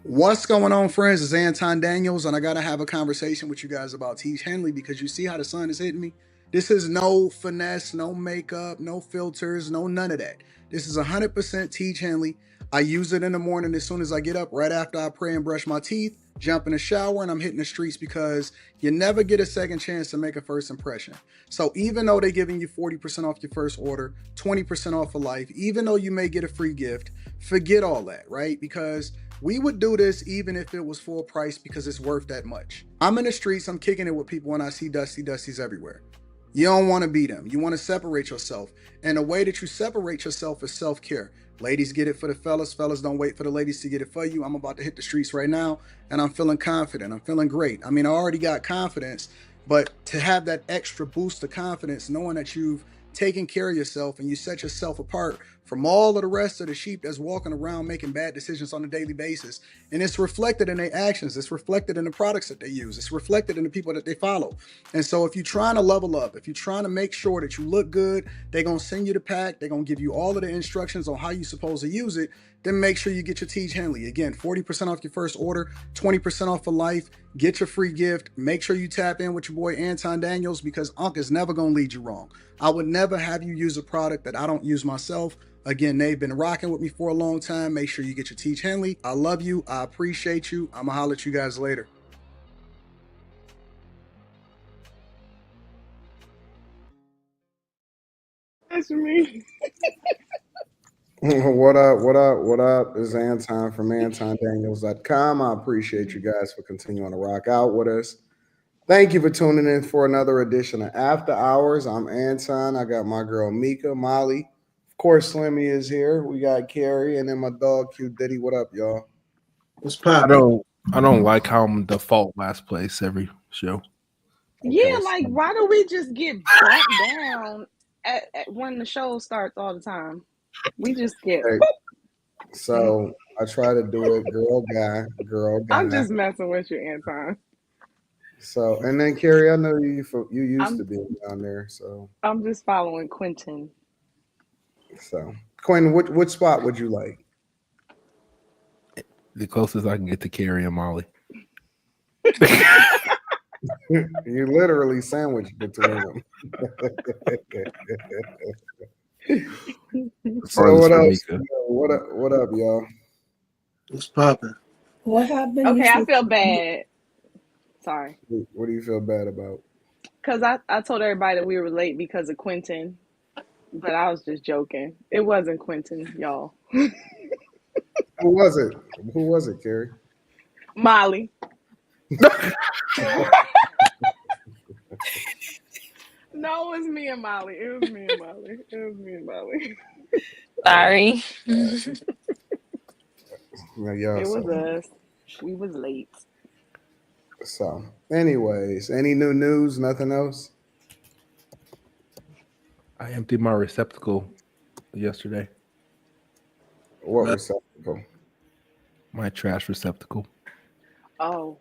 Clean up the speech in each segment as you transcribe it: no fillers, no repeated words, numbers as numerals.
What's going on, friends? It's Anton Daniels, and I gotta have a conversation with you guys about Tiege Hanley because you see how the sun is hitting me. This is no finesse, no makeup, no filters, no none of that. This is 100% Tiege Hanley. I use it in the morning as soon as I get up, right after I pray and brush my teeth, jump in the shower, and I'm hitting the streets because you never get a second chance to make a first impression. So even though they're giving you 40% off your first order, 20% off for life, even though you may get a free gift, forget all that, right? Because we would do this even if it was full price because it's worth that much. I'm in the streets, I'm kicking it with people, and I see Dusties everywhere. You don't want to be them. You want to separate yourself. And the way that you separate yourself is self-care. Ladies get it for the fellas. Fellas don't wait for the ladies to get it for you. I'm about to hit the streets right now, and I'm feeling confident. I'm feeling great. I mean, I already got confidence, but to have that extra boost of confidence, knowing that you've taken care of yourself and you set yourself apart from all of the rest of the sheep that's walking around making bad decisions on a daily basis. And it's reflected in their actions. It's reflected in the products that they use. It's reflected in the people that they follow. And so if you're trying to level up, if you're trying to make sure that you look good, they're going to send you the pack. They're going to give you all of the instructions on how you're supposed to use it. Then make sure you get your Tiege Hanley. Again, 40% off your first order, 20% off for life. Get your free gift. Make sure you tap in with your boy Anton Daniels because Unc is never going to lead you wrong. I would never have you use a product that I don't use myself. Again, they've been rocking with me for a long time. Make sure you get your Tiege Hanley. I love you. I appreciate you. I'm going to holler at you guys later. That's me. What up? What up? What up? It's Anton from antondaniels.com. I appreciate you guys for continuing to rock out with us. Thank you for tuning in for another edition of After Hours. I'm Anton. I got my girl Mika, Molly. Of course, Slimmy is here. We got Carrie, and then my dog Q Diddy. What up, y'all? What's I poppin'? don't like how I'm default last place every show. Yeah, Okay, like so, why do we just get bumped down at when the show starts all the time? We just get. hey, so I try to do it, girl, guy, girl, I'm guy. just messing with you, Anton. So, and then Carrie, I know you used to I'm be down there. So, I'm just following Quentin. Quinn, which spot would you like? The closest I can get to Carrie and Molly. You literally sandwiched between them. So what else? What up, y'all? What's poppin'? What happened? You Okay, I said feel bad. Sorry, What do you feel bad about? because I told everybody that we were late because of Quentin, but I was just joking. It wasn't Quentin, y'all. Who was it? Who was it, Carrie? Molly. No, it was me and Molly. It was me and Molly. It was me and Molly. sorry. Yeah, It was so us. We was late. so. Anyways, any new news? Nothing else. I emptied my receptacle yesterday. What receptacle? My trash receptacle. Oh,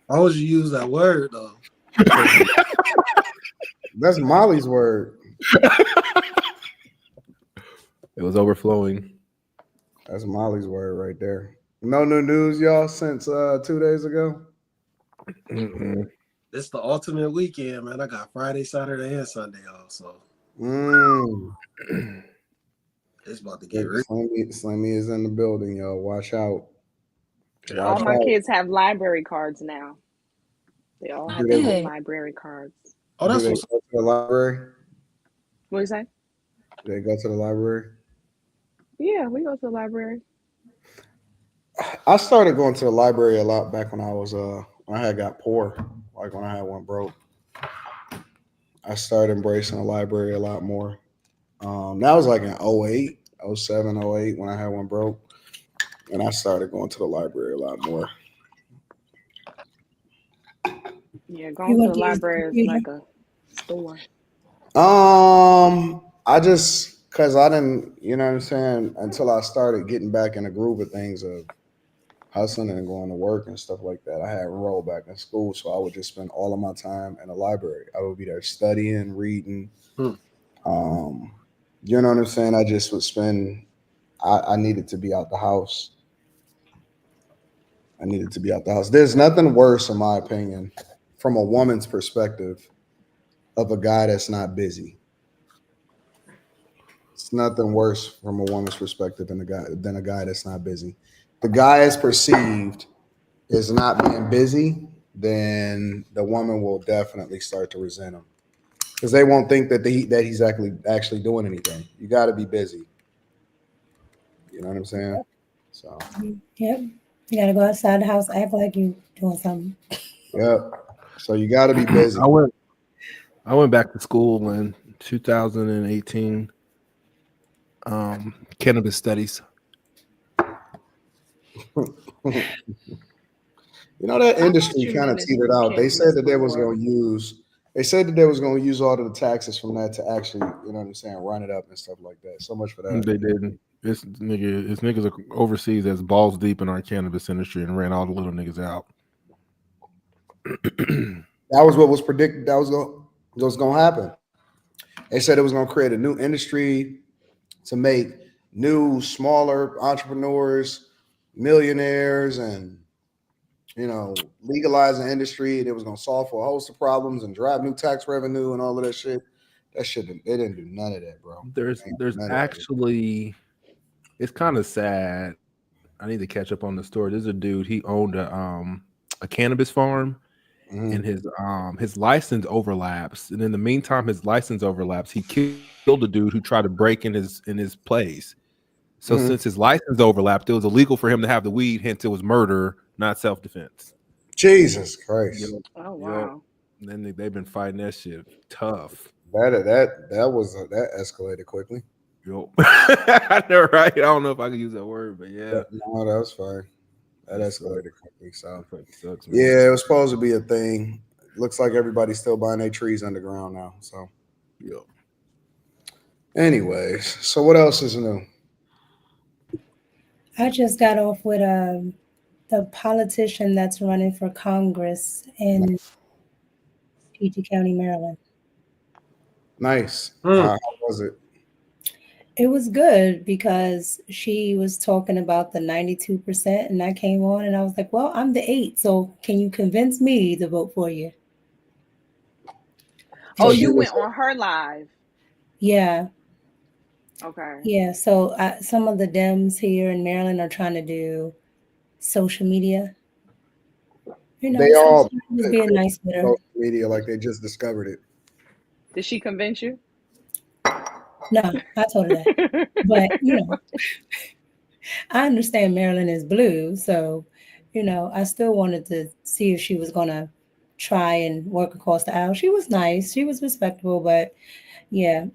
Why would you use that word though? That's Molly's word. It was overflowing. That's Molly's word right there. No new news, y'all, since 2 days ago. Mm-mm. It's the ultimate weekend, man. I got Friday, Saturday, and Sunday off, so it's about to get real. Slimmy is in the building, y'all. Watch out. all Watch my out. kids have library cards now. They all have their own library cards. Oh, Do that's they what's go to the library? What do you say? Do they go to the library? Yeah, we go to the library. I started going to the library a lot back when I had got poor, like when I had one broke. I started embracing the library a lot more. That was like in 08, 07, 08 when I had one broke. And I started going to the library a lot more. Yeah, going to the library is like a store. I just because I didn't, you know what I'm saying, until I started getting back in the groove of things of hustling and going to work and stuff like that. I had enrolled back in school, so I would just spend all of my time in the library. I would be there studying, reading. You know what I'm saying? I just would spend. I needed to be out the house, I needed to be out the house. There's nothing worse, in my opinion, from a woman's perspective, of a guy that's not busy. It's nothing worse from a woman's perspective than a guy that's not busy. The guy is perceived as not being busy, then the woman will definitely start to resent him because they won't think that he's actually doing anything. You got to be busy. You know what I'm saying? So Yep. You gotta go outside the house, act like you doing something. yep. So you got to be busy. I went back to school in 2018. Cannabis studies. You know, that I thought industry you kind of mentioned teetered out. They said cannabis that they was before. going to use. They said that they was going to use all of the taxes from that to actually, you know what I'm saying, run it up and stuff like that. So much for that. They didn't. It's niggas are overseas that's balls deep in our cannabis industry and ran all the little niggas out. That was what was predicted. That was going to happen. They said it was going to create a new industry to make new, smaller entrepreneurs, millionaires, and legalize the industry. And it was going to solve for a host of problems and drive new tax revenue and all of that shit. That shit, they didn't do none of that, bro. There's actually, it's kind of sad. I need to catch up on the story. There's a dude. He owned a cannabis farm, and his license overlaps. And in the meantime, his license overlaps. He killed a dude who tried to break in his place. So since his license overlapped, it was illegal for him to have the weed. Hence, it was murder, not self-defense. Jesus Christ! Oh wow! And then they've been fighting that shit tough. That escalated quickly. Yo, I know, right? I don't know if I can use that word, but yeah. No, that was fine. That escalated quickly. So sucks, man. Yeah, it was supposed to be a thing. Looks like everybody's still buying their trees underground now. So yep. Anyways, so what else is new? I just got off with the politician that's running for Congress in Tiege County, Maryland. Nice. How was it? It was good because she was talking about the 92%, and I came on and I was like, well, I'm the 8, so can you convince me to vote for you? Oh, you went on her live? Yeah. Okay. Yeah, so some of the Dems here in Maryland are trying to do social media. They all was being nice with her. Social media like they just discovered it. Did she convince you? No, I told her that. But, I understand Maryland is blue. So, I still wanted to see if she was going to try and work across the aisle. She was nice. She was respectable. But, yeah,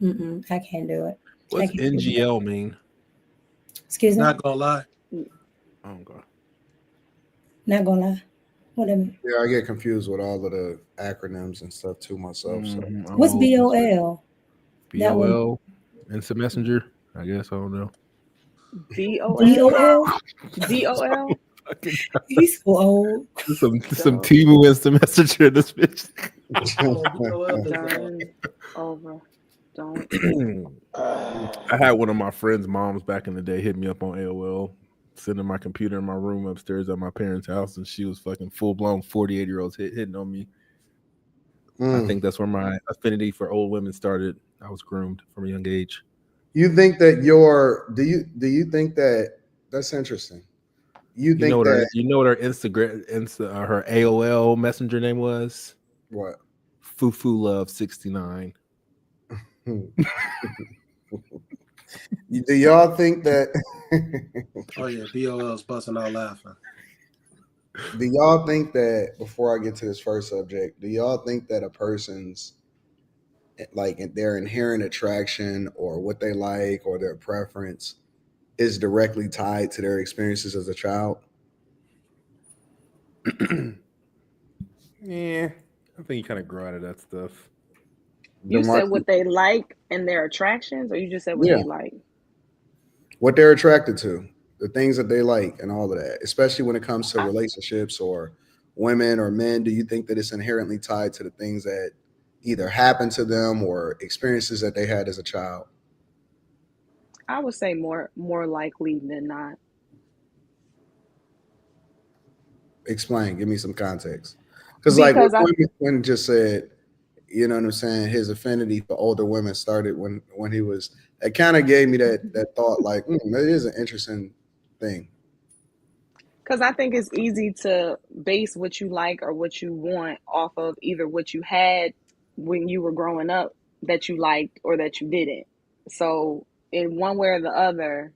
I can't do it. What's NGL mean? Excuse me? Not going to lie. Oh, God. Not going to lie. What do I mean? Yeah, I get confused with all of the acronyms and stuff too myself. So. What's BOL? BOL? Instant Messenger? I guess. I don't know. DOL? DOL? He's so old. Some Timu Instant Messenger in this bitch. Don't. I had one of my friends' moms back in the day hit me up on AOL, sending my computer in my room upstairs at my parents' house, and she was fucking full-blown 48-year-olds hitting on me. I think that's where my affinity for old women started. I was groomed from a young age. You think that do you think that that's interesting? You think what that you know what her her AOL messenger name was? What? Fufu Love 69. Do y'all think that? Oh yeah, BOL's busting out laughing. Do y'all think that, before I get to this first subject, do y'all think that a person's their inherent attraction or what they like or their preference is directly tied to their experiences as a child? Yeah, I think you kind of grow out of that stuff. You said what they like and their attractions, or you just said what they like? What they're attracted to, the things that they like and all of that, especially when it comes to relationships or women or men. Do you think that it's inherently tied to the things that either happened to them or experiences that they had as a child? I would say more likely than not. Explain. Give me some context. Because like because what Quinn just said, you know what I'm saying? His affinity for older women started when he was. It kind of gave me that thought. Like that is an interesting thing. I think it's easy to base what you like or what you want off of either what you had when you were growing up that you liked or that you didn't. So in one way or the other,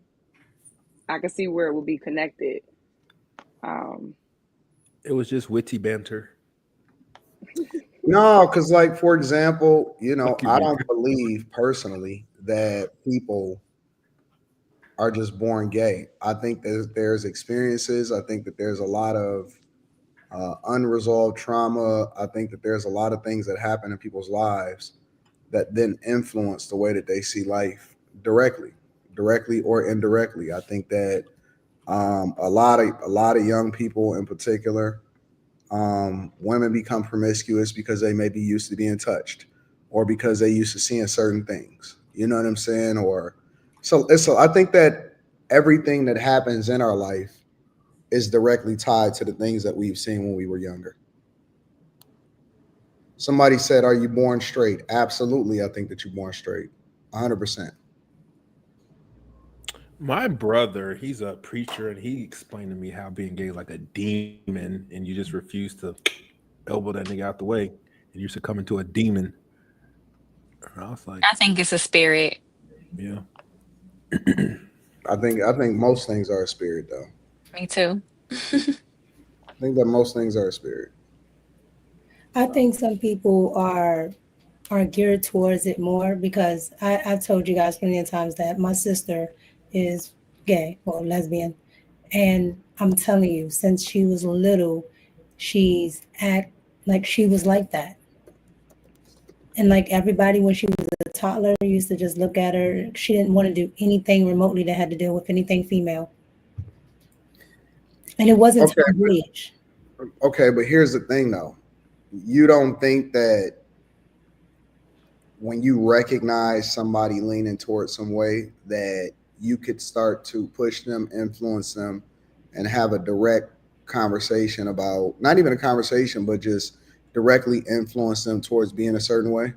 I can see where it would be connected. Um, It was just witty banter. No, because like for example, Fuck you, I man. don't believe personally that people are just born gay. I think there's experiences. I think that there's a lot of unresolved trauma. I think that there's a lot of things that happen in people's lives that then influence the way that they see life directly or indirectly. I think that a lot of young people in particular, women become promiscuous because they may be used to being touched, or because they used to seeing certain things. You know what I'm saying? Or so I think that everything that happens in our life is directly tied to the things that we've seen when we were younger. Somebody said, "Are you born straight?" Absolutely, I think that you're born straight, 100%. My brother, he's a preacher, and he explained to me how being gay is like a demon, and you just refuse to elbow that nigga out the way, and you succumb into a demon. And I was like, I think it's a spirit. yeah. I think most things are a spirit, though. Me too. I think that most things are a spirit. I think some people are geared towards it more because I've told you guys plenty of times that my sister is gay or lesbian. And I'm telling you, since she was little, she's act like she was like that. And like everybody, when she was a toddler, used to just look at her. She didn't want to do anything remotely that had to do with anything female. And it wasn't Okay, tomboyish. okay, but here's the thing, though. You don't think that when you recognize somebody leaning towards some way that you could start to push them, influence them, and have a direct conversation about not even a conversation, but just directly influence them towards being a certain way?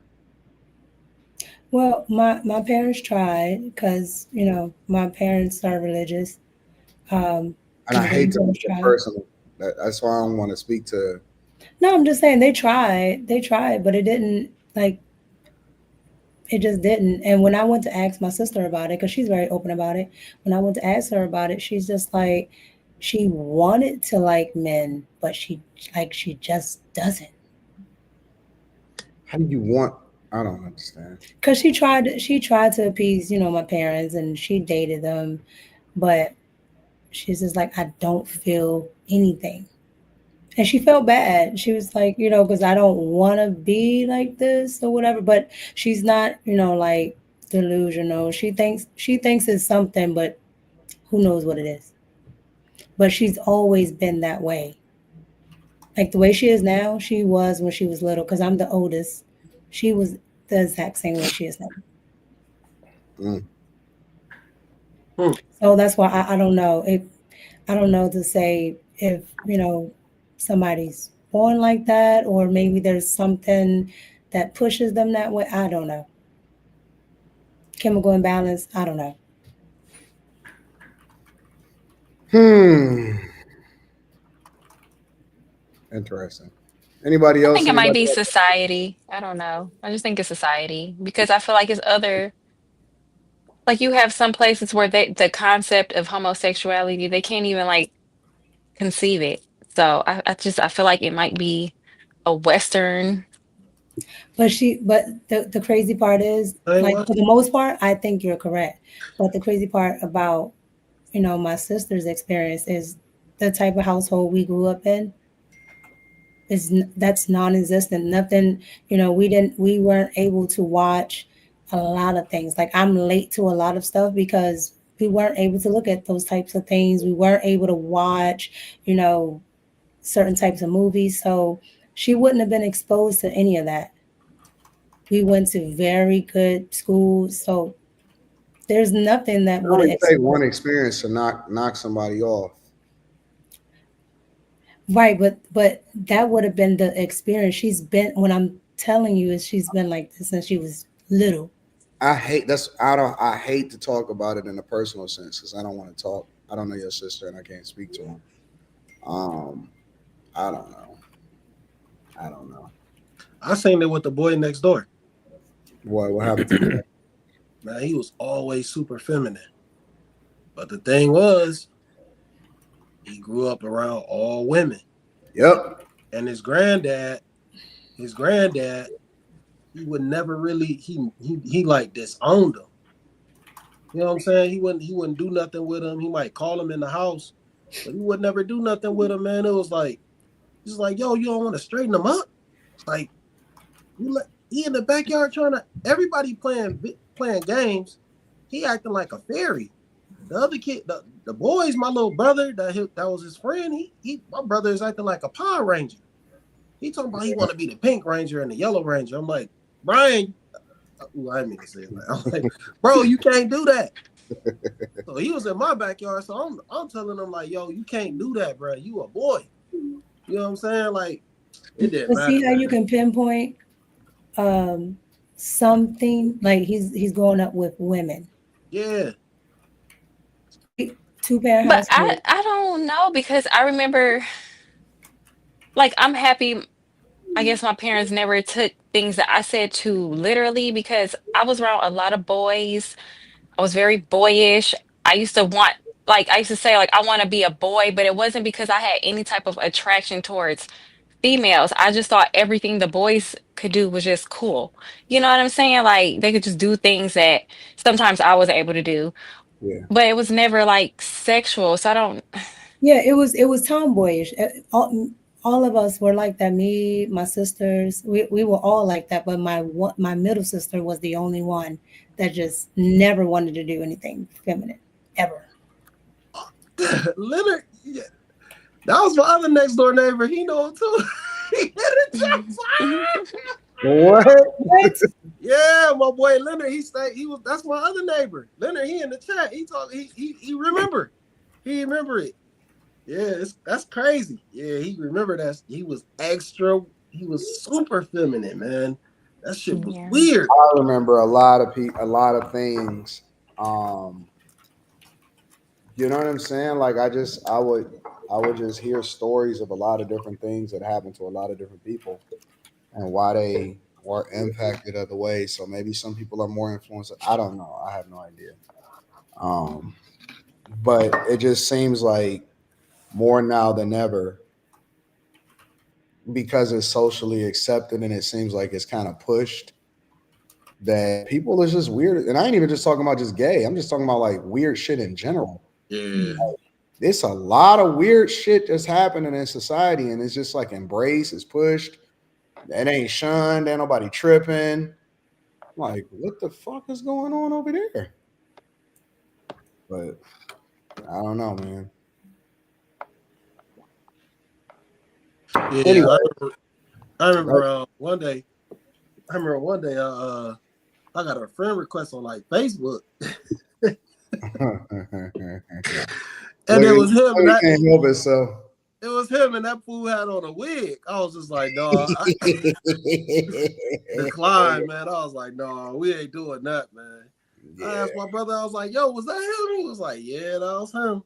Well, my parents tried because, my parents are religious. And I My hate to make grandparents it tried. personal. That's why I don't want to speak to. No, I'm just saying they tried. They tried, but it didn't like it just didn't. And when I went to ask my sister about it, because she's very open about it, when I went to ask her about it, she's just like she wanted to like men, but she just doesn't. How do you want? I don't understand. Because she tried to appease, my parents and she dated them, but she's just like, I don't feel anything. And she felt bad. She was like, because I don't want to be like this or whatever. But she's not, like delusional. She thinks it's something, but who knows what it is. But she's always been that way. Like the way she is now, she was when she was little. Because I'm the oldest. She was the exact same way she is now. Mm. So that's why I don't know if I don't know to say if somebody's born like that or maybe there's something that pushes them that way. I don't know. Chemical imbalance. I don't know. Hmm. Interesting. Anybody I else? think it might Anybody be else? society. I don't know. I just think it's society because I feel like it's other, like you have some places where the concept of homosexuality, they can't even like conceive it. So I feel like it might be a Western. But the crazy part is, Hey, like what? for the most part, I think you're correct. But the crazy part about my sister's experience is the type of household we grew up in that's non-existent. Nothing, we weren't able to watch a lot of things. Like I'm late to a lot of stuff because we weren't able to look at those types of things. We weren't able to watch, certain types of movies. So she wouldn't have been exposed to any of that. We went to very good schools, so there's nothing that It would have only take exposed. one experience to knock somebody off. Right, but that would have been the experience. She's been, when I'm telling you, is she's been like this since she was little. I hate to talk about it in a personal sense because I don't want to talk. I don't know your sister and I can't speak to her. Um, I don't know. I don't know. I seen it with the boy next door. What happened to him? Man, he was always super feminine. But the thing was, he grew up around all women. Yep. And his granddad, he would never really he like disowned him. You know what I'm saying? He wouldn't do nothing with him. He might call him in the house, but he would never do nothing with him, man. It was like, he's like, yo, you don't want to straighten him up? Like, he in the backyard trying to, everybody playing games. He acting like a fairy. The other kid, the boys, my little brother, that was his friend. My brother is acting like a Power Ranger. He talking about he want to be the Pink Ranger and the Yellow Ranger. I'm like, Brian, I didn't mean to say it. I'm like, bro, you can't do that. So he was in my backyard, so I'm telling him like, yo, you can't do that, bro. You a boy. You know what I'm saying? Like, it didn't matter. See how you can pinpoint something like he's growing up with women. Yeah. Two-parent But household. I don't know, because I remember, like, I'm happy. I guess my parents never took things that I said too literally, because I was around a lot of boys. I was very boyish. I used to want, like, I used to say, like, I want to be a boy, but it wasn't because I had any type of attraction towards females. I just thought everything the boys could do was just cool. You know what I'm saying? Like, they could just do things that sometimes I was able to do, Yeah. but it was never like sexual. So I don't. Yeah, it was tomboyish. All of us were like that. Me, my sisters, we were all like that. But my middle sister was the only one that just never wanted to do anything feminine ever. Leonard, yeah. That was my other next door neighbor. He know him too. He hit it. What? Yeah, my boy Leonard. That's my other neighbor. Leonard, he in the chat. He remember. He remember it. Yeah, that's crazy. Yeah, he remembered that. He was super feminine, man. That shit was weird. I remember a lot of things. You know what I'm saying? Like I would just hear stories of a lot of different things that happened to a lot of different people and why they were impacted other ways. So maybe some people are more influenced. I don't know. I have no idea. But it just seems like more now than ever, because it's socially accepted and it seems like it's kind of pushed, that people is just weird. And I ain't even just talking about just gay. I'm just talking about like weird shit in general. Yeah. It's a lot of weird shit that's happening in society, and it's just like embraced, it's pushed. It ain't shunned, ain't nobody tripping. Like, what the fuck is going on over there? But I don't know, man. Yeah, Anyway, I remember one day I got a friend request on like Facebook. And it was him. It was him, and that fool had on a wig. I was just like, no, decline, man. I was like, no, we ain't doing that, man. Yeah. I asked my brother, I was like, yo, was that him? He was like, yeah, that was him.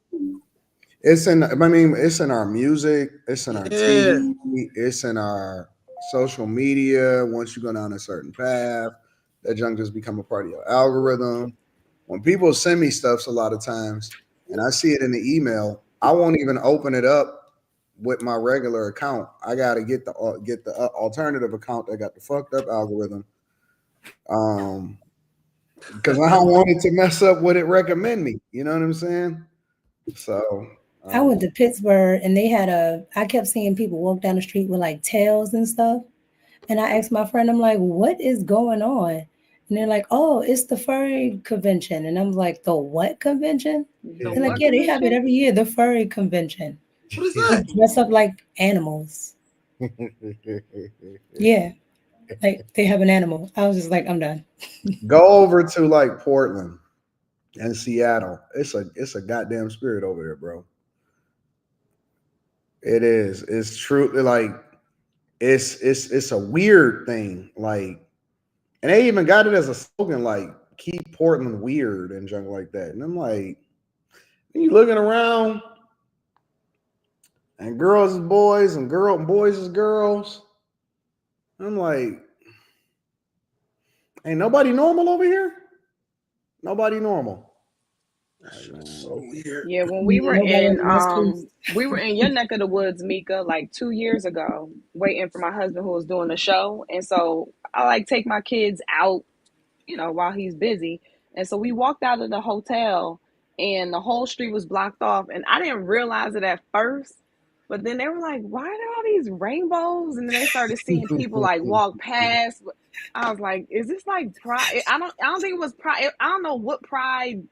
It's in our music, it's in our TV, it's in our social media. Once you go down a certain path, that junk just become a part of your algorithm. When people send me stuff, a lot of times, and I see it in the email, I won't even open it up with my regular account. I gotta get the alternative account that got the fucked up algorithm, because I don't want it to mess up what it recommend me. You know what I'm saying? So I went to Pittsburgh and they had I kept seeing people walk down the street with like tails and stuff. And I asked my friend, I'm like, what is going on? And they're like, oh, it's the furry convention. And I'm like, the what convention? They're like, yeah, they have it every year, the furry convention. What is that? They dress up like animals. Yeah. Like they have an animal. I was just like, I'm done. Go over to like Portland and Seattle. It's a goddamn spirit over there, bro. It is. It's true. Like it's a weird thing. Like, and they even got it as a slogan, like keep Portland weird and junk like that. And I'm like, you looking around, and girls is boys, and boys is girls. I'm like, ain't nobody normal over here. Nobody normal. That's just so weird. Yeah, when Yeah, nobody on the West Coast. we were in your neck of the woods, Mika, like 2 years ago, waiting for my husband who was doing a show. And so I like take my kids out, while he's busy. And so we walked out of the hotel and the whole street was blocked off. And I didn't realize it at first, but then they were like, why are there all these rainbows? And then they started seeing people like walk past. I was like, is this like pride? I don't think it was pride. I don't know what pride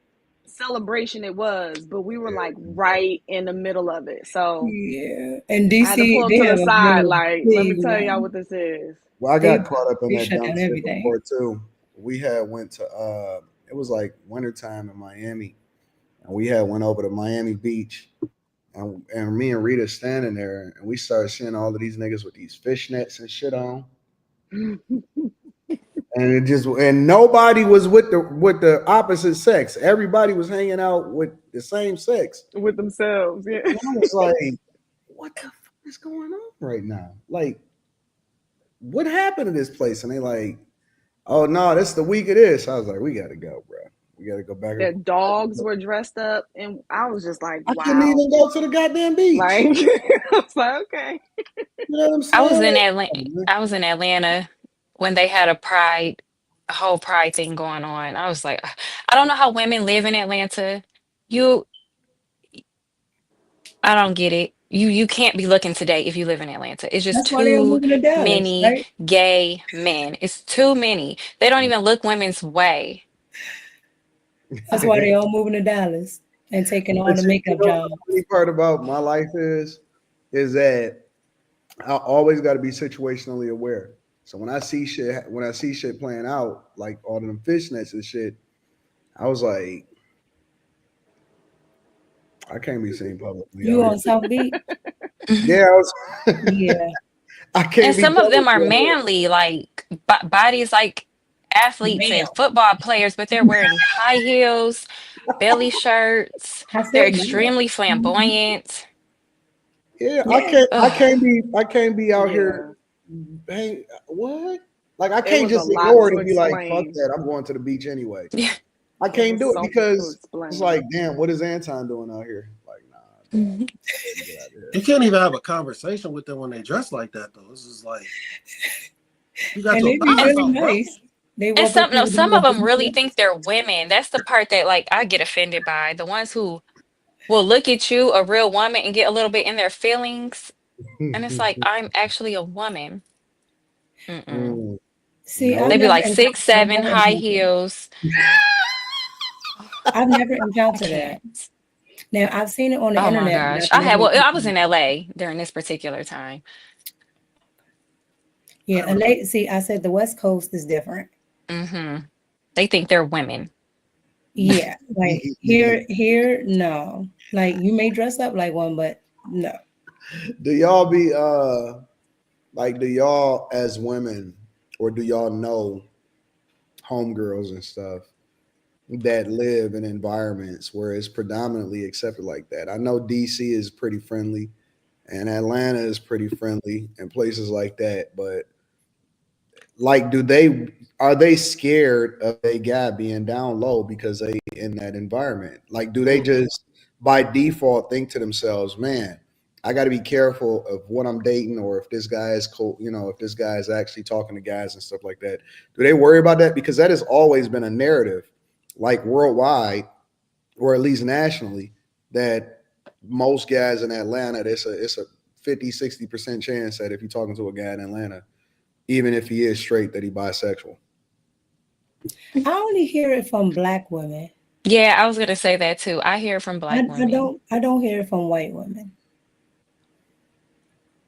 celebration it was, but we were like right in the middle of it. So Yeah, and I had to pull DC, them they to the have a side, real like, let me big tell y'all one. what this is. Well, I They got caught up in they that shut dumb down shit everything. before too. We had went to it was like wintertime in Miami, and we had went over to Miami Beach, and me and Rita standing there, and we started seeing all of these niggas with these fishnets and shit on, and nobody was with the opposite sex. Everybody was hanging out with the same sex, With themselves, yeah. and I was like, what the fuck is going on right now? Like, what happened to this place? And they like, oh no, this is the week of this. I was like, we gotta go, bro. We gotta go back. The dogs were dressed up, and I was just like, I couldn't wow. even go to the goddamn beach. Like, I was like, okay. You know what I'm I was in saying? Atlanta. I was in Atlanta when they had a whole pride thing going on. I was like, I don't know how women live in Atlanta. You, I don't get it. You can't be looking today if you live in Atlanta. It's just That's why they are too moving to Dallas, many right? gay men. It's too many. They don't even look women's way. That's why they all moving to Dallas and taking all But the you makeup know, the jobs. funny part about my life is that I always got to be situationally aware. So when I see shit playing out, like all of them fishnets and shit, I was like, I can't be seen publicly You out on here. South Beach? Yeah, Yeah. I And can't be some of them are publicly out here. manly, like bodies like athletes and Male. football players, but they're wearing high heels, belly shirts. I They're said male. extremely Mhm. flamboyant. Yeah, Yeah. Ugh. I can't be out here. Yeah. Hey, what? Like I It can't was a just lot ignore it to and be like, fuck explain. that, I'm going to the beach anyway. Yeah. I It can't was do it so much to because it's explain. like, damn, what is Anton doing out here? Like, nah, dog, go ahead and get out of here. You can't even have a conversation with them when they dress like that, though. It's just like, you got And your they be thighs really out, bro. nice. They And walk up to you with some little of them really business. think they're women. That's the part that like I get offended by. The ones who will look at you, a real woman, and get a little bit in their feelings. And it's like, I'm actually a woman. Mm-mm. Mm, See, nope. I've They be never like encountered, six, I've seven, never high encountered, heels. I've never I encountered that. can't. Now I've seen it on the Oh my internet, but gosh. I've never I was encountered in it. LA during this particular time. Yeah, and they see. I said the West Coast is different. Hmm. They think they're women. Yeah, like here, no. Like you may dress up like one, but no. Do y'all be like do y'all as women or do y'all know homegirls and stuff that live in environments where it's predominantly accepted like that? I know DC is pretty friendly and Atlanta is pretty friendly and places like that, but like are they scared of a guy being down low because they in that environment? Like do they just by default think to themselves, man, I got to be careful of what I'm dating or if this guy is cool, if this guy is actually talking to guys and stuff like that. Do they worry about that? Because that has always been a narrative, like worldwide or at least nationally, that most guys in Atlanta, it's a 50-60% chance that if you're talking to a guy in Atlanta, even if he is straight, that he bisexual. I only hear it from black women. Yeah, I was gonna say that too. I hear from black women. I don't hear it from white women.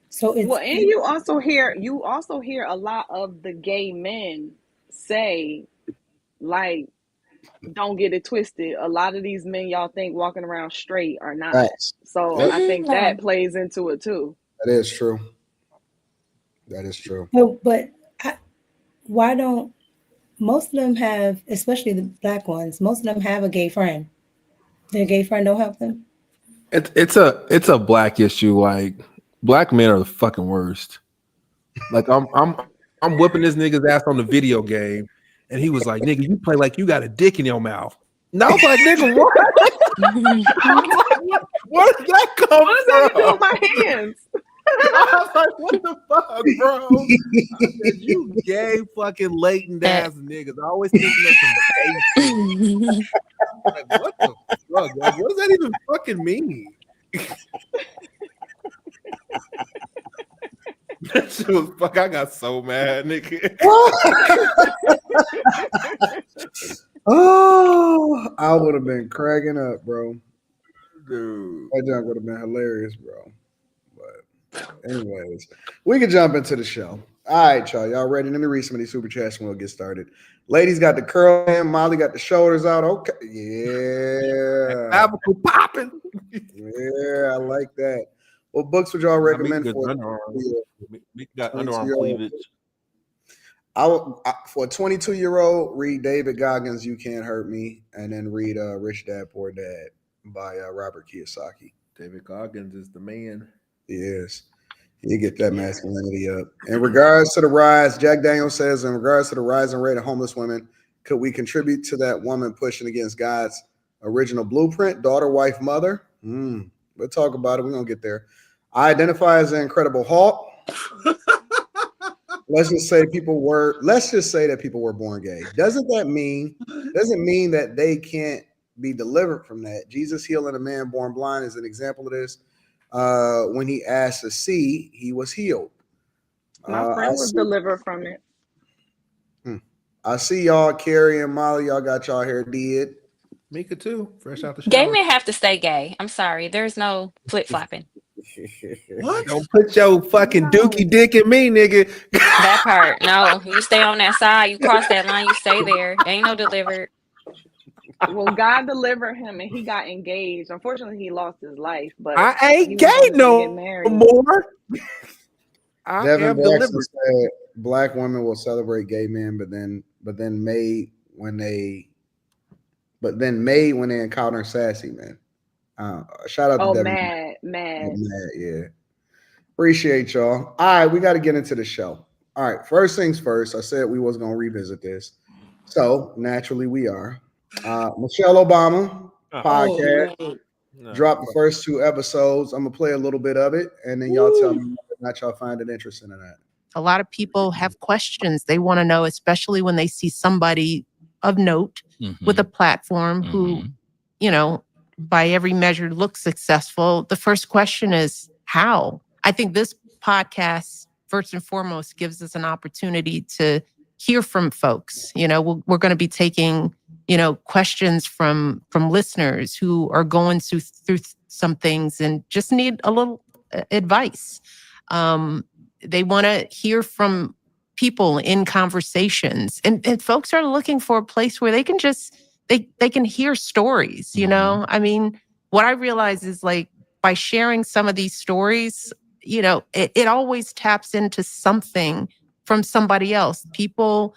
So Well, and you also hear a lot of the gay men say, like, don't get it twisted. A lot of these men y'all think walking around straight are not. Facts. So Yep. I think that plays into it too. That is true. That is true. But why don't most of them have, especially the black ones, most of them have a gay friend? Their gay friend don't help them? It's a black issue. Like, black men are the fucking worst. Like, I'm whipping this nigga's ass on the video game, and he was like, "Nigga, you play like you got a dick in your mouth." And I was like, "Nigga, what? Where did that come What does that from?" do with my hands? I was like, "What the fuck, bro?" I said, "You gay fucking latent ass niggas, always thinking of some gay shit." Like, what the fuck? Like, what does that even fucking mean? That shit was fuck. I got so mad, nigga. Oh, I would have been cracking up, bro. Dude, that junk would have been hilarious, bro. But anyways, we can jump into the show. All right, y'all. Y'all ready? Let me read some of these super chats and we'll get started. Ladies got the curl in. Molly got the shoulders out. Okay. Yeah. clavicle popping. Yeah, I like that. What books would y'all recommend for got underarm cleavage? For a 22-year-old, read David Goggins' You Can't Hurt Me, and then read Rich Dad Poor Dad by Robert Kiyosaki. David Goggins is the man. Yes. You get that masculinity up. In regards to the rise, Jack Daniels says, in regards to the rising rate of homeless women, could we contribute to that woman pushing against God's original blueprint, daughter, wife, mother? We'll talk about it. We're going to get there. I identify as an Incredible Hulk. Let's just say that people were born gay. Doesn't mean that they can't be delivered from that. Jesus healing a man born blind is an example of this. When he asked to see, he was healed. My friend was delivered from it. I see y'all, Carrie and Molly. Y'all got y'all hair did. Mika too, fresh out the shower. Gay men have to stay gay. I'm sorry. There's no flip flopping. What? Don't put your fucking dookie dick in me, nigga. That part. No, you stay on that side. You cross that line, you stay there. Ain't no delivered. Well, God delivered him and he got engaged. Unfortunately, he lost his life, but I ain't gay no more. Devin Braxton said black women will celebrate gay men, but then May when they encounter sassy men. Shout out to Devin. Mad. Yeah. Appreciate y'all. All right, we got to get into the show. All right, first things first. I said we was gonna revisit this, so naturally we are. Michelle Obama podcast dropped the first 2 episodes. I'm gonna play a little bit of it, and then y'all tell me whether or not y'all find it interesting or not. A lot of people have questions they want to know, especially when they see somebody of note with a platform who, by every measure looks successful. The first question is how? I think this podcast, first and foremost, gives us an opportunity to hear from folks. We're going to be taking, questions from listeners who are going through some things and just need a little advice. They want to hear from people in conversations, and folks are looking for a place where they can just they can hear stories. I mean, what I realize is, like, by sharing some of these stories, it always taps into something from somebody else. People,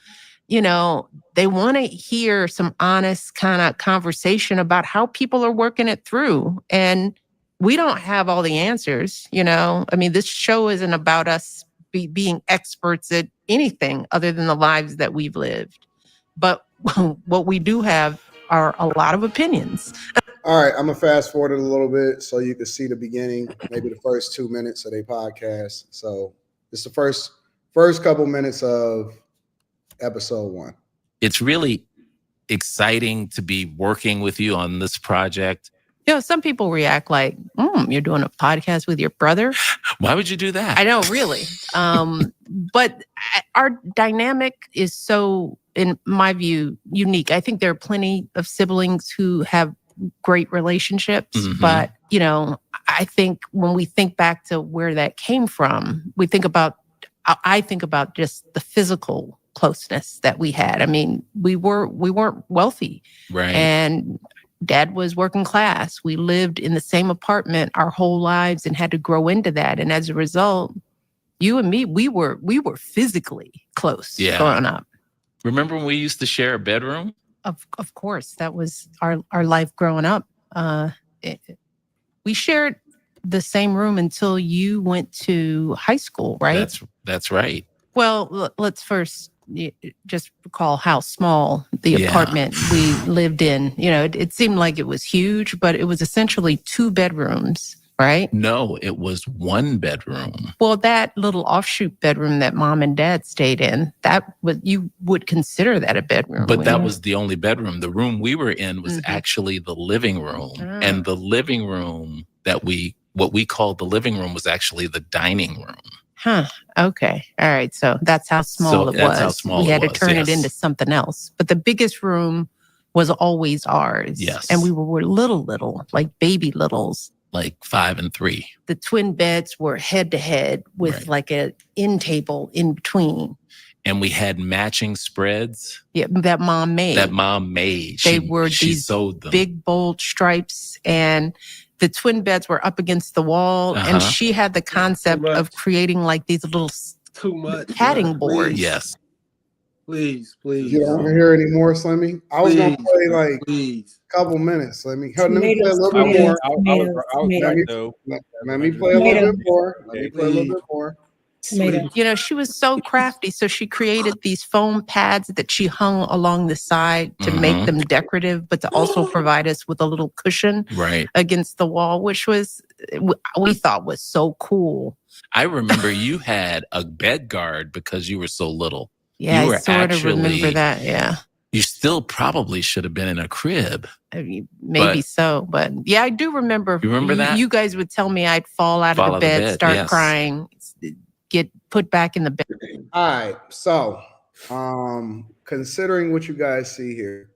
they want to hear some honest kind of conversation about how people are working it through. And we don't have all the answers, I mean, this show isn't about us being experts at anything other than the lives that we've lived. But what we do have are a lot of opinions. All right, I'm going to fast forward it a little bit so you can see the beginning, maybe the first 2 minutes of their podcast. So it's the first couple minutes of episode 1. It's really exciting to be working with you on this project. Some people react like, you're doing a podcast with your brother? Why would you do that? I know, really. But our dynamic is so, in my view, unique. I think there are plenty of siblings who have great relationships. But, I think when we think back to where that came from, I think about just the physical closeness that we had. I mean, we weren't wealthy, Right. and Dad was working class. We lived in the same apartment our whole lives and had to grow into that. And as a result, you and me, we were physically close growing up. Remember when we used to share a bedroom? Of course, that was our life growing up. We shared the same room until you went to high school, right? That's right. Well, let's first just recall how small the apartment we lived in. You know, it seemed like it was huge, but it was essentially 2 bedrooms, right? No, it was 1 bedroom. Well, that little offshoot bedroom that Mom and Dad stayed in, you would consider that a bedroom. But that was the only bedroom. The room we were in was actually the living room. And the living room what we called the living room was actually the dining room. Huh. Okay. All right. So that's how small it was. That's how small we had it was, to turn it into something else. But the biggest room was always ours. Yes. And we were little, like baby littles. Like 5 and 3. The twin beds were head to head with like an end table in between. And we had matching spreads. Yeah, that Mom made. They were these sewed them. big, bold stripes, and the twin beds were up against the wall. And she had the concept of creating like these little padding boards. Yes. Please. You don't want to hear any more, Slimmy? I was going to play like a couple minutes, Slimmy. Let me play a little bit more. Let me play a little bit more. You know, she was so crafty. So she created these foam pads that she hung along the side to make them decorative, but to also provide us with a little cushion against the wall, which we thought was so cool. I remember you had a bed guard because you were so little. Yeah, I sort of remember that. Yeah. You still probably should have been in a crib. Maybe so. But yeah, I do remember. You remember that? You guys would tell me I'd fall out of the bed, start crying, get put back in the bed. All right. So, considering what you guys see here,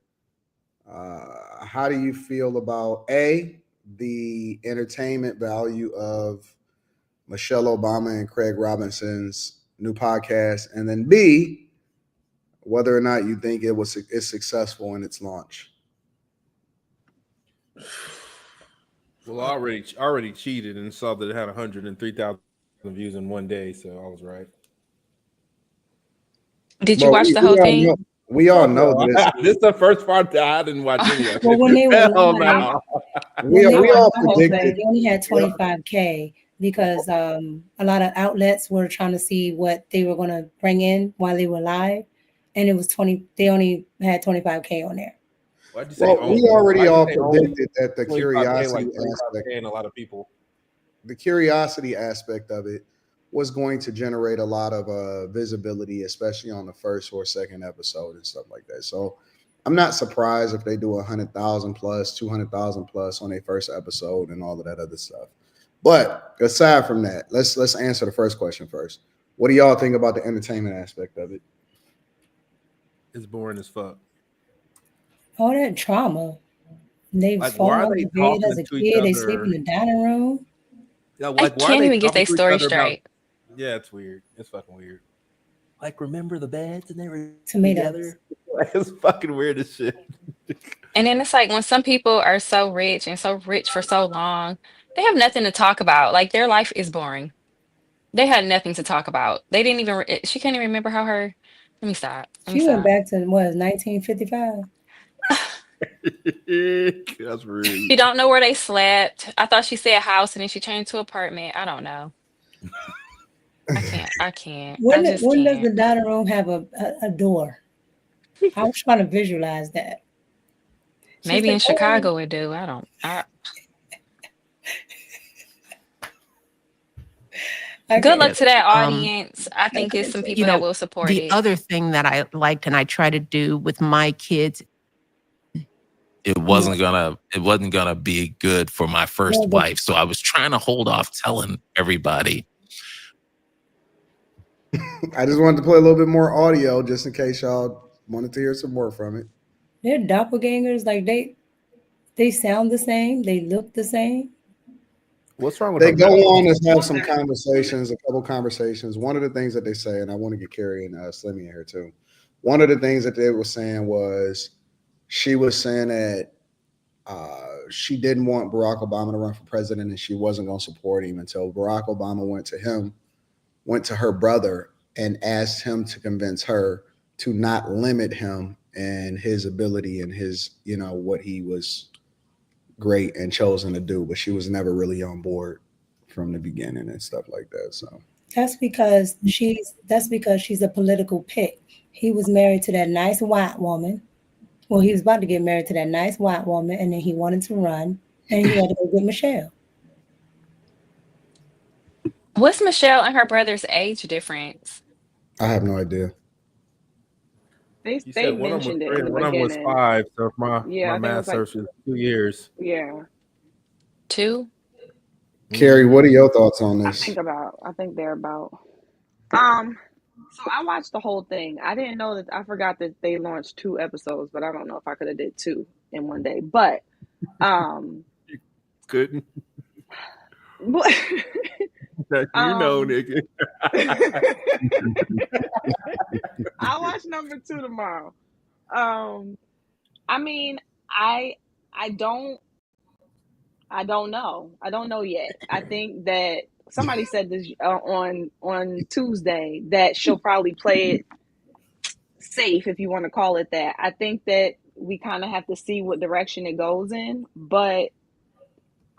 how do you feel about the entertainment value of Michelle Obama and Craig Robinson's new podcast, and then B, whether or not you think it's successful in its launch? Well, I already cheated and saw that it had 103,000 views in one day, so I was right. Did you watch the whole thing? We all know this. This is the first part that I didn't watch any of it. Well, when they were we all predicted. They only had 25K because a lot of outlets were trying to see what they were going to bring in while they were live, and it was 20. They only had 25K on there. Well, we already all predicted that the curiosity aspect and a lot of people. The curiosity aspect of it was going to generate a lot of visibility, especially on the first or second episode and stuff like that. So I'm not surprised if they do 100,000 plus, 200,000 plus on their first episode and all of that other stuff. But aside from that, let's answer the first question first. What do y'all think about the entertainment aspect of it? It's boring as fuck. All that trauma. They fall out of bed as a kid. They sleep in the dining room. Yeah, I can't even get their story straight. Yeah, it's weird. It's fucking weird. Like, remember the beds and they were together? It's fucking weird as shit. And then it's like when some people are so rich and so rich for so long, they have nothing to talk about. Like, their life is boring. They had nothing to talk about. They didn't even, she can't even remember how her, let me stop. She went back to, what, 1955? That's rude. She don't know where they slept. I thought she said house and then she changed to apartment. I don't know. I can't. When does the dining room have a door? I was trying to visualize that. Maybe in Chicago it do. Good luck to that audience. I think it's some people that will support it. The other thing that I liked and I try to do with my kids, it wasn't gonna be good for my first wife, so I was trying to hold off telling everybody. I just wanted to play a little bit more audio just in case y'all wanted to hear some more from it. They're doppelgangers. Like they sound the same. They look the same. What's wrong with they go on and have some conversations, a couple conversations. One of the things that they say, and I want to get Carrie and Slimmy in here too. one of the things that they were saying was she was saying that she didn't want Barack Obama to run for president, and she wasn't going to support him until Barack Obama went to her brother and asked him to convince her to not limit him and his ability and his, what he was great and chosen to do. But she was never really on board from the beginning and stuff like that. So that's because she's a political pick. He was married to that nice white woman. Well, he was about to get married to that nice white woman, and then he wanted to run, and he had to go get Michelle. What's Michelle and her brother's age difference? I have no idea. They mentioned it in the beginning. One of them was 5, so if my math serves is 2 years. Yeah. 2? Carrie, what are your thoughts on this? I think they're about. So I watched the whole thing. I didn't know that. I forgot that they launched 2 episodes, but I don't know if I could have did 2 in one day. But couldn't. But, nigga. I'll watch number 2 tomorrow. I mean, I don't know. I don't know yet. I think that somebody said this on Tuesday that she'll probably play it safe, if you want to call it that. I think that we kind of have to see what direction it goes in, but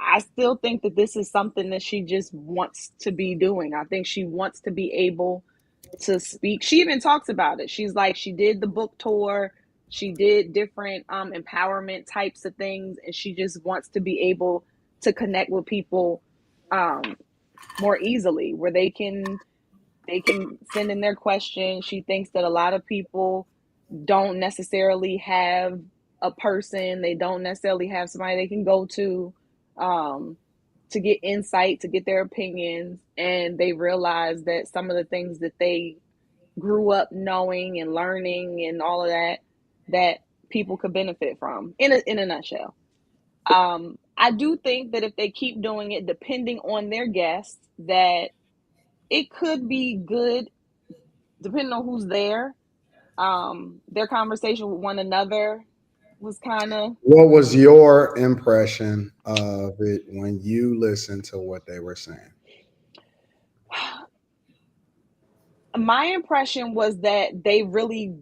I still think that this is something that she just wants to be doing. I think she wants to be able to speak. She even talks about it. She's like, she did the book tour. She did different empowerment types of things, and she just wants to be able to connect with people more easily, where they can send in their questions. She thinks that a lot of people don't necessarily have a person. They don't necessarily have somebody they can go to get insight, to get their opinions, and they realize that some of the things that they grew up knowing and learning and all of that people could benefit from in a nutshell. I do think that if they keep doing it, depending on their guests, that it could be good, depending on who's there. Their conversation with one another was kind of. What was your impression of it when you listened to what they were saying? My impression was that they really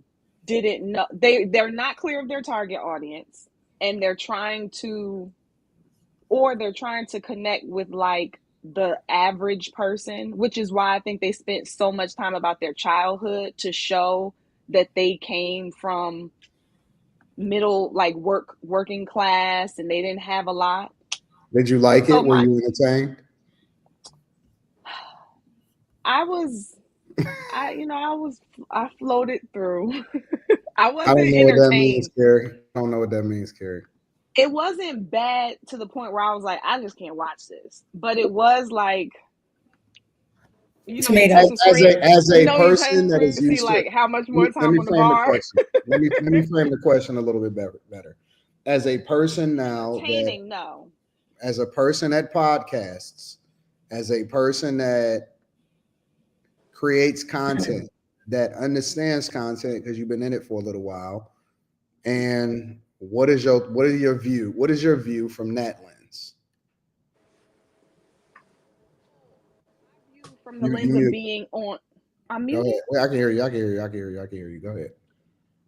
didn't know. They're not clear of their target audience, and they're trying to connect with like the average person, which is why I think they spent so much time about their childhood to show that they came from middle, like working class, and they didn't have a lot. Did you like it? Were you entertained? I floated through. I wasn't I don't know entertained. what that means, Carrie. I don't know what that means, Carrie. It wasn't bad to the point where I was like, I just can't watch this. But it was like, as a person that is used to, like, how much more time on the bar? Let me frame the question a little bit better. As a person now, as a person that podcasts, as a person that creates content, that understands content because you've been in it for a little while, and what is your view? What is your view from that lens? From the lens of being on. I'm muted. I can hear you. Go ahead.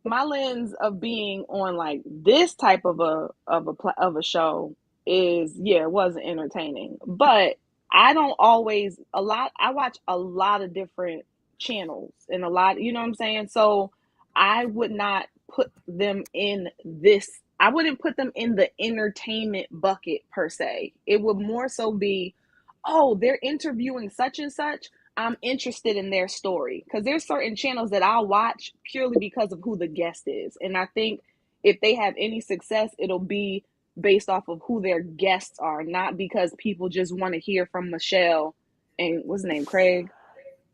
My lens of being on like this type of a show is, it wasn't entertaining, but I don't always I watch a lot of different channels and a lot, you know what I'm saying? So I would not put them in this. I wouldn't put them in the entertainment bucket per se. It would more so be, oh, they're interviewing such and such. I'm interested in their story, because there's certain channels that I'll watch purely because of who the guest is. And I think if they have any success, it'll be based off of who their guests are, not because people just want to hear from Michelle and what's his name, Craig.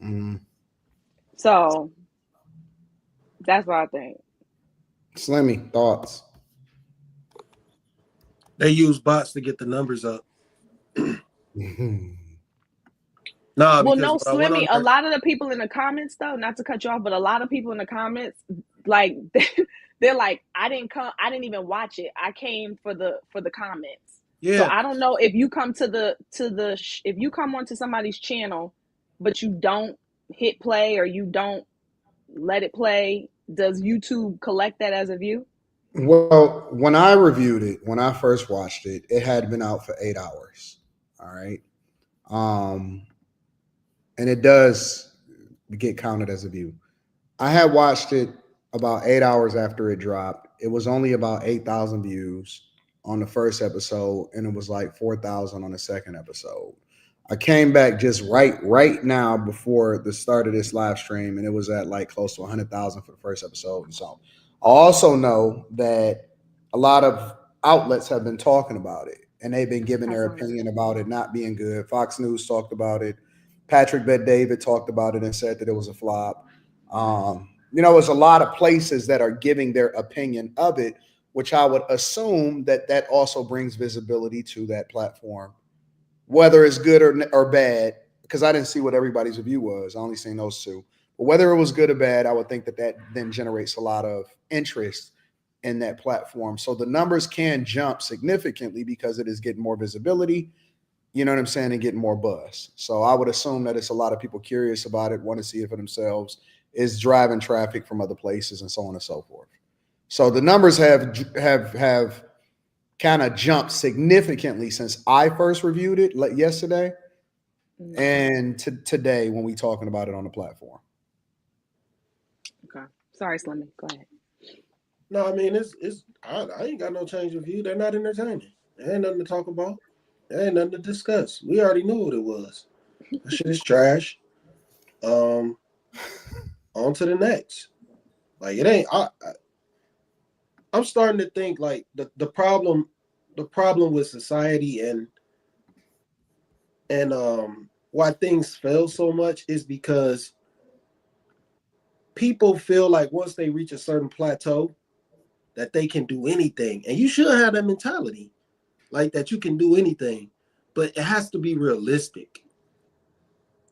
Mm-hmm. So that's what I think. Slimmy, thoughts? They use bots to get the numbers up. No, Slimmy, a lot of the people in the comments, though, not to cut you off, but a lot of people in the comments, like they're like, I didn't even watch it. I came for the comments. Yeah. So I don't know if you come if you come onto somebody's channel, but you don't hit play or you don't let it play, does YouTube collect that as a view? Well, when I reviewed it, when I first watched it, it had been out for 8 hours. All right. And it does get counted as a view. I had watched it about 8 hours after it dropped. It was only about 8,000 views on the first episode, and it was like 4,000 on the second episode. I came back just right now before the start of this live stream, and it was at like close to 100,000 for the first episode. And so I also know that a lot of outlets have been talking about it, and they've been giving their opinion about it not being good. Fox News talked about it. Patrick Bet-David talked about it and said that it was a flop. There's a lot of places that are giving their opinion of it, which I would assume that also brings visibility to that platform, whether it's good or bad, because I didn't see what everybody's review was. I only seen those two. But whether it was good or bad, I would think that then generates a lot of interest in that platform. So the numbers can jump significantly because it is getting more visibility, you know what I'm saying, and getting more buzz. So I would assume that it's a lot of people curious about it, want to see it for themselves, is driving traffic from other places and so on and so forth. So the numbers have kind of jumped significantly since I first reviewed it yesterday and today when we talking about it on the platform. Okay. Sorry, Slimmy. Go ahead. No, I mean I ain't got no change of view. They're not entertaining. There ain't nothing to talk about. There ain't nothing to discuss. We already knew what it was. That shit is trash. On to the next. Like it ain't. I'm starting to think like the problem with society and why things fail so much is because people feel like once they reach a certain plateau that they can do anything. And you should have that mentality, like that you can do anything, but it has to be realistic.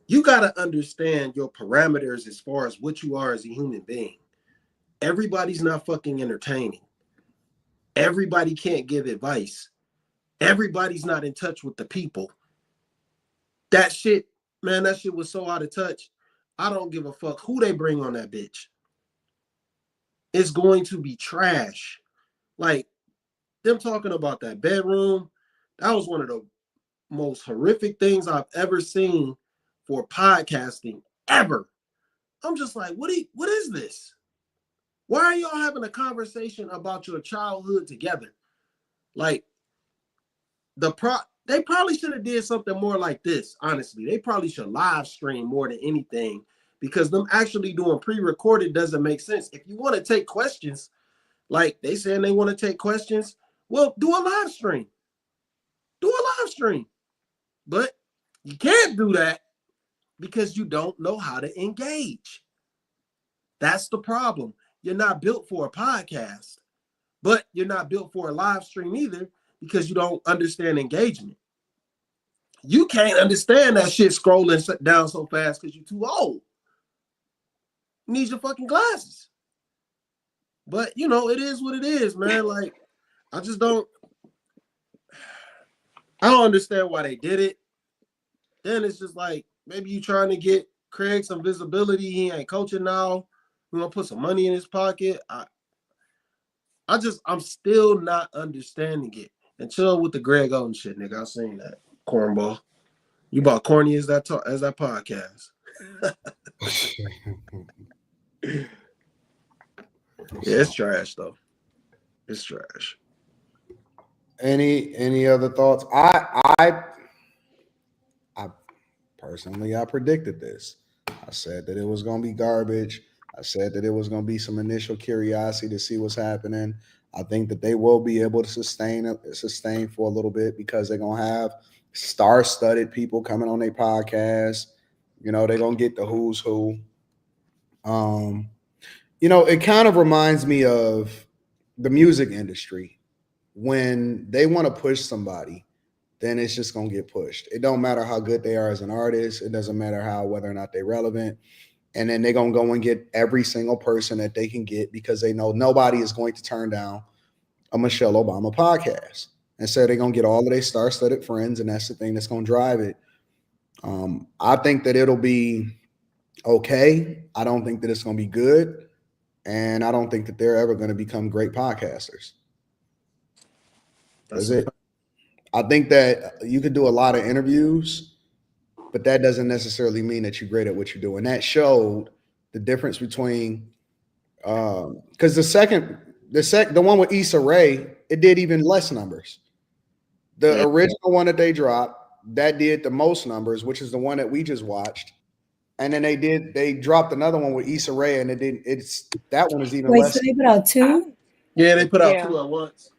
You got to understand your parameters as far as what you are as a human being. Everybody's not fucking entertaining. Everybody can't give advice. Everybody's not in touch with the people. That shit, man, that shit was so out of touch. I don't give a fuck who they bring on that bitch. It's going to be trash. Like, them talking about that bedroom, that was one of the most horrific things I've ever seen for podcasting ever. I'm just like, what is this? Why are y'all having a conversation about your childhood together? Like, they probably should have did something more like this, honestly. They probably should live stream more than anything, because them actually doing pre-recorded doesn't make sense. If you want to take questions, like they saying they want to take questions, well, do a live stream. Do a live stream. But you can't do that because you don't know how to engage. That's the problem. You're not built for a podcast, but you're not built for a live stream either because you don't understand engagement. You can't understand that shit scrolling down so fast because you're too old. You need your fucking glasses. But, it is what it is, man. Like, I don't understand why they did it. Then it's just like, maybe you trying to get Craig some visibility. He ain't coaching now. We're going to put some money in his pocket. I'm still not understanding it. And chill with the Greg Oden shit, nigga. I seen that. Cornball. You about corny as that podcast. Yeah, it's trash though. It's trash. Any other thoughts? I personally, I predicted this. I said that it was going to be garbage. I said that it was going to be some initial curiosity to see what's happening. I think that they will be able to sustain for a little bit because they're going to have star-studded people coming on their podcast. They're going to get the who's who. It kind of reminds me of the music industry. When they want to push somebody, then it's just going to get pushed. It don't matter how good they are as an artist. It doesn't matter whether or not they're relevant. And then they're going to go and get every single person that they can get because they know nobody is going to turn down a Michelle Obama podcast. And so they're going to get all of their star-studded friends, and that's the thing that's going to drive it. I think that it'll be okay. I don't think that it's going to be good. And I don't think that they're ever going to become great podcasters. That's it. I think that you could do a lot of interviews, but that doesn't necessarily mean that you're great at what you do. And that showed the difference between because the one with Issa Rae, it did even less numbers. The original one that they dropped, that did the most numbers, which is the one that we just watched. And then they dropped another one with Issa Rae, and that one is even less. So they put out two? Yeah, they put out two at once.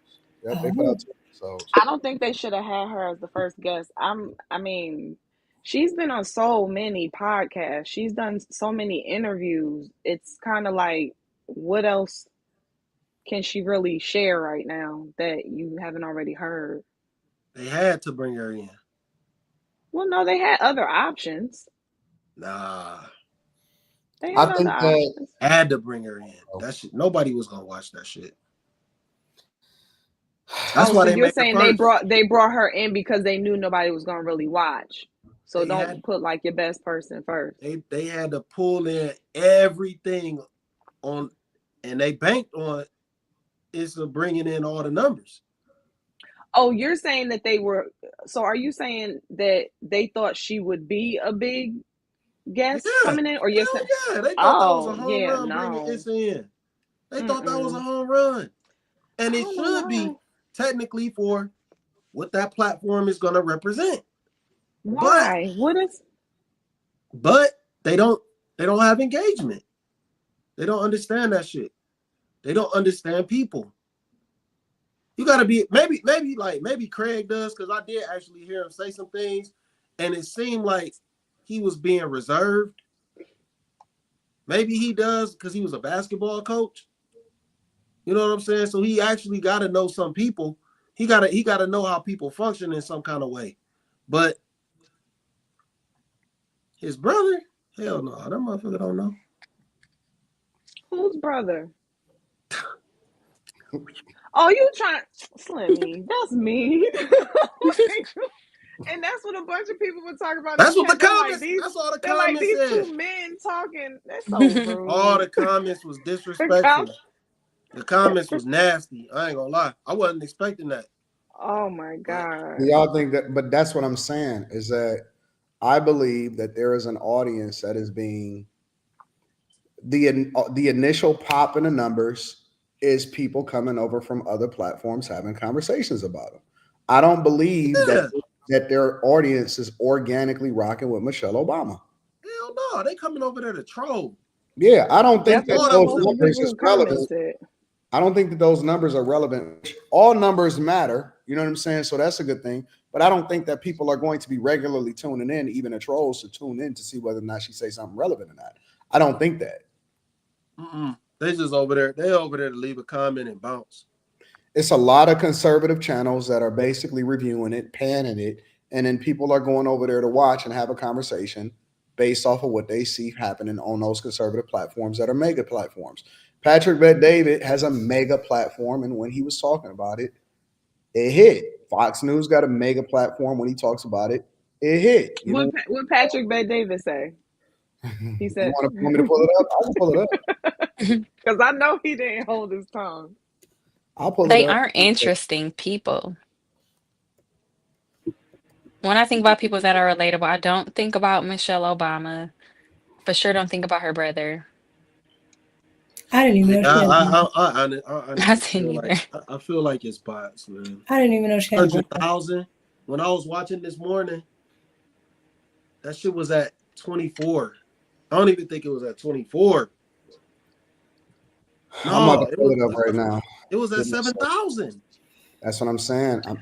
Yep, they put out two. So I don't think they should have had her as the first guest. I mean, she's been on so many podcasts. She's done so many interviews. It's kind of like, what else can she really share right now that you haven't already heard? They had to bring her in. Well, no, they had other options. Nah. They had other options. Had to bring her in. That shit, nobody was gonna watch that shit. That's why you're saying they brought her in because they knew nobody was gonna really watch. So don't put like your best person first. They had to pull in everything on, and they banked on is bringing in all the numbers. Oh, you're saying that they were. So are you saying that they thought she would be a big guest coming in, or you're saying? Yeah, they thought that was a home run bringing Issa in. They thought that was a home run, and it should be technically for what that platform is going to represent. Why? But they don't have engagement. They don't understand that shit. They don't understand people. You got to be maybe Craig does, because I did actually hear him say some things, and it seemed like he was being reserved. Maybe he does because he was a basketball coach. You know what I'm saying? So he actually got to know some people. He got to know how people function in some kind of way. But his brother, hell no, that motherfucker don't know. Whose brother? Oh, you trying, Slimmy? That's me. And that's what a bunch of people were talking about. That's what the comments. That's all the comments these said. Two men talking. That's so rude. All the comments was disrespectful. The comments was nasty. I ain't gonna lie. I wasn't expecting that. Oh my God. Y'all think that? But that's what I'm saying is that I believe that there is an audience that is being the initial pop in the numbers is people coming over from other platforms having conversations about them. I don't believe that their audience is organically rocking with Michelle Obama. Hell no, they coming over there to troll. Yeah, I don't think that those numbers is relevant. I don't think that those numbers are relevant. All numbers matter, you know what I'm saying? So that's a good thing. But I don't think that people are going to be regularly tuning in, even the trolls, to tune in to see whether or not she say something relevant or not. I don't think that. They just over there. They over there to leave a comment and bounce. It's a lot of conservative channels that are basically reviewing it, panning it, and then people are going over there to watch and have a conversation based off of what they see happening on those conservative platforms that are mega platforms. Patrick Bet-David has a mega platform, and when he was talking about it, it hit. Fox News got a mega platform. When he talks about it, it hit. What Patrick Bet-David say? He said, "You want me to pull it up? I can pull it up because I know he didn't hold his tongue." I'll pull it up. They are interesting people. When I think about people that are relatable, I don't think about Michelle Obama. For sure, don't think about her brother. I didn't even know. I feel like it's bots, man. I didn't even know she had 100,000. When I was watching this morning, that shit was at 24. I don't even think it was at 24. No, I'm about to pull it up right now. It was at 7,000. That's what I'm saying. I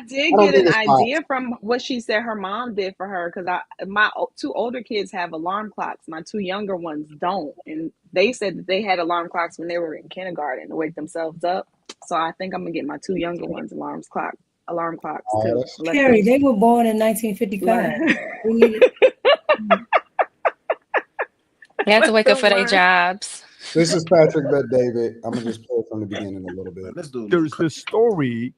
did get an idea from what she said her mom did for her, because my two older kids have alarm clocks. My two younger ones don't. And they said that they had alarm clocks when they were in kindergarten to wake themselves up. So I think I'm going to get my two younger ones alarm clocks too. Carrie, they were born in 1955. They have to wake up for their jobs. This is Patrick Bet David. I'm gonna just play from the beginning a little bit. There's this story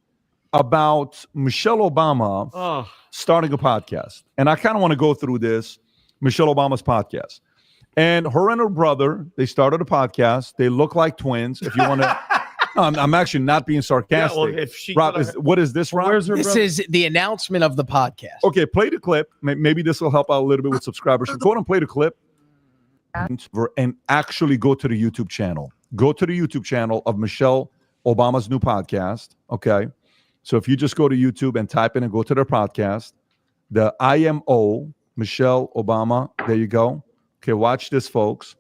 about Michelle Obama starting a podcast, and I kind of want to go through this Michelle Obama's podcast. And her and her brother, they started a podcast. They look like twins. If you want to, I'm actually not being sarcastic. Yeah, well, if she Rob, what is this, Rob? This brother? Is the announcement of the podcast. Okay, play the clip. Maybe this will help out a little bit with subscribers. So go ahead and play the clip. And actually go to the YouTube channel. Go to the YouTube channel of Michelle Obama's new podcast. Okay. So if you just go to YouTube and type in and go to their podcast, the IMO, Michelle Obama, there you go. Okay, watch this, folks.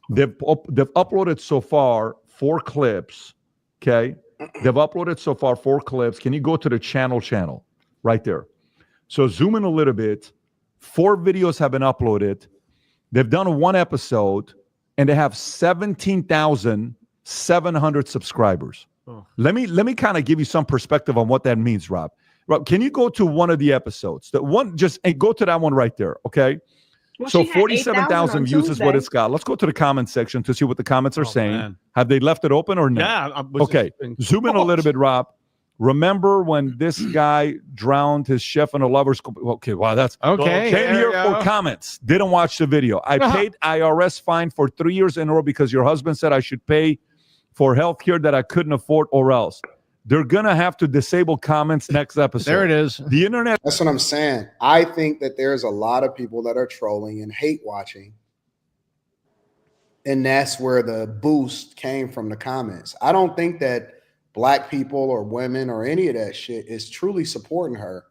They've uploaded so far 4 clips. Okay. They've uploaded so far 4 clips. Can you go to the channel right there? So zoom in a little bit. 4 videos have been uploaded. They've done 1 episode, and they have 17,700 subscribers. Oh. Let me kind of give you some perspective on what that means, Rob. Rob, can you go to one of the episodes? Go to that one right there, okay? Well, so 47,000 views is what it's got. Let's go to the comment section to see what the comments are saying. Man. Have they left it open or not? Yeah. Okay, zoom in a little bit, Rob. Remember when this guy drowned his chef in a lover's... Okay, wow, that's... Okay. Came here for comments. Didn't watch the video. I paid IRS fine for 3 years in a row because your husband said I should pay for health care that I couldn't afford or else. They're going to have to disable comments next episode. There it is. The internet... That's what I'm saying. I think that there's a lot of people that are trolling and hate watching. And that's where the boost came from, the comments. I don't think that Black people or women or any of that shit is truly supporting her,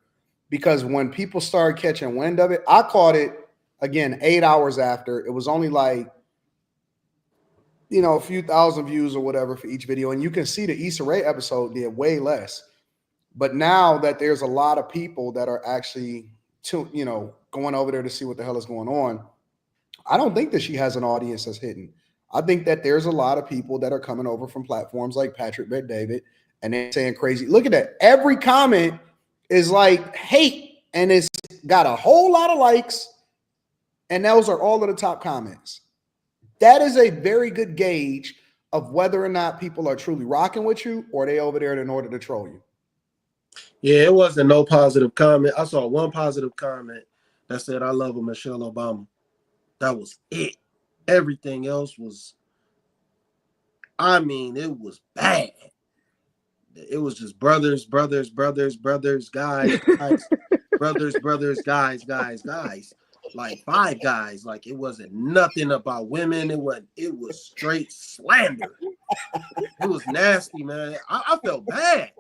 because when people started catching wind of it, I caught it again 8 hours after. It was only like, a few thousand views or whatever for each video. And you can see the Issa Rae episode did way less. But now that there's a lot of people that are actually, going over there to see what the hell is going on, I don't think that she has an audience that's hidden. I think that there's a lot of people that are coming over from platforms like Patrick Bet David, and they're saying crazy. Look at that. Every comment is like hate, and it's got a whole lot of likes, and those are all of the top comments. That is a very good gauge of whether or not people are truly rocking with you, or they over there in order to troll you. Yeah, it wasn't no positive comment. I saw 1 positive comment that said, "I love Michelle Obama." That was it. Everything else was, it was bad. It was just brothers, guys, brothers, guys. Like 5 guys. Like, it wasn't nothing about women. It was straight slander. It was nasty, man. I felt bad.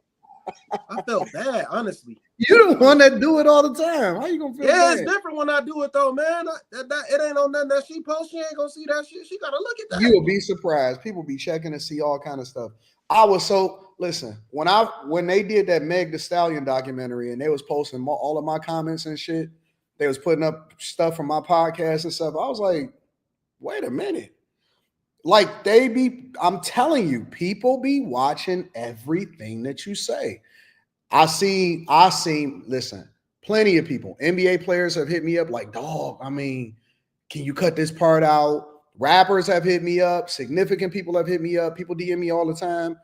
Honestly. You're the one that do it all the time. How you gonna feel bad? It's different when I do it though, man. It ain't on nothing that she posts. She ain't gonna see that shit. She gotta look at that. You will be surprised. People be checking to see all kind of stuff. Listen, when they did that Meg Thee Stallion documentary and they was posting all of my comments and shit, they was putting up stuff from my podcast and stuff. I was like, wait a minute. Like I'm telling you, people be watching everything that you say. I see, listen, plenty of people, NBA players have hit me up like, dog, can you cut this part out? Rappers have hit me up. Significant people have hit me up. People DM me all the time.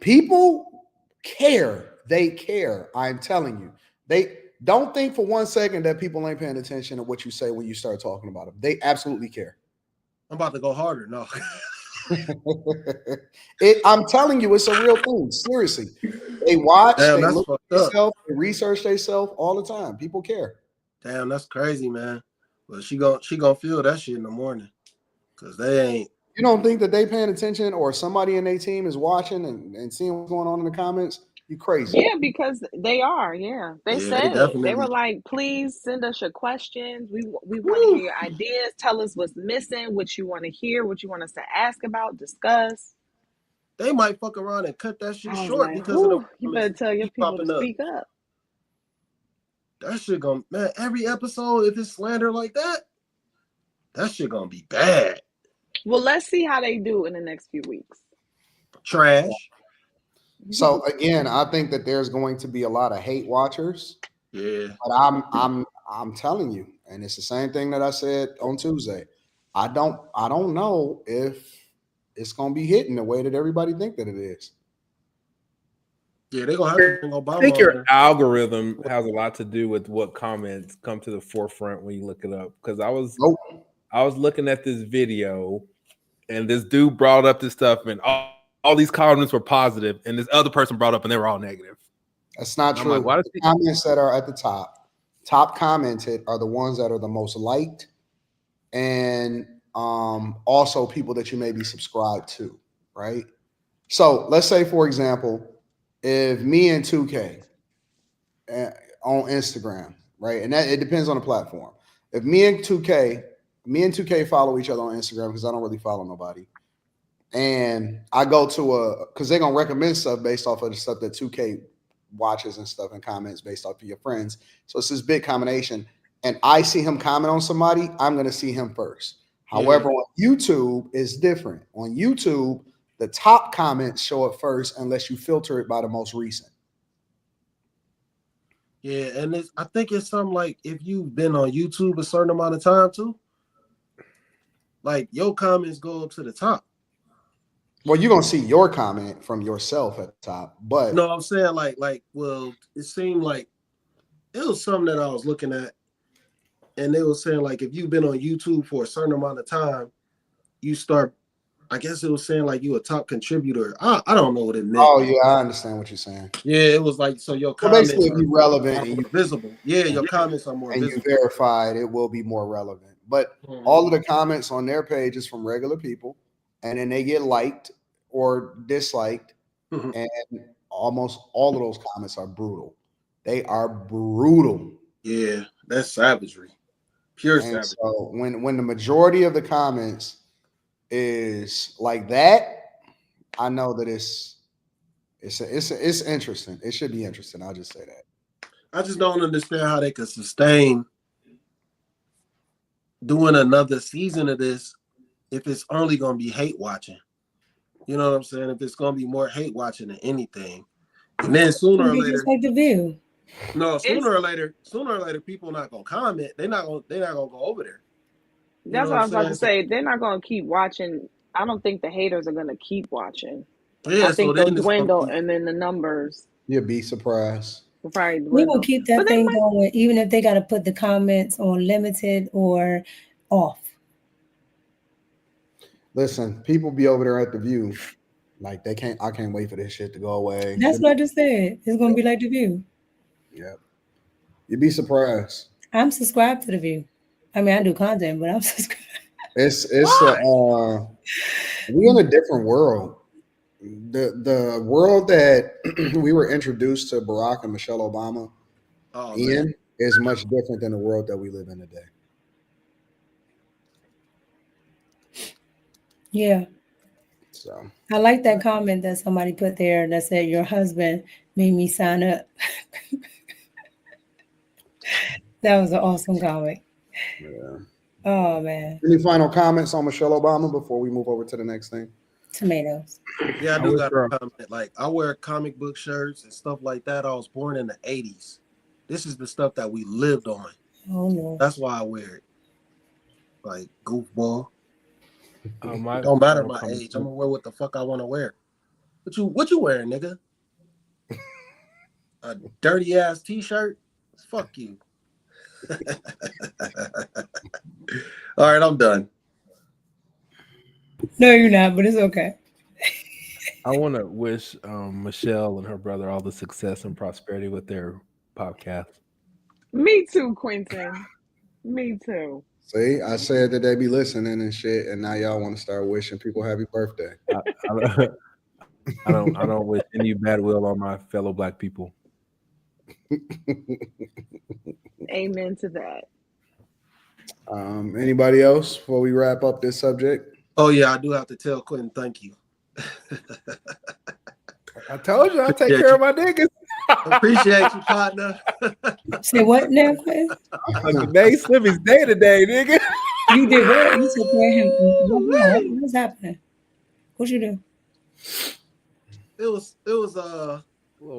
People care. They care. I'm telling you. They don't think for 1 second that people ain't paying attention to what you say when you start talking about them. They absolutely care. I'm about to go harder. No. I'm telling you, it's a real thing. Seriously. They watch, they look at themselves, they research themselves all the time. People care. Damn, that's crazy, man. Well, she gonna feel that shit in the morning. Because they ain't. You don't think that they paying attention or somebody in their team is watching and seeing what's going on in the comments? You crazy. Yeah, because they are. Yeah. They said it. They were like, please send us your questions. We want to hear your ideas. Tell us what's missing, what you want to hear, what you want us to ask about, discuss. They might fuck around and cut that shit short because of the. You better tell your people to speak up. That shit gonna, man, every episode, if it's slander like that shit gonna be bad. Well, let's see how they do in the next few weeks. Trash. So again, I think that there's going to be a lot of hate watchers. Yeah. But I'm telling you, and it's the same thing that I said on Tuesday. I don't know if it's gonna be hitting the way that everybody think that it is. Yeah, they're gonna have to bring Obama. I think your on algorithm has a lot to do with what comments come to the forefront when you look it up. Because I was looking at this video, and this dude brought up this stuff, and all these comments were positive, and this other person brought up, and they were all negative. That's not true. Like, the comments that are at the top commented are the ones that are the most liked, and also people that you may be subscribed to, right? So let's say, for example, if me and 2K on Instagram, right, and that it depends on the platform. If me and 2K follow each other on Instagram, because I don't really follow nobody, and I go to because they're gonna recommend stuff based off of the stuff that 2K watches and stuff and comments based off of your friends. So it's this big combination. And I see him comment on somebody, I'm gonna see him first. However, on YouTube it's different. On YouTube, the top comments show it first unless you filter it by the most recent. Yeah, and I think it's something like if you've been on YouTube a certain amount of time too, like your comments go up to the top. Well, you're gonna see your comment from yourself at the top, but no, I'm saying well, it seemed like it was something that I was looking at, and they were saying like if you've been on YouTube for a certain amount of time, you start. I guess it was saying like you a top contributor. I don't know what it meant. Oh yeah, I understand what you're saying. Yeah, it was like so your comments basically, if you're relevant and you're visible. Yeah, your comments are more and visible. you verified, it will be more relevant. But all of the comments on their page is from regular people, and then they get liked or disliked, and almost all of those comments are brutal. They are brutal. Yeah, that's savagery, pure savagery. So when the majority of the comments is like that, I know that it's interesting. It should be interesting. I'll just say that. I just don't understand how they could sustain doing another season of this if it's only going to be hate watching. You know what I'm saying? If it's going to be more hate watching than anything, and then sooner or later, just like The View. No, sooner or later, people not going to comment. They're not going to go over there. That's what I was about to say. They're not going to keep watching. I don't think the haters are going to keep watching. Yeah, I think they'll dwindle, and then the numbers. You'll be surprised. Will probably dwindle. We will keep that thing going, even if they got to put the comments on limited or off. Listen, people be over there at The View, like I can't wait for this shit to go away. That's what I just said. It's going to be like The View. Yep. You'd be surprised. I'm subscribed to The View. I mean, I do content, but I'm subscribed. It's we in a different world. The world that we were introduced to Barack and Michelle Obama in is much different than the world that we live in today. Yeah. So I like that comment that somebody put there that said your husband made me sign up. That was an awesome comment. Yeah. Oh man. Any final comments on Michelle Obama before we move over to the next thing? Tomatoes. Yeah, I do got a comment. Like I wear comic book shirts and stuff like that. I was born in the 80s. This is the stuff that we lived on. Oh no. That's why I wear it. Like goofball. It don't matter my age. I'm gonna wear what the fuck I want to wear. What you wearing, nigga? A dirty ass t-shirt? Fuck you. All right, I'm done. No, you're not, but it's okay. I want to wish Michelle and her brother all the success and prosperity with their podcast. Me too, Quentin. Me too. See, I said that they be listening and shit, and now y'all want to start wishing people happy birthday. I don't wish any bad will on my fellow Black people. Amen to that. Anybody else before we wrap up this subject? Oh yeah, I do have to tell Quentin thank you. I told you I take care of my niggas. Appreciate you, partner. Say what now, Quentin? You made Slimmy's day today, nigga. You did what? You took care of him. What's happening? What you do? It was a little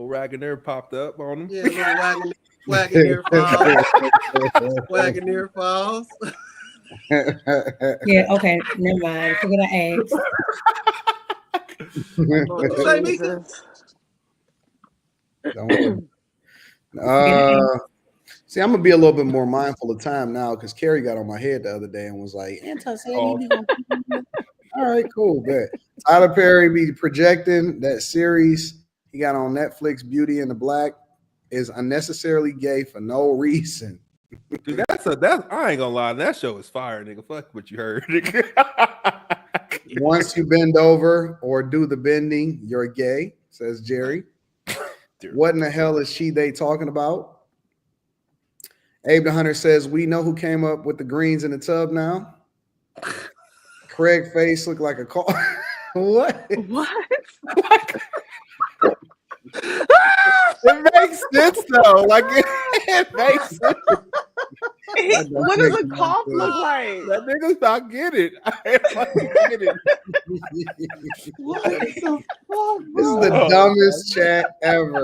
Wagoneer popped up on him. Yeah, a little Wagoneer files. Wagoneer files. Yeah, okay, never mind. Forget I asked. Lord Jesus. Don't worry. See, I'm gonna be a little bit more mindful of time now because Carrie got on my head the other day and was like, Anton said he be gonna all right, cool, bet. Tyler Perry be projecting that series he got on Netflix, Beauty and the Black, is unnecessarily gay for no reason. Dude, that's I ain't gonna lie, that show is fire, nigga. Fuck what you heard. Once you bend over or do the bending, you're gay, says Jerry. What in the hell is they talking about? Abe the Hunter says, we know who came up with the greens in the tub now. Craig face looked like a car. What? It makes sense though. Like it makes sense. What does a cough look like? That nigga's not get it. I fucking get it. What the fuck? This is the dumbest chat ever.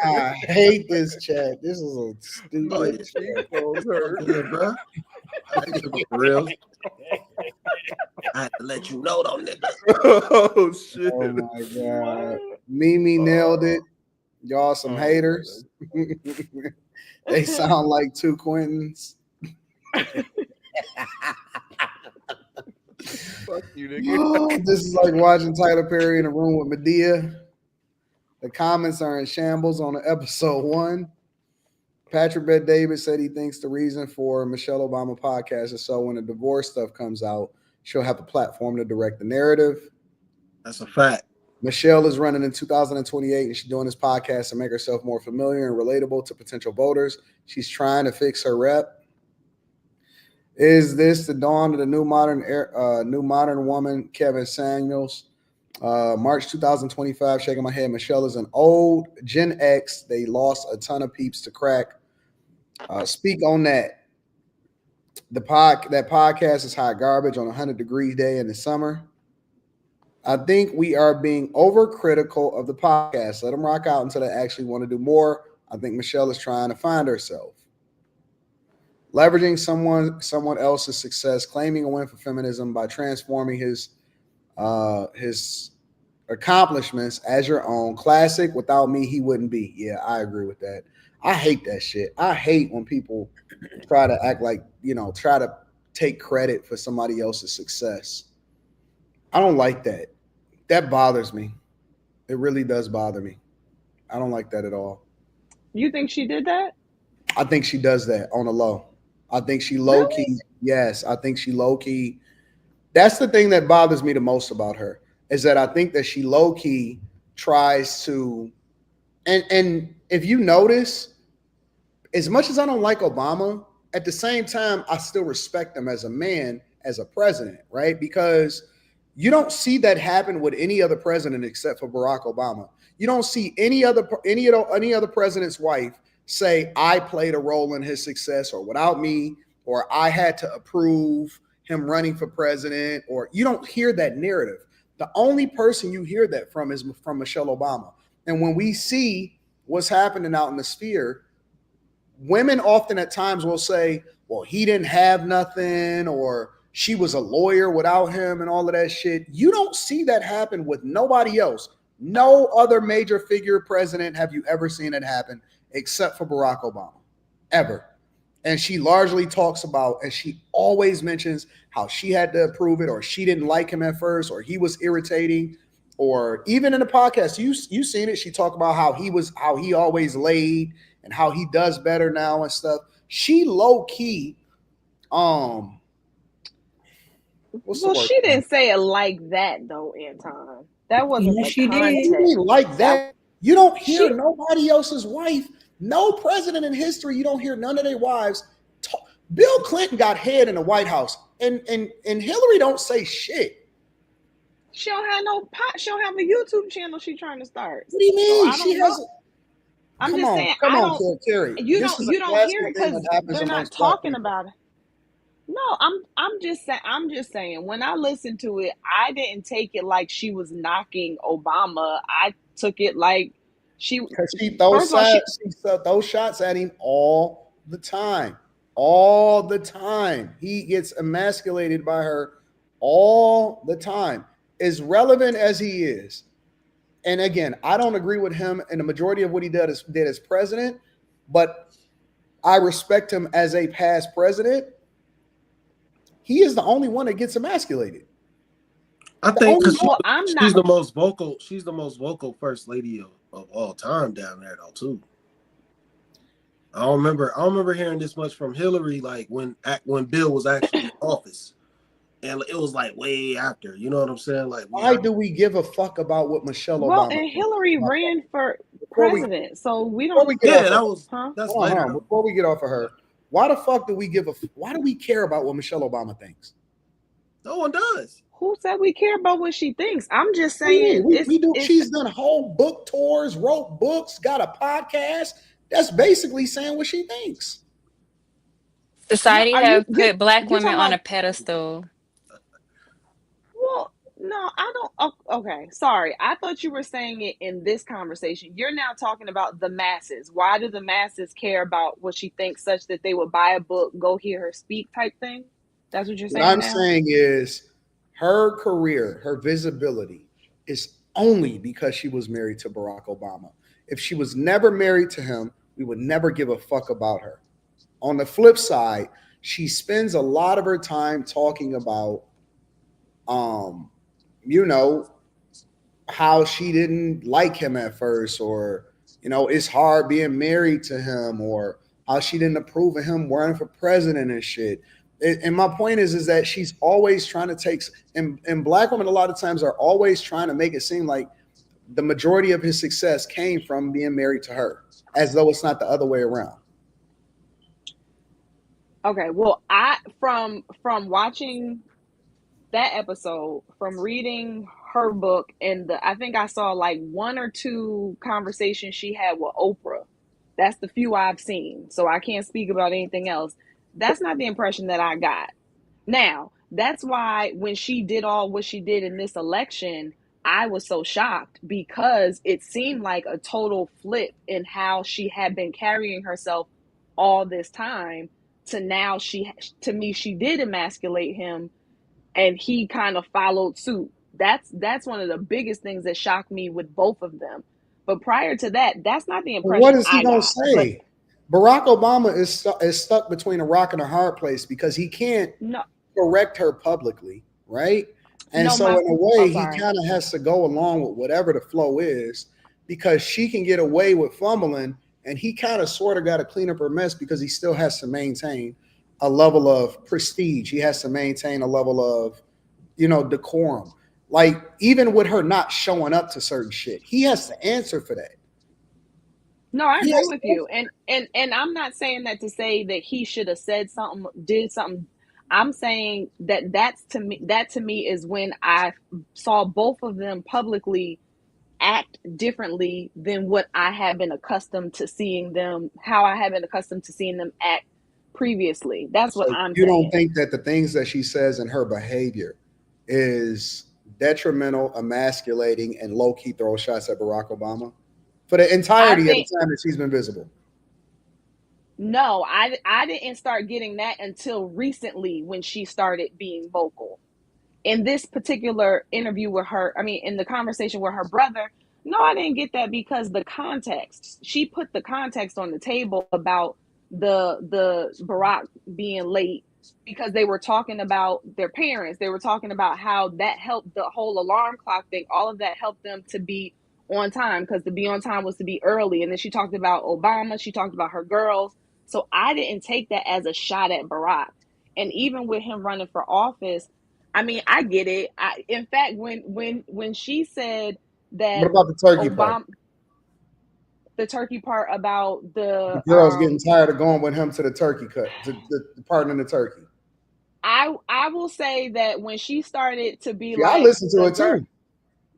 I hate this chat. This is a stupid chat. Bro. For real. I had to let you know, though, nigga. Oh shit! Oh my god, Mimi nailed it. Y'all some haters. They sound like two Quintons. Fuck you, nigga. This is like watching Tyler Perry in a room with Medea. The comments are in shambles on episode 1. Patrick Bet David said he thinks the reason for Michelle Obama podcast is so when the divorce stuff comes out, she'll have a platform to direct the narrative. That's a fact. Michelle is running in 2028 and she's doing this podcast to make herself more familiar and relatable to potential voters. She's trying to fix her rep. Is this the dawn of the new modern woman, Kevin Samuels? March 2025, shaking my head. Michelle is an old Gen X. They lost a ton of peeps to crack. Speak on that. That podcast is hot garbage on a 100-degree day in the summer. I think we are being overcritical of the podcast. Let them rock out until they actually want to do more. I think Michelle is trying to find herself. Leveraging someone else's success, claiming a win for feminism by transforming his accomplishments as your own. Classic. Without me, he wouldn't be. Yeah, I agree with that. I hate that shit. I hate when people try to act like, try to take credit for somebody else's success. I don't like that. That bothers me. It really does bother me. I don't like that at all. You think she did that? I think she does that on the low. I think she low-key. Really? Yes, I think she low-key. That's the thing that bothers me the most about her, is that I think that she low-key tries to, and if you notice, as much as I don't like Obama, at the same time, I still respect him as a man, as a president, right? Because you don't see that happen with any other president except for Barack Obama. You don't see any other president's wife say, I played a role in his success, or without me, or I had to approve him running for president, or you don't hear that narrative. The only person you hear that from is from Michelle Obama. And when we see what's happening out in the sphere, women often at times will say, well, he didn't have nothing, or she was a lawyer without him and all of that shit. You don't see that happen with nobody else. No other major figure president have you ever seen it happen except for Barack Obama, ever. And she largely talks about, and she always mentions how she had to approve it, or she didn't like him at first, or he was irritating, or even in the podcast, you seen it. She talked about how he always laid and how he does better now and stuff. She low key, she didn't say it like that though, Anton. That wasn't the she context. did. Like that. You don't hear nobody else's wife. No president in history, you don't hear none of their wives talk. Bill Clinton got head in the White House, and Hillary don't say shit. She don't have no pot. She don't have a YouTube channel she's trying to start. What do you mean? So she has. I'm just saying. Come on, Carrie. You don't hear it because they're not talking about it. No, I'm just saying. When I listened to it, I didn't take it like she was knocking Obama. I took it like she throws shots at him all the time. all the time. He gets emasculated by her all the time. As relevant as he is, and again, I don't agree with him and the majority of what he did as president, but I respect him as a past president. He is the only one that gets emasculated. I think because she's the most vocal. She's the most vocal first lady of all time down there, though. Too. I don't remember hearing this much from Hillary, like when Bill was actually in office, and it was like way after. You know what I'm saying? Like, why do we give a fuck about what Michelle Obama? Well, and Hillary ran for president, so we don't. That's later. Before we get off of her, why the fuck do we why do we care about what Michelle Obama thinks? No one does. Who said we care about what she thinks? I'm just saying. We do. She's done whole book tours, wrote books, got a podcast. That's basically saying what she thinks. Society have put Black women on a pedestal. Well, no, I don't. Okay, sorry. I thought you were saying it in this conversation. You're now talking about the masses. Why do the masses care about what she thinks such that they would buy a book, go hear her speak type thing? That's what you're saying. What I'm saying is her career, her visibility is only because she was married to Barack Obama. If she was never married to him, we would never give a fuck about her. On the flip side, she spends a lot of her time talking about, how she didn't like him at first, or, it's hard being married to him, or how she didn't approve of him running for president and shit. And my point is that she's always trying to take, and Black women a lot of times are always trying to make it seem like the majority of his success came from being married to her, as though it's not the other way around. Okay, well, from watching that episode, from reading her book, and I think I saw like 1 or 2 conversations she had with Oprah. That's the few I've seen, so I can't speak about anything else. That's not the impression that I got. Now, that's why when she did all what she did in this election, I was so shocked, because it seemed like a total flip in how she had been carrying herself all this time to now she did emasculate him, and he kind of followed suit. That's one of the biggest things that shocked me with both of them. But prior to that, that's not the impression. What is he gonna say? Barack Obama is stuck between a rock and a hard place because he can't correct her publicly, right? And in a way, he kind of has to go along with whatever the flow is, because she can get away with fumbling, and he kind of sort of got to clean up her mess because he still has to maintain a level of prestige. He has to maintain a level of, decorum. Like, even with her not showing up to certain shit, he has to answer for that. No, I agree with you. And I'm not saying that to say that he should have said something, did something. I'm saying that to me is when I saw both of them publicly act differently than what I have been accustomed to seeing them, how I have been accustomed to seeing them act previously. That's what I'm saying. You don't think that the things that she says in her behavior is detrimental, emasculating, and low-key throw shots at Barack Obama for the entirety of the time that she's been visible? No, I didn't start getting that until recently, when she started being vocal. In this particular interview with her, in the conversation with her brother, no, I didn't get that, because the context, she put the context on the table about the Barack being late, because they were talking about their parents. They were talking about how that helped, the whole alarm clock thing, all of that helped them to be on time, because to be on time was to be early. And then she talked about Obama, she talked about her girls. So I didn't take that as a shot at Barack. And even with him running for office, I get it. In fact, when she said that, what about the turkey part? The turkey part about the girls getting tired of going with him to the turkey cut, to the part in the turkey. I will say that when she started to be I listened to it too.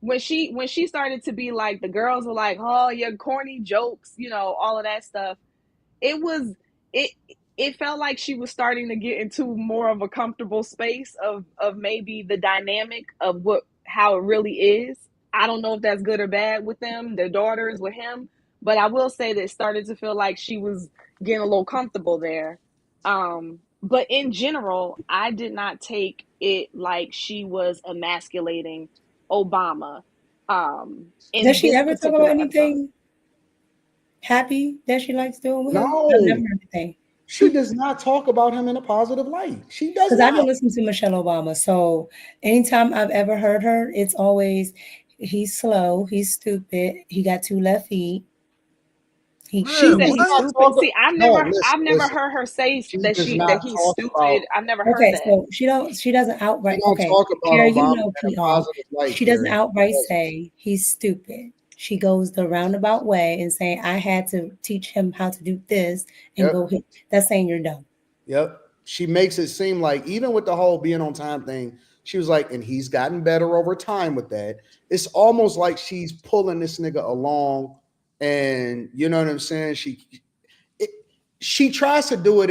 When she started to be like, the girls were like, oh, your corny jokes, all of that stuff. It felt like she was starting to get into more of a comfortable space of maybe the dynamic of how it really is. I don't know if that's good or bad with them, their daughters, with him, but I will say that it started to feel like she was getting a little comfortable there. But in general, I did not take it like she was emasculating Obama. In Does she this ever talk about particular episode. anything happy that she likes doing with him? No. I've never heard anything. She does not talk about him in a positive light. She does Because not. I don't listen to Michelle Obama. So anytime I've ever heard her, it's always he's slow, he's stupid, he got 2 left feet. She said he's What? stupid. See, I've never listen. heard her say She that does that not he's talk stupid. about. I've never heard Okay, that. so she doesn't outright. She don't Okay, talk about Carrie, you Obama know in a PR. positive light. She doesn't Carrie. outright say he's stupid. She goes the roundabout way and saying, I had to teach him how to do this and Yep. go hit. That's saying you're dumb. Yep. She makes it seem like even with the whole being on time thing, she was like, and he's gotten better over time with that. It's almost like she's pulling this nigga along, and you know what I'm saying? She tries to do it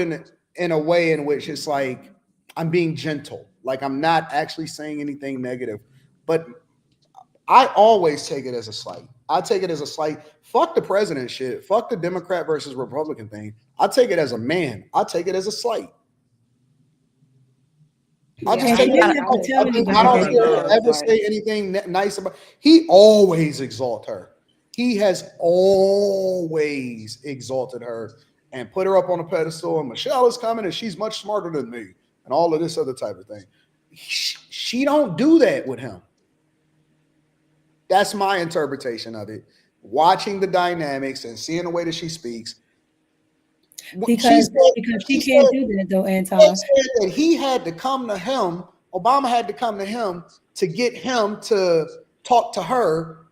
in a way in which it's like I'm being gentle, like I'm not actually saying anything negative, but I always take it as a slight. I take it as a slight. Fuck the president shit. Fuck the Democrat versus Republican thing. I take it as a man. I take it as a slight. I just take it. I don't hear her ever say anything nice about. He always exalt her. He has always exalted her and put her up on a pedestal. And Michelle is coming, and she's much smarter than me, and all of this other type of thing. She don't do that with him. That's my interpretation of it. Watching the dynamics and seeing the way that she speaks. Because she can't do that though, Anton. She said that he had to come to him. Obama had to come to him to get him to talk to her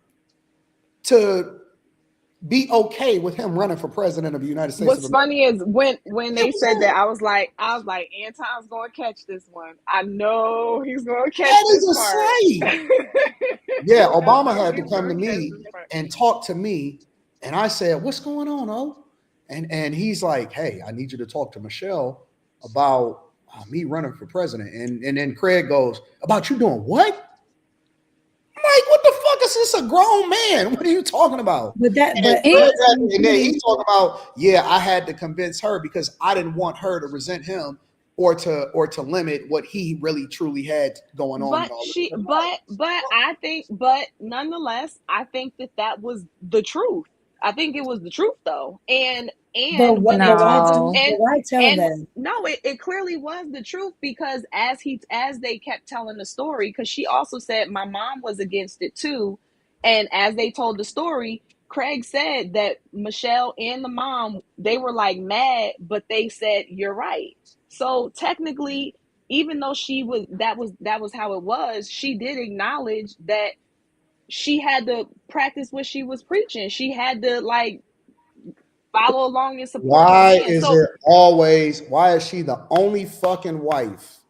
to be okay with him running for president of the United States. What's funny is when they said that, I was like, Anton's going to catch this one. I know he's going to catch this part. Yeah, Obama had to come to me and talk to me, and I said, "What's going on, O?" And he's like, "Hey, I need you to talk to Michelle about me running for president." And then Craig goes, "About you doing what?" I'm like, "What the fuck is this? A grown man? What are you talking about?" And then he's talking about, "Yeah, I had to convince her because I didn't want her to resent him or to limit what he really truly had going on." But nonetheless, I think that was the truth. I think it was the truth though. Why tell them? No, it clearly was the truth because as they kept telling the story, because she also said my mom was against it too. And as they told the story, Craig said that Michelle and the mom, they were like mad, but they said, "You're right." So technically, even though that was how it was, she did acknowledge that she had to practice what she was preaching. She had to follow along and support. Why is she the only fucking wife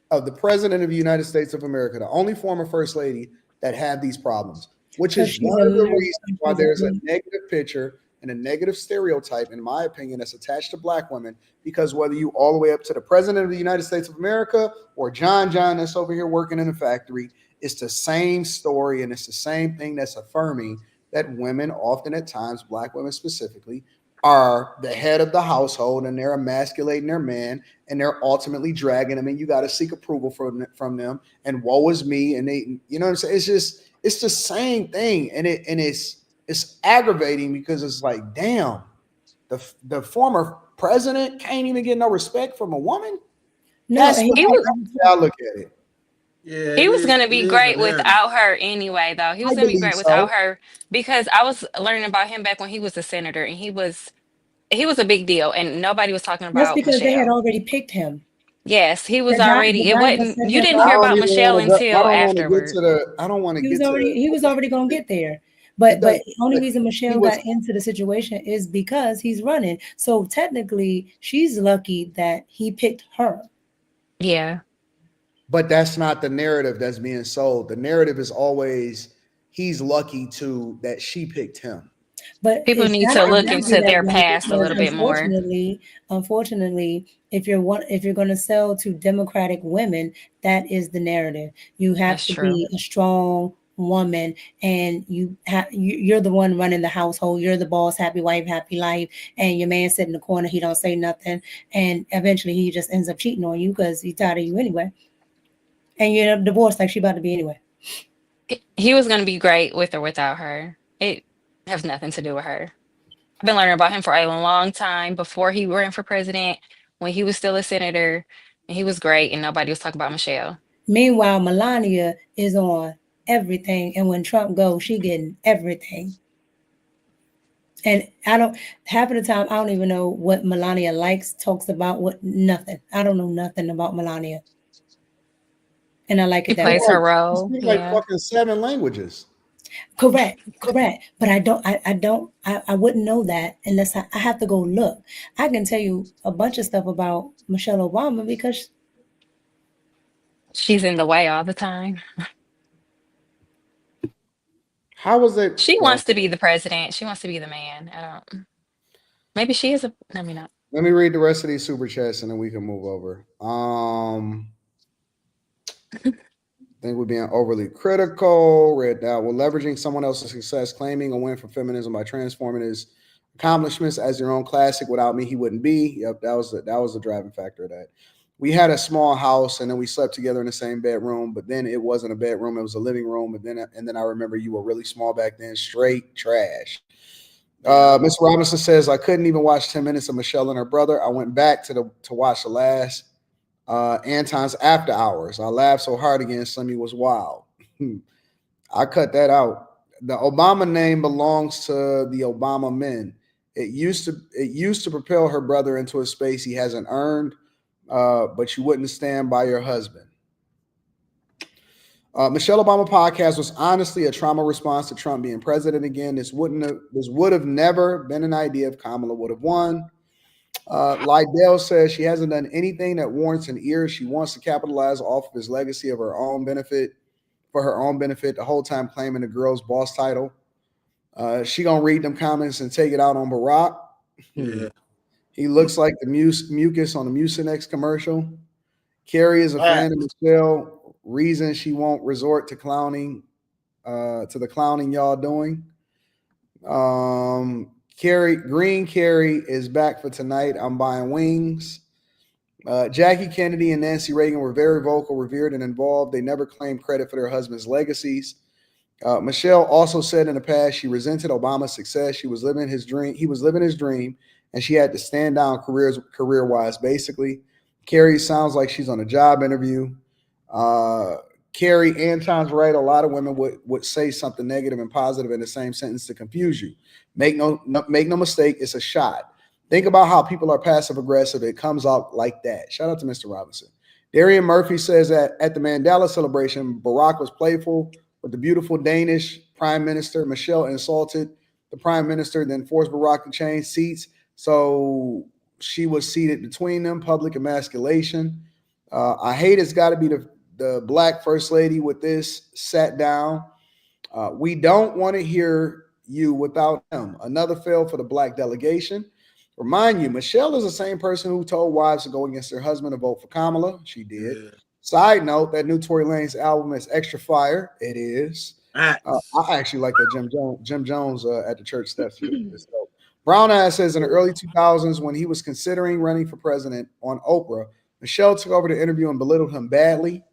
of the president of the United States of America, the only former first lady that had these problems? Which is one of the reasons why there's a negative picture and a negative stereotype, in my opinion, that's attached to black women. Because whether you all the way up to the president of the United States of America or John that's over here working in a factory, it's the same story and it's the same thing that's affirming that women often at times, black women specifically, are the head of the household and they're emasculating their man and they're ultimately dragging them, and you got to seek approval from them, and woe is me, and they, you know what I'm saying? It's the same thing, and it's aggravating because it's like, damn, the former president can't even get no respect from a woman. No, that's how I look at it. Yeah, he was going to be great without her anyway, though. He was going to be great without her, because I was learning about him back when he was a senator, and he was a big deal, and nobody was talking about. That's because Michelle. They had already picked him. Yes, he was already. It wasn't. You didn't hear about Michelle until afterward. I don't want to get to. He was already going to get there. But the only reason Michelle got into the situation is because he's running. So technically, she's lucky that he picked her. Yeah. But that's not the narrative that's being sold. The narrative is always he's lucky that she picked him. But people need to look into their past a little bit more. Unfortunately, if you're going to sell to Democratic women, that is the narrative. You have to be a strong woman, and you're the one running the household. You're the boss, happy wife, happy life, and your man sit in the corner. He don't say nothing, and eventually he just ends up cheating on you because he's tired of you anyway, and you're divorced like she about to be anyway. He was going to be great with or without her. It has nothing to do with her. I've been learning about him for a long time before he ran for president, when he was still a senator, and he was great, and nobody was talking about Michelle. Meanwhile, Melania is on everything, and when Trump goes, she getting everything. And half of the time, I don't even know what Melania likes, talks about, nothing. I don't know nothing about Melania. And I like it that way. Plays her role. She speaks like fucking 7 languages. Correct. But I wouldn't know that unless I have to go look. I can tell you a bunch of stuff about Michelle Obama because she's in the way all the time. How was it? She wants to be the president. She wants to be the man. Maybe she is maybe not. Let me read the rest of these super chats and then we can move over. I think we're being overly critical. Read that. We're leveraging someone else's success, claiming a win for feminism by transforming his accomplishments as your own classic. Without me, he wouldn't be. Yep, that was the driving factor of that. We had a small house and then we slept together in the same bedroom, but then it wasn't a bedroom, it was a living room. And then I remember you were really small back then, straight trash. Mr. Robinson says, I couldn't even watch 10 minutes of Michelle and her brother. I went back to watch the last Anton's After Hours. I laughed so hard again, Slimmy was wild. I cut that out. The Obama name belongs to the Obama men. It used to propel her brother into a space he hasn't earned, but you wouldn't stand by your husband. Michelle Obama podcast was honestly a trauma response to Trump being president again. This would have never been an idea if Kamala would have won. Lydell says she hasn't done anything that warrants an ear. She wants to capitalize off of his legacy for her own benefit, the whole time claiming the girl's boss title. She gonna read them comments and take it out on Barack. Yeah. He looks like the mucus on the Mucinex commercial. Carrie is a fan of Michelle. Reason she won't resort to clowning, to the clowning y'all doing. Carrie is back for tonight. I'm buying wings. Jackie Kennedy and Nancy Reagan were very vocal, revered, and involved. They never claimed credit for their husbands' legacies. Michelle also said in the past she resented Obama's success. He was living his dream, and she had to stand down career-wise, basically. Carrie sounds like she's on a job interview. Carrie, Anton's right. A lot of women would say something negative and positive in the same sentence to confuse you. Make no mistake, it's a shot. Think about how people are passive aggressive. It comes out like that. Shout out to Mr. Robinson. Darian Murphy says that at the Mandela celebration, Barack was playful with the beautiful Danish prime minister. Michelle insulted the prime minister, then forced Barack to change seats. So she was seated between them, public emasculation. I hate it's got to be the black first lady with this sat down. We don't want to hear you without him. Another fail for the black delegation. Remind you, Michelle is the same person who told wives to go against their husband to vote for Kamala. She did. Yeah. Side note, that new Tory Lanez album is extra fire. It is. I actually like that Jim Jones at the church steps. Brown Eyes says in the early 2000s, when he was considering running for president on Oprah, Michelle took over the interview and belittled him badly.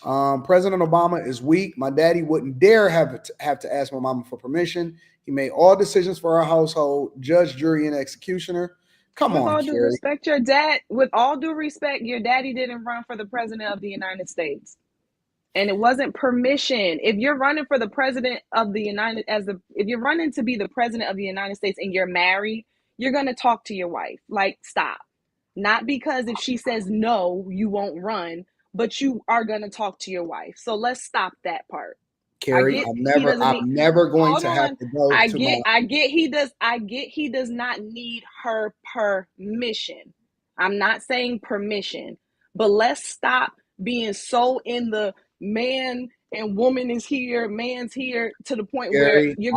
President Obama is weak. My daddy wouldn't dare have to ask my mama for permission. He made all decisions for our household, judge, jury, and executioner. Come on, with all due Carrie. respect, your daddy didn't run for the president of the United States. And it wasn't permission. If you're running for the president of the if you're running to be the president of the United States and you're married, you're going to talk to your wife. Like, stop. Not because if she says no, you won't run, but you are going to talk to your wife. So let's stop that part. Carrie, I'm never going to have to go I get he does not need her permission. I'm not saying permission, but let's stop being so in the man and woman is here, man's here, to the point Carrie, where you're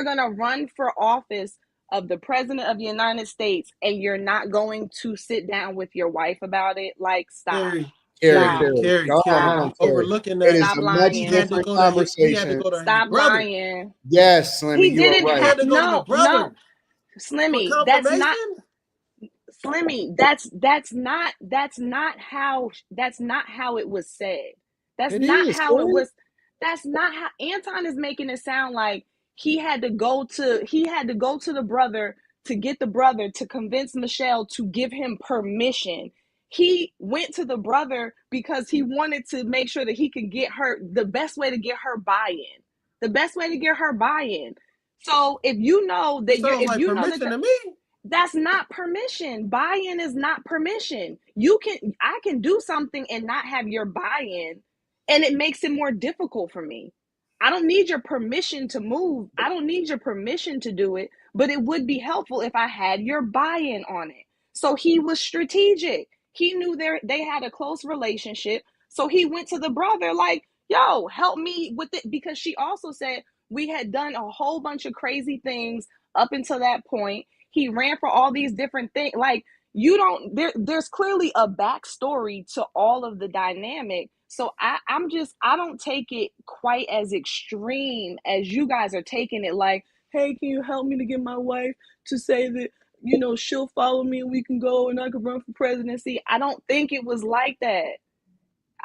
gonna run for office of the president of the United States and you're not going to sit down with your wife about it. Like, stop. Carrie, you overlooking It that. is Stop a much lying. He had to different go to conversation. Stop lying. Yes, Slimmy, He you are didn't right. He had have to go to your brother no, Slimmy. for That's not confirmation. Slimmy. That's not how it was said. That's It not is, how it Corey. was. That's not how Anton is making it sound like he had to go to the brother to get the brother to convince Michelle to give him permission. He went to the brother because he wanted to make sure that he could get her the best way to get her buy-in. The best way to get her buy-in. So if you know that It sounds like permission to me. that's not permission. Buy-in is not permission. I can do something and not have your buy-in, and it makes it more difficult for me. I don't need your permission to move. I don't need your permission to do it, but it would be helpful if I had your buy-in on it. So he was strategic. He knew they had a close relationship. So he went to the brother like, yo, help me with it. Because she also said we had done a whole bunch of crazy things up until that point. He ran for all these different things. Like, there's clearly a backstory to all of the dynamic. So I don't take it quite as extreme as you guys are taking it. Like, hey, can you help me to get my wife to say that, she'll follow me and we can go and I can run for presidency. I don't think it was like that.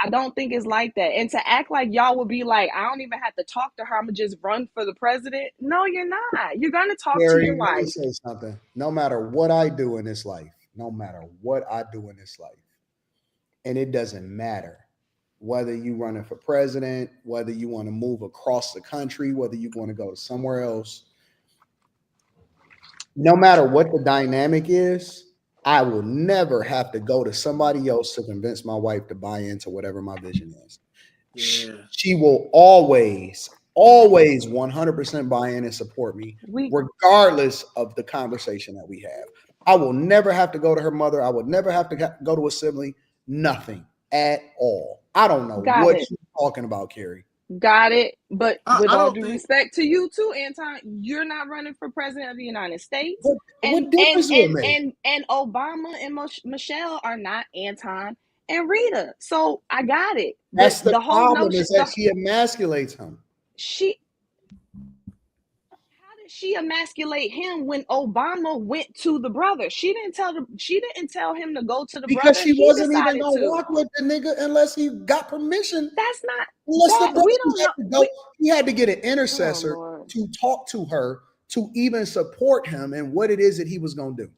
I don't think it's like that. And to act like y'all would be like, I don't even have to talk to her, I'm going to just run for the president. No, you're not. You're going to talk to your wife. Let me say something. No matter what I do in this life, and it doesn't matter whether you're running for president, whether you want to move across the country, whether you want to go somewhere else, no matter what the dynamic is, I will never have to go to somebody else to convince my wife to buy into whatever my vision is. Yeah. She will always 100% buy in and support me, regardless of the conversation that we have. I will never have to go to her mother. I would never have to go to a sibling. Nothing at all. I don't know what you're talking about, Carrie. Got it. But with all due respect to you too, Anton, you're not running for president of the United States. And Obama and Michelle are not Anton and Rita. So I got it. That's the whole problem is that she emasculates him. How did she emasculate him when Obama went to the brother? She didn't tell him to go to the brother. Because she wasn't even gonna walk with the nigga unless he got permission. That's not. He had to get an intercessor to talk to her to even support him and what it is that he was gonna do.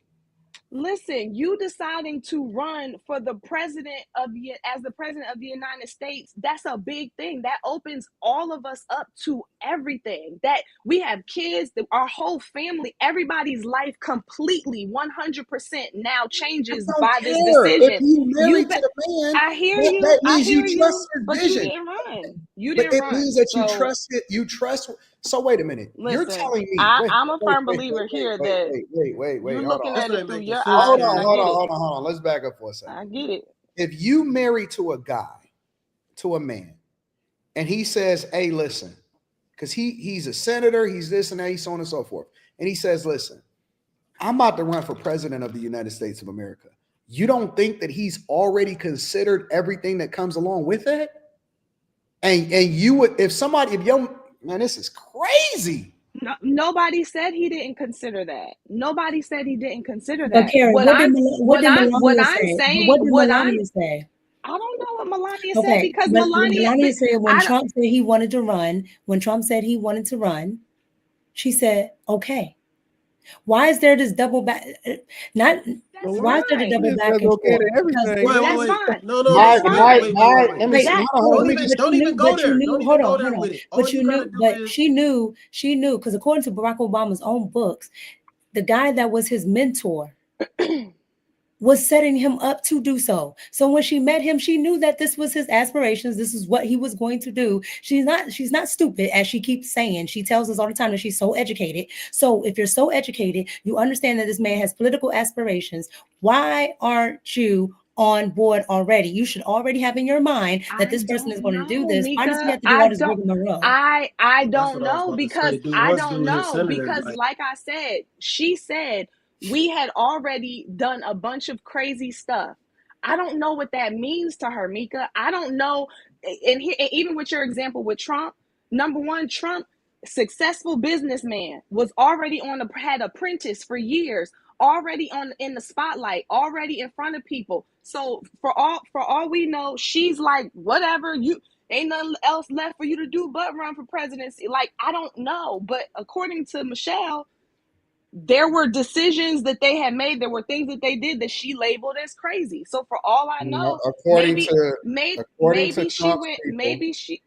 Listen, you deciding to run for the president as the president of the United States, that's a big thing. That opens all of us up to everything. That we have kids, our whole family, everybody's life completely 100% now changes by this decision. If you married to the man, I hear you. That means you trust but his vision. You didn't run. You didn't run. It means that you trust it. You trust. So wait a minute. Listen, you're telling me. I'm a firm believer here that wait. You're looking at it through your eyes. Hold on. Let's back up for a second. I get it. If you marry to a man, and he says, "Hey, listen," because he's a senator, he's this and that, he's so on and so forth, and he says, "Listen, I'm about to run for president of the United States of America." You don't think that he's already considered everything that comes along with that? And you would, if man, this is crazy. No, nobody said he didn't consider that. Nobody said he didn't consider that. But Carrie, what did Melania say? I don't know what Melania said because Melania said when Trump said he wanted to run, she said, okay. Why is there this double back? Why is there the double back and forth? Don't even go there. But she knew because according to Barack Obama's own books, the guy that was his mentor was setting him up to do so. So when she met him, she knew that this was his aspirations. This is what he was going to do. She's not stupid, as she keeps saying. She tells us all the time that she's so educated. So if you're so educated, you understand that this man has political aspirations. Why aren't you on board already? You should already have in your mind that this person is going to do this. Why does he have to do all this rigmarole? I don't know because like I said, she said we had already done a bunch of crazy stuff. I don't know what that means to her, Mika. I don't know. And even with your example with Trump, number one, Trump, successful businessman, was already had apprentice for years, already in the spotlight, already in front of people. So for all we know, she's like, whatever, you ain't nothing else left for you to do but run for presidency. Like, I don't know. But according to Michelle, there were decisions that they had made. There were things that they did that she labeled as crazy. So for all I know, according maybe to she Trump's went, people maybe she.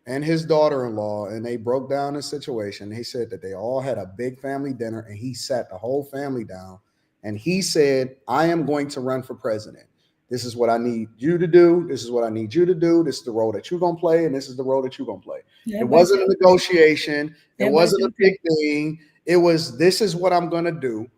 and his daughter-in-law, and they broke down the situation. He said that they all had a big family dinner, and he sat the whole family down, and he said, I am going to run for president. This is what I need you to do. This is what I need you to do. This is the role that you're going to play, and this is the role that you're going to play. It wasn't a negotiation. It wasn't a big thing. It was, this is what I'm going to do.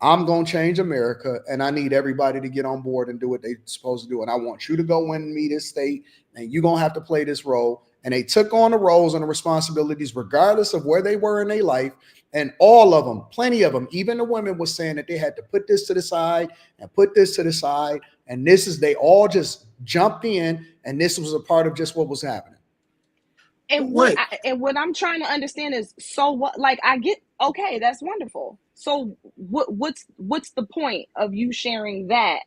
I'm going to change America, and I need everybody to get on board and do what they're supposed to do. And I want you to go win me this state, and you're going to have to play this role. And they took on the roles and the responsibilities regardless of where they were in their life. And all of them, plenty of them, even the women was saying that they had to put this to the side and put this to the side. And they all just jumped in, and this was a part of just what was happening. And what I'm trying to understand is, so what? Like, I get, okay, that's wonderful. So what's the point of you sharing that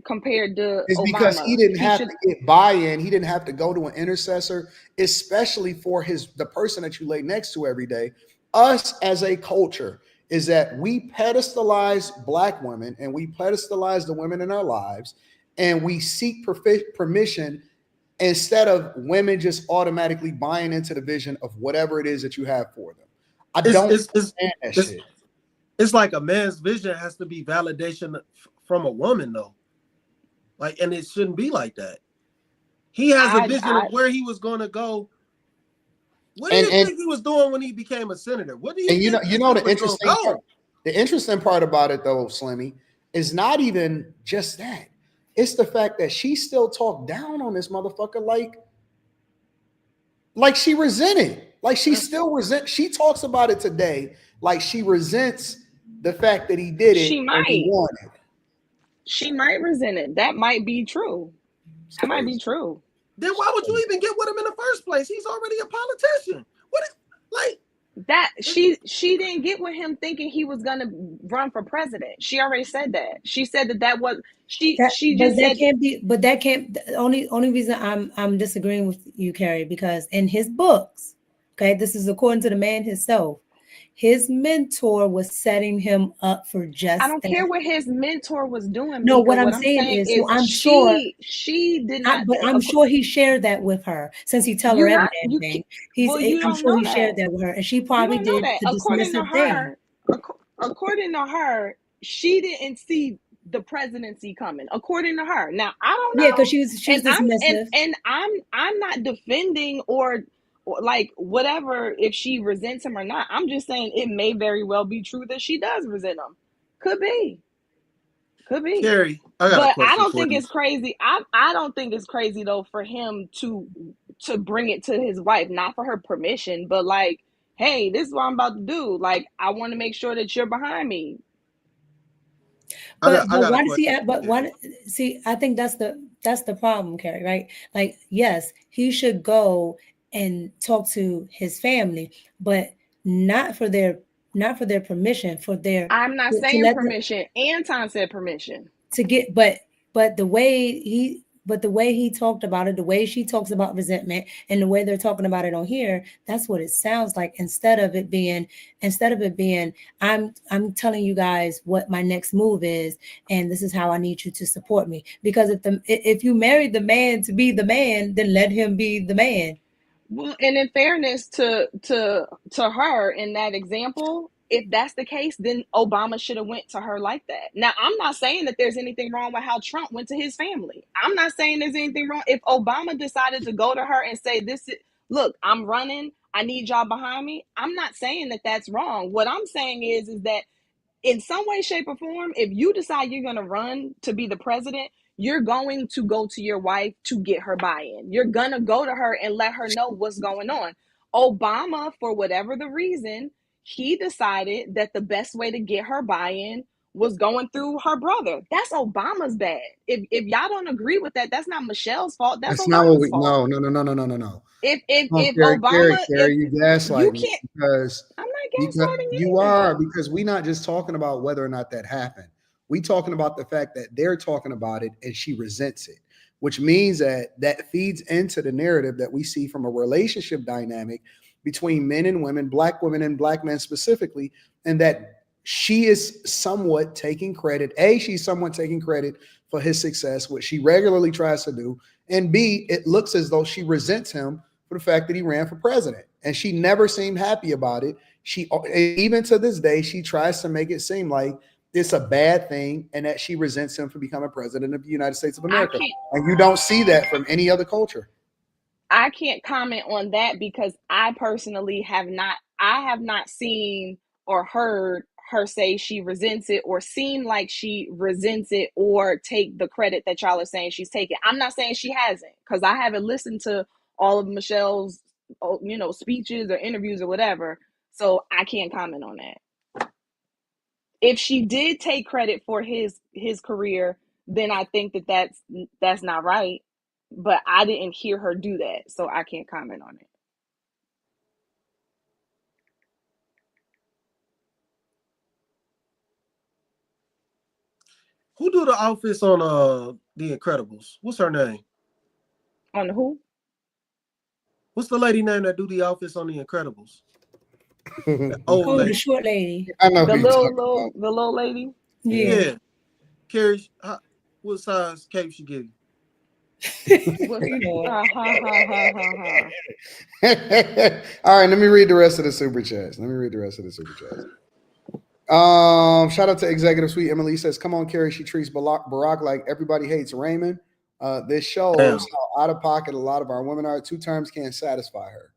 compared to It's Obama? Because he didn't have to get buy-in. He didn't have to go to an intercessor, especially for the person that you lay next to every day. Us as a culture is that we pedestalize Black women and we pedestalize the women in our lives, and we seek permission instead of women just automatically buying into the vision of whatever it is that you have for them. I don't understand that shit. It's like a man's vision has to be validation from a woman, though. Like, and it shouldn't be like that. He has a vision of where he was going to go. What do you think he was doing when he became a senator? What do you think? You know the interesting part. The interesting part about it, though, Slimmy, is not even just that. It's the fact that she still talked down on this motherfucker like she resented. Like she still resent. She talks about it today like she resents the fact that he did it. She might. He wanted. She might resent it. That might be true. That might be true. Then why would you even get with him in the first place? He's already a politician. What is like that? She didn't get with him thinking he was gonna run for president. She already said that. She said that was she just said. The only reason I'm disagreeing with you, Carrie, because in his books, okay, this is according to the man himself. His mentor was setting him up for just. I don't care what his mentor was doing. No, what I'm saying is I'm sure she did not. But I'm sure he shared that with her since he tell her everything. I'm sure he shared that with her, and she probably did the dismissive thing. According to her, she didn't see the presidency coming. According to her, now I don't know. Yeah, because she's dismissive, and I'm not defending or like whatever if she resents him or not. I'm just saying it may very well be true that she does resent him. Could be. Carrie, but I don't think it's crazy. I don't think it's crazy though for him to bring it to his wife, not for her permission, but like, hey, this is what I'm about to do. Like, I want to make sure that you're behind me. I think that's the problem, Carrie, right? Like, yes, he should go and talk to his family, but not for their permission, I'm not saying permission. Anton said permission to get, but the way he talked about it, the way she talks about resentment, and the way they're talking about it on here, that's what it sounds like. Instead of it being, I'm telling you guys what my next move is, and this is how I need you to support me. Because if you married the man to be the man, then let him be the man. Well, and in fairness to her in that example, if that's the case, then Obama should have went to her like that. Now, I'm not saying that there's anything wrong with how Trump went to his family. I'm not saying there's anything wrong. If Obama decided to go to her and say, look, I'm running, I need y'all behind me, I'm not saying that that's wrong. What I'm saying is that in some way, shape, or form, if you decide you're going to run to be the president, you're going to go to your wife to get her buy-in. You're going to go to her and let her know what's going on. Obama, for whatever the reason, he decided that the best way to get her buy-in was going through her brother. That's Obama's bad. If y'all don't agree with that, that's not Michelle's fault. That's not what Obama's we. fault. No. If Carrie, Obama, if you gaslight you me can't, because I'm not gaslighting you anything. are, because we're not just talking about whether or not that happened. We talking about the fact that they're talking about it and she resents it, which means that feeds into the narrative that we see from a relationship dynamic between men and women, black women and black men specifically, and that she is somewhat taking credit. A, she's somewhat taking credit for his success, which she regularly tries to do. And B, it looks as though she resents him for the fact that he ran for president. And she never seemed happy about it. She, even to this day, she tries to make it seem like it's a bad thing and that she resents him for becoming president of the United States of America. And you don't see that from any other culture. I can't comment on that because I personally have not seen or heard her say she resents it or seem like she resents it or take the credit that y'all are saying she's taking. I'm not saying she hasn't, because I haven't listened to all of Michelle's, speeches or interviews or whatever. So I can't comment on that. If she did take credit for his career, then I think that's not right. But I didn't hear her do that, so I can't comment on it. Who do the outfits on The Incredibles? What's her name? On who? What's the lady name that do the outfits on The Incredibles? The short lady. I know the little lady. Yeah. Carrie, what size cape she give you? All right, let me read the rest of the super chats. Shout out to Executive Suite. Emily says, "Come on, Carrie. She treats Barack like everybody hates Raymond. This shows how out of pocket a lot of our women are. 2 terms can't satisfy her."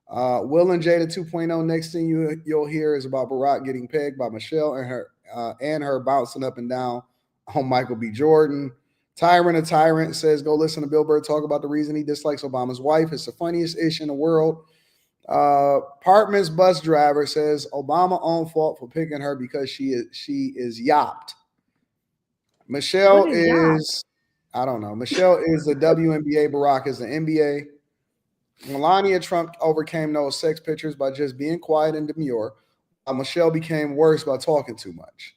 Will and Jada 2.0. Next thing you'll hear is about Barack getting pegged by Michelle and her bouncing up and down on Michael B. Jordan. Tyrant says, "Go listen to Bill Burr talk about the reason he dislikes Obama's wife. It's the funniest ish in the world." Partman's bus driver says, "Obama own fault for picking her because she is yapped." Michelle is I don't know. Michelle is the WNBA. Barack is the NBA. Melania Trump overcame those sex pictures by just being quiet and demure, while Michelle became worse by talking too much.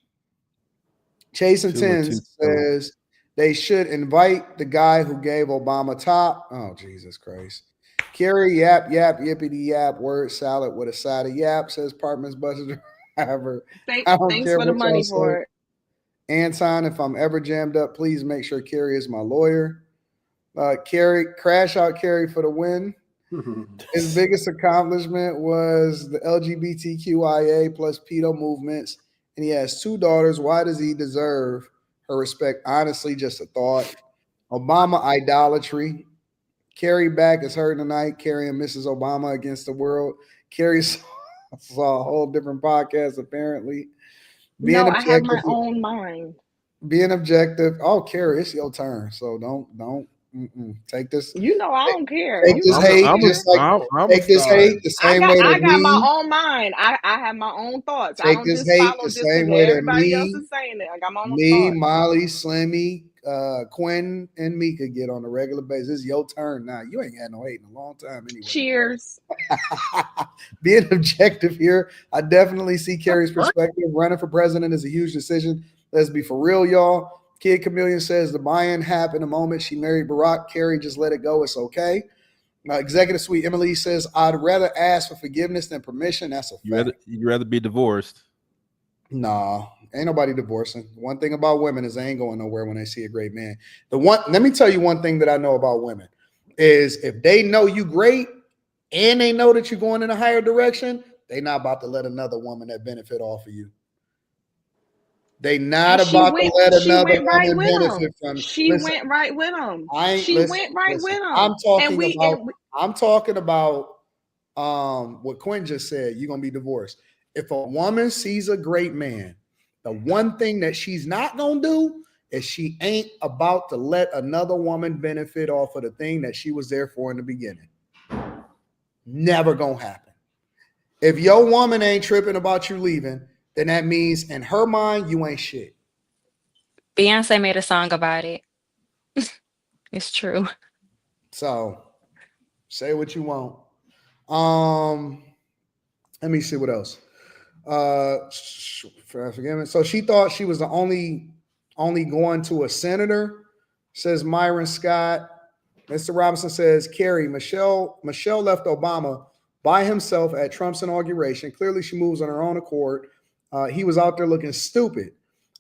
Chase and Tins says they should invite the guy who gave Obama top. Oh, Jesus Christ. Carrie, yap, yippity yap, word salad with a side of yap, says Partman's bus driver. Thanks for the money for it. Anton, if I'm ever jammed up, please make sure Carrie is my lawyer. Carrie, crash out Carrie for the win. His biggest accomplishment was the LGBTQIA plus pedo movements, and he has 2 daughters. Why does he deserve her respect? Honestly, just a thought. Obama idolatry. Carrie back is heard tonight. Carrie and Mrs. Obama against the world. Carrie saw a whole different podcast, apparently. I have my own mind. Being objective. Oh, Carrie, it's your turn. So don't take this. I don't care. Take this hate. Take this hate the same way that I got my own mind. I have my own thoughts. I don't just follow just because everybody else is saying it. I got my own thoughts. Molly, Slimmy, Quinn, and Mika get on a regular basis. It's your turn now. You ain't had no hate in a long time anyway. Cheers. Being objective here, I definitely see Carrie's perspective. Running for president is a huge decision. Let's be for real, y'all. Kid Chameleon says the buy-in happened the moment she married Barack. Carrie, just let it go. It's okay. Executive Suite Emily says, "I'd rather ask for forgiveness than permission." That's a fact. You'd rather be divorced. Nah, ain't nobody divorcing. One thing about women is they ain't going nowhere when they see a great man. Let me tell you one thing that I know about women is if they know you great and they know that you're going in a higher direction, they not about to let another woman that benefit off of you. They not about to let another woman benefit from. She went right with him. I'm talking about what Quinn just said. You're gonna be divorced. If a woman sees a great man, the one thing that she's not gonna do is she ain't about to let another woman benefit off of the thing that she was there for in the beginning. Never gonna happen. If your woman ain't tripping about you leaving, then that means in her mind, you ain't shit. Beyonce made a song about it. It's true. So say what you want. Let me see what else. Forgive me. So she thought she was the only going to a senator, says Myron Scott. Mr. Robinson says, Carrie, Michelle left Obama by himself at Trump's inauguration. Clearly, she moves on her own accord. He was out there looking stupid.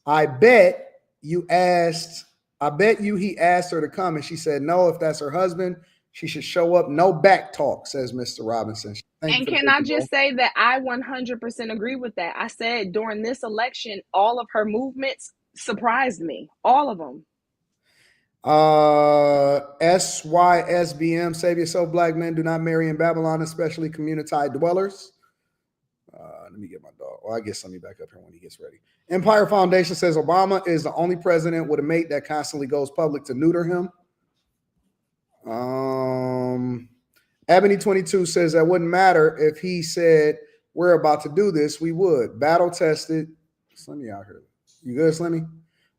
I bet you he asked her to come, and she said no. If that's her husband, she should show up. No back talk, says Mr. Robinson. And can I just say that I 100% agree with that? I said during this election, all of her movements surprised me. All of them. SYSBM, save yourself, black men do not marry in Babylon, especially community dwellers. Let me get my dog. Well, I guess let me back up here when he gets ready. Empire Foundation says Obama is the only president with a mate that constantly goes public to neuter him. Ebony 22 says that wouldn't matter if he said we're about to do this, we would. Battle tested. Slimmy out here. You good, Slimmy?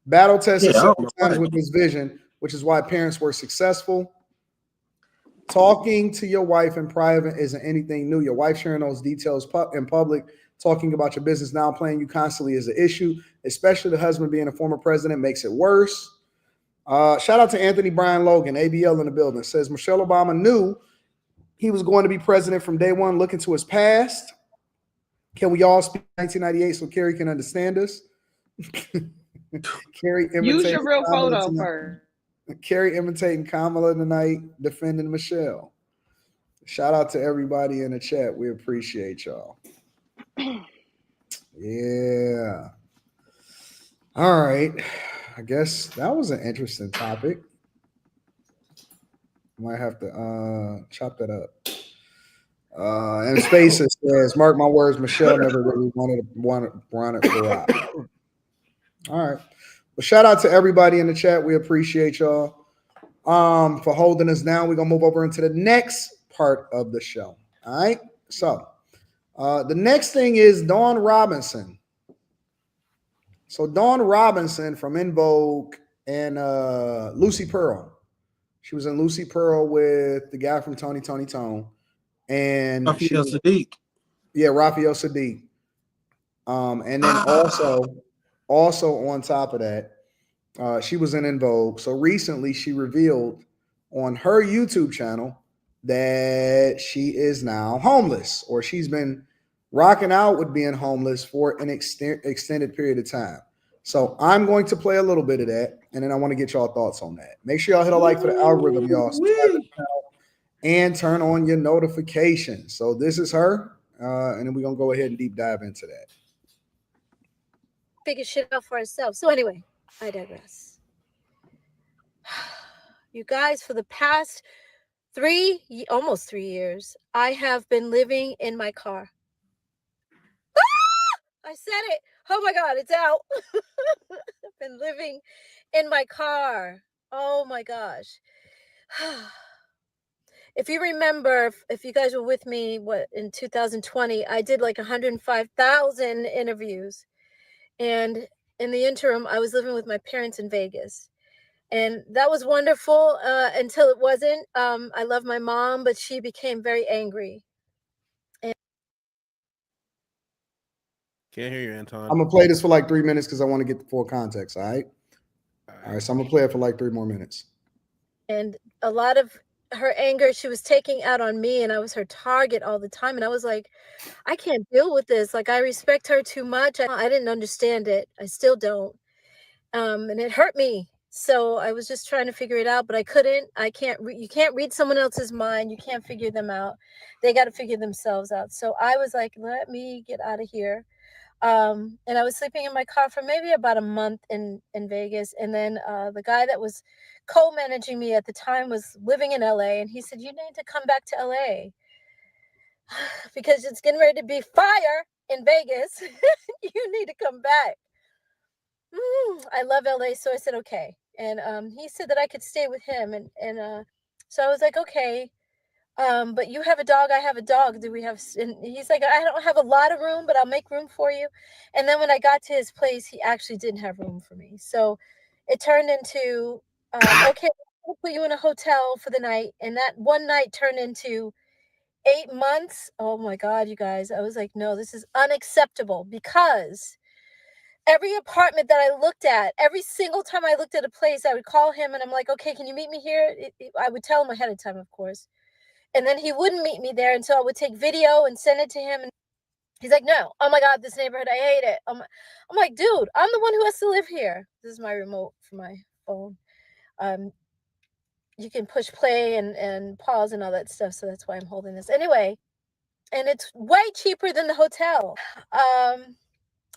Battle tested several times with this vision, which is why parents were successful. Talking to your wife in private isn't anything new. Your wife sharing those details in public, talking about your business now playing you constantly is an issue, especially the husband being a former president makes it worse. Shout out to Anthony Brian Logan, ABL in the building. Says Michelle Obama knew he was going to be president from day one, looking to his past. Can we all speak 1998 so Carrie can understand us? Carrie use your real photo first. Carrie imitating Kamala tonight, defending Michelle. Shout out to everybody in the chat. We appreciate y'all. Yeah. All right. I guess that was an interesting topic. Might have to chop that up. And Spaces says, mark my words, Michelle never really wanted for Rob. All right. Well, shout out to everybody in the chat. We appreciate y'all for holding us down. We're going to move over into the next part of the show. All right. So the next thing is Dawn Robinson. So Dawn Robinson from In Vogue and Lucy Pearl. She was in Lucy Pearl with the guy from Tony Tone. And Raphael Sadiq. Yeah, Raphael Sadiq. And then also on top of that, she was in Vogue. So recently she revealed on her YouTube channel that she is now homeless, or she's been rocking out with being homeless for an extended period of time. So I'm going to play a little bit of that, and then I want to get y'all thoughts on that. Make sure y'all hit a like for the algorithm, y'all. Subscribe to the channel and turn on your notifications. So this is her, and then we're going to go ahead and deep dive into that. Figure shit out for herself. So anyway, I digress. You guys, for the past almost 3 years, I have been living in my car. I said it. Oh my God, it's out. I've been living in my car. Oh my gosh. If you remember, if you guys were with me, in 2020, I did like 105,000 interviews. And in the interim, I was living with my parents in Vegas. And that was wonderful until it wasn't. I love my mom, but she became very angry. Can't hear you, Anton. I'm going to play this for like 3 minutes because I want to get the full context, all right? All right, so I'm going to play it for like 3 more minutes. And a lot of her anger, she was taking out on me, and I was her target all the time. And I was like, I can't deal with this. Like, I respect her too much. I didn't understand it. I still don't. And it hurt me. So I was just trying to figure it out, but I couldn't. You can't read someone else's mind. You can't figure them out. They got to figure themselves out. So I was like, let me get out of here. And I was sleeping in my car for maybe about a month in Vegas. And then the guy that was co-managing me at the time was living in LA. And he said, you need to come back to LA because it's getting ready to be fire in Vegas. You need to come back. I love LA. So I said, okay. And he said that I could stay with him. And so I was like, okay. but you have a dog, I have a dog. Do we have? And he's like, I don't have a lot of room, but I'll make room for you. And then when I got to his place, he actually didn't have room for me. So it turned into, okay, we'll put you in a hotel for the night. And that one night turned into 8 months. Oh my God, you guys. I was like, no, this is unacceptable, because every apartment that I looked at, every single time I looked at a place, I would call him and I'm like, okay, can you meet me here? I would tell him ahead of time, of course. And then he wouldn't meet me there until I would take video and send it to him. And he's like, no, oh my God, this neighborhood, I hate it. I'm like, dude, I'm the one who has to live here. This is my remote for my phone. You can push play and pause and all that stuff. So that's why I'm holding this. Anyway, and it's way cheaper than the hotel.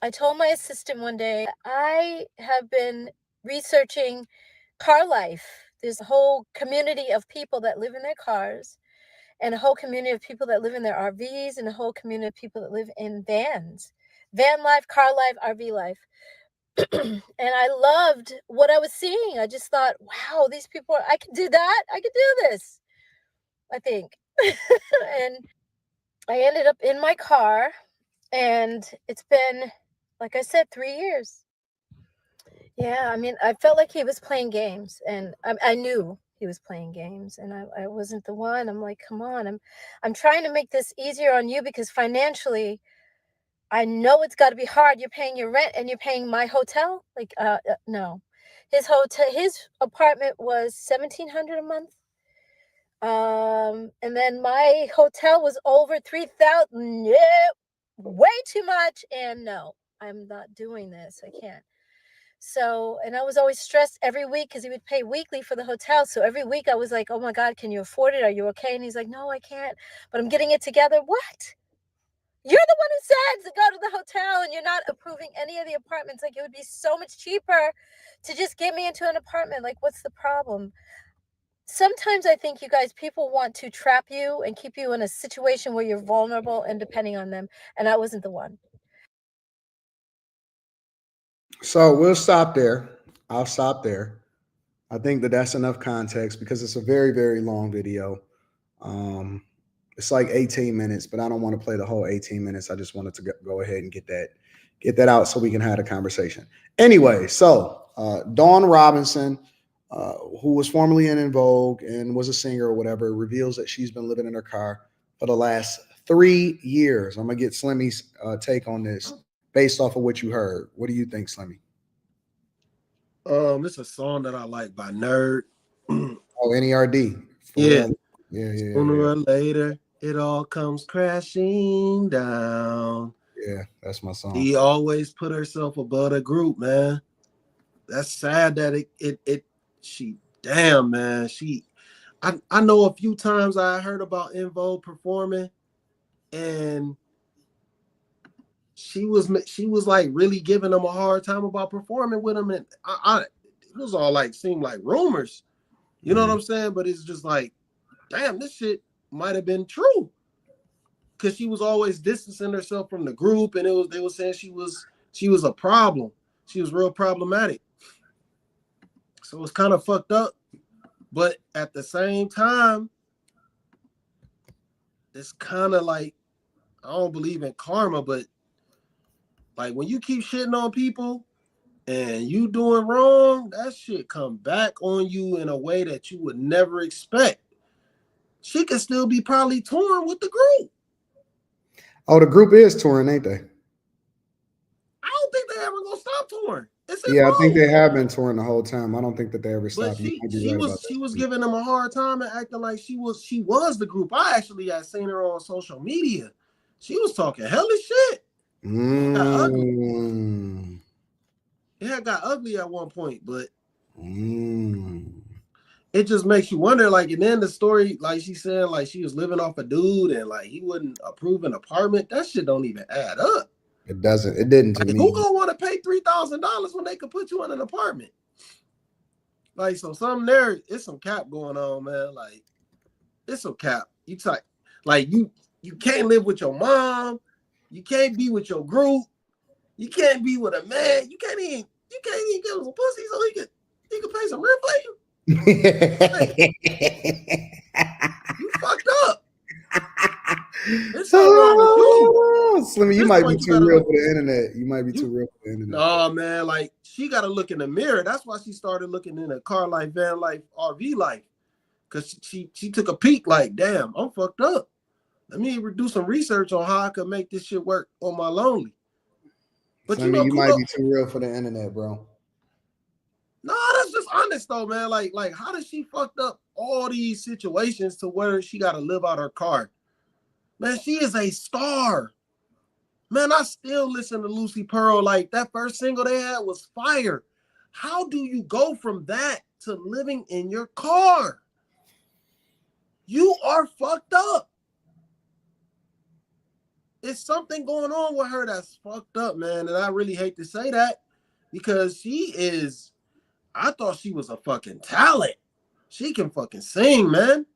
I told my assistant one day, I have been researching car life. There's a whole community of people that live in their cars, and a whole community of people that live in their RVs, and a whole community of people that live in vans. Van life, car life, RV life. And I loved what I was seeing. I just thought, wow, these people, I can do that. I can do this, I think. And I ended up in my car, and it's been, like I said, 3 years. Yeah, I mean, I felt like he was playing games, and I knew he was playing games, and I wasn't the one. I'm like, come on, I'm trying to make this easier on you, because financially, I know it's got to be hard. You're paying your rent and you're paying my hotel. Like, no, his apartment was $1,700 a month. And then my hotel was over $3,000. Yeah, way too much. And no, I'm not doing this. I can't. So, and I was always stressed every week because he would pay weekly for the hotel. So every week I was like, oh my God, can you afford it? Are you okay? And he's like, no, I can't, but I'm getting it together. What? You're the one who said to go to the hotel, and you're not approving any of the apartments. Like, it would be so much cheaper to just get me into an apartment. Like, what's the problem? Sometimes I think, you guys, people want to trap you and keep you in a situation where you're vulnerable and depending on them. And I wasn't the one. So we'll stop there. I'll stop there. I think that that's enough context, because it's a very, very long video. It's like 18 minutes, but I don't want to play the whole 18 minutes. I just wanted to go ahead and get that out so we can have a conversation. Anyway, so Dawn Robinson, who was formerly in Vogue and was a singer or whatever, reveals that she's been living in her car for the last 3 years. I'm going to get Slimmy's take on this based off of what you heard. What do you think, Slimmy? It's a song that I like by Nerd. Oh, NERD. Yeah. Yeah. Sooner or later, it all comes crashing down. Yeah, that's my song. She always put herself above the group, man. That's sad that damn, man. I know a few times I heard about En Vogue performing, and she was like really giving them a hard time about performing with them, and it was all like seemed like rumors, you know what I'm saying? But it's just like, damn, this shit might have been true, because she was always distancing herself from the group, and they were saying she was a problem. She was real problematic. So it's kind of fucked up, but at the same time, it's kind of like, I don't believe in karma, but like when you keep shitting on people and you doing wrong, that shit come back on you in a way that you would never expect. She could still be probably touring with the group. Oh, the group is touring, ain't they? I don't think they ever gonna stop touring. I think they have been touring the whole time. I don't think that they ever But stopped. she was giving them a hard time and acting like she was the group. I actually had seen her on social media. She was talking hellish shit. It got ugly at one point, but it just makes you wonder, like, and then the story, like she said, like she was living off a dude and like he wouldn't approve an apartment. That shit don't even add up. It doesn't. It didn't to me. Who gonna want to pay $3,000 when they could put you in an apartment? Like, so something there, it's some cap going on, man. Like, it's some cap. You can't live with your mom. You can't be with your group. You can't be with a man. You can't even give him some pussy so he could pay some rent for you. Like, you fucked up. There's something wrong with you. Slimmy, you might be too real for the internet. You might be too real for the internet. No, man, like she got to look in the mirror. That's why she started looking in a car life, van life, RV life, because she took a peek. Like, damn, I'm fucked up. Let me do some research on how I could make this shit work on my lonely. But Slimmy, you might be too real for the internet, bro. No, that's just honest though, man. Like how does she fucked up all these situations to where she got to live out her car? Man, she is a star. Man, I still listen to Lucy Pearl. Like that first single they had was fire. How do you go from that to living in your car? You are fucked up. It's something going on with her that's fucked up, man. And I really hate to say that because she is, I thought she was a fucking talent. She can fucking sing, man.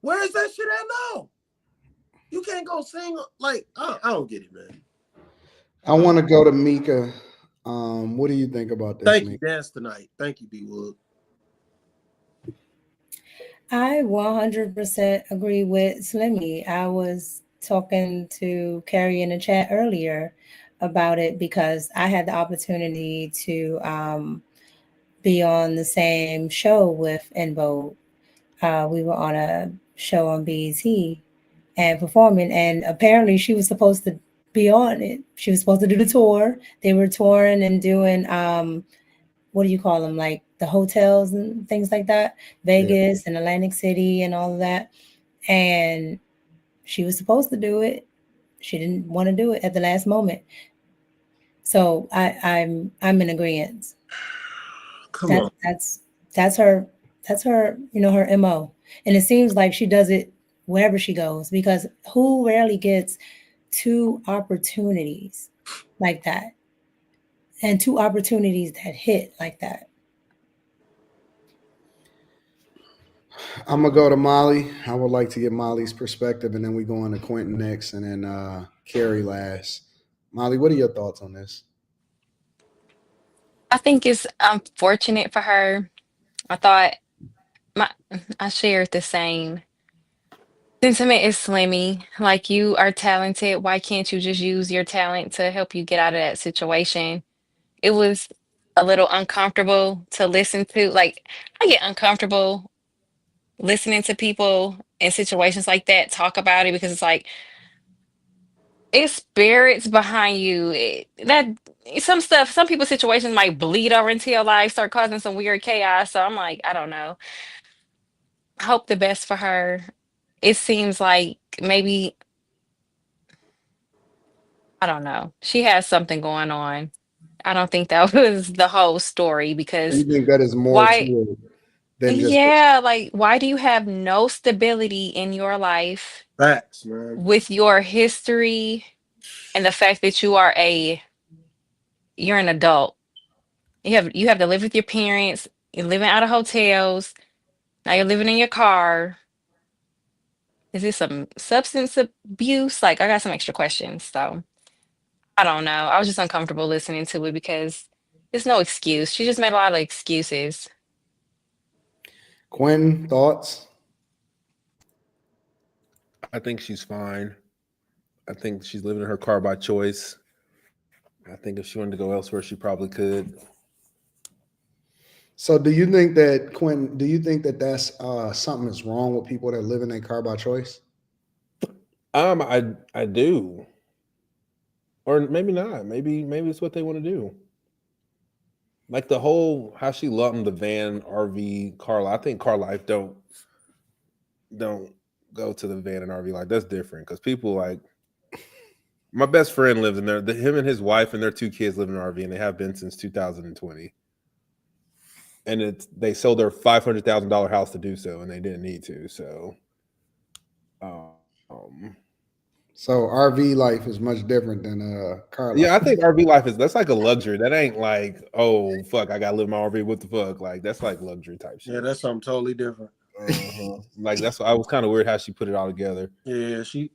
Where is that shit at now? You can't go sing like I don't get it, man. I want to go to Mika. What do you think about this? Thank you, Dance Tonight. Thank you, D Wood. I 100% agree with Slimmy. I was talking to Carrie in the chat earlier about it because I had the opportunity to be on the same show with En Vogue. We were on a show on BET and performing, and apparently she was supposed to be on it. She was supposed to do the tour. They were touring and doing what do you call them, like the hotels and things like that, Vegas and Atlantic City and all of that. And she was supposed to do it. She didn't want to do it at the last moment. So I'm in agreement. Come on. That's her, her MO. And it seems like she does it wherever she goes, because who rarely gets 2 opportunities like that? And 2 opportunities that hit like that. I'm gonna go to Molly. I would like to get Molly's perspective, and then we go on to Quentin next, and then Carrie last. Molly, what are your thoughts on this? I think it's unfortunate for her. I thought I shared the same sentiment as Slimmy. Like, you are talented. Why can't you just use your talent to help you get out of that situation? It was a little uncomfortable to listen to. Like, I get uncomfortable listening to people in situations like that talk about it because it's like, it's spirits behind you. Some people's situations might bleed over into your life, start causing some weird chaos. So I'm like, I don't know. Hope the best for her. It seems like maybe, I don't know. She has something going on. I don't think that was the whole story because You think that is more to it than just like, why do you have no stability in your life? Facts, man. With your history and the fact that you're an adult. You have to live with your parents. You're living out of hotels. Now you're living in your car. Is this some substance abuse? Like, I got some extra questions. So I don't know. I was just uncomfortable listening to it because there's no excuse. She just made a lot of excuses. Quentin, thoughts? I think she's fine. I think she's living in her car by choice. I think if she wanted to go elsewhere, she probably could. So do you think that, Quentin, that's something that's wrong with people that live in their car by choice? I do. Or maybe not. Maybe it's what they want to do. Like the whole how she lumped the van, RV, car life. I think car life don't go to the van and RV life. That's different because people like my best friend lives in there. Him and his wife and their 2 kids live in an RV, and they have been since 2020. And they sold their $500,000 house to do so, and they didn't need to. So, so RV life is much different than car life. Yeah, I think RV life that's like a luxury. That ain't like, oh fuck, I gotta live in my RV. What the fuck? Like that's like luxury type shit. Yeah, that's something totally different. Like that's I was kind of weird how she put it all together. Yeah, she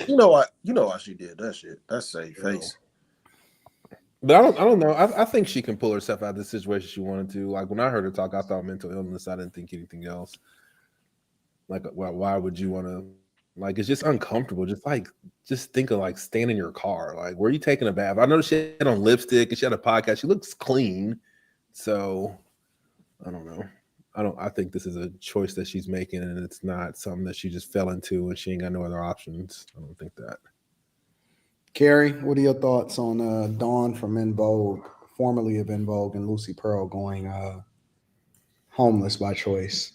you know why she did that shit. That's safe face. But I don't know. I think she can pull herself out of the situation she wanted to. Like when I heard her talk, I thought mental illness. I didn't think anything else. Like, well, why would you want to Like it's just uncomfortable. Just think of like staying in your car. Like, where are you taking a bath? I know she had on lipstick and she had a podcast. She looks clean. So I don't know. I think this is a choice that she's making, and it's not something that she just fell into and she ain't got no other options. I don't think that. Carrie, what are your thoughts on Dawn from En Vogue, formerly of En Vogue, and Lucy Pearl going homeless by choice?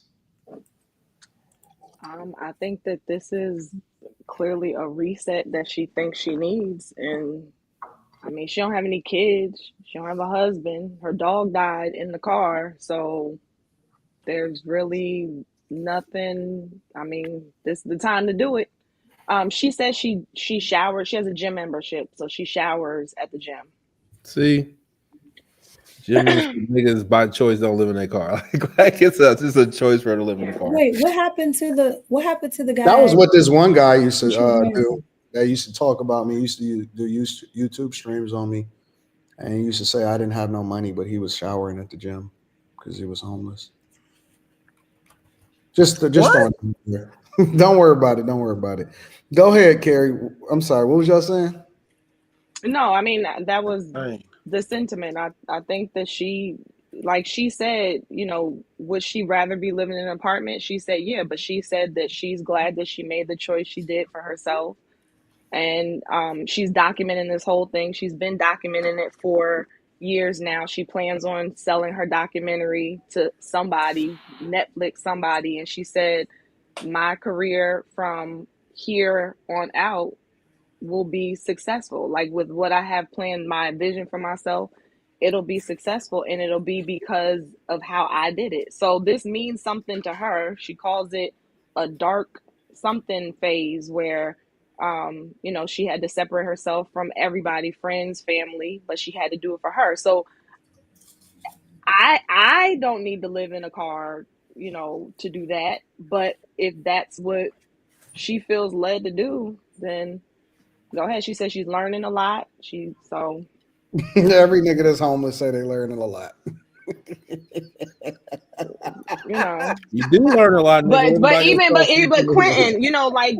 I think that this is clearly a reset that she thinks she needs. And I mean, she don't have any kids. She don't have a husband. Her dog died in the car. So there's really nothing. I mean, this is the time to do it. She says she showers. She has a gym membership, so she showers at the gym. See, gym niggas by choice don't live in their car. Like it's just a choice for her to live in the car. Wait, what happened to the guy? That was what this one guy used to do. That used to talk about me. Used to do YouTube streams on me, and he used to say I didn't have no money, but he was showering at the gym because he was homeless. Just don't worry about it. Don't worry about it. Go ahead, Carrie. I'm sorry. What was y'all saying? No, I mean that was the sentiment. I think that she, like she said, you know, would she rather be living in an apartment? She said, yeah, but she said that she's glad that she made the choice she did for herself. And she's documenting this whole thing. She's been documenting it for years now. She plans on selling her documentary to somebody, Netflix, somebody. And she said, my career from here on out will be successful. Like with what I have planned, my vision for myself, it'll be successful, and it'll be because of how I did it. So this means something to her. She calls it a dark something phase where you know, she had to separate herself from everybody, friends, family, but she had to do it for her. So I don't need to live in a car, you know, to do that. But if that's what she feels led to do, then go ahead. She says she's learning a lot. Every nigga that's homeless say they learning a lot. You know, you do learn a lot. But Quentin, you know, like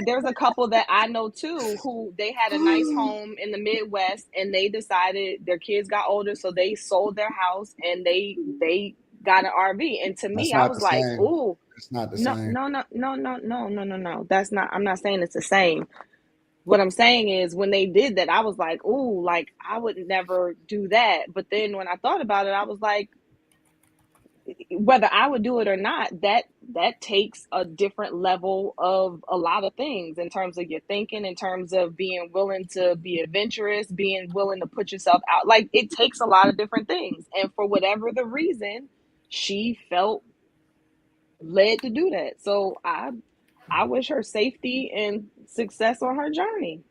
there's a couple that I know too who they had a nice home in the Midwest, and they decided their kids got older, so they sold their house and they got an RV. And to me, I was like, ooh, it's not the same. No. That's not. I'm not saying it's the same. What I'm saying is when they did that, I was like, ooh, like I would never do that. But then when I thought about it, I was like, whether I would do it or not, that takes a different level of a lot of things in terms of your thinking, in terms of being willing to be adventurous, being willing to put yourself out. Like it takes a lot of different things. And for whatever the reason, she felt led to do that. So I wish her safety and success on her journey.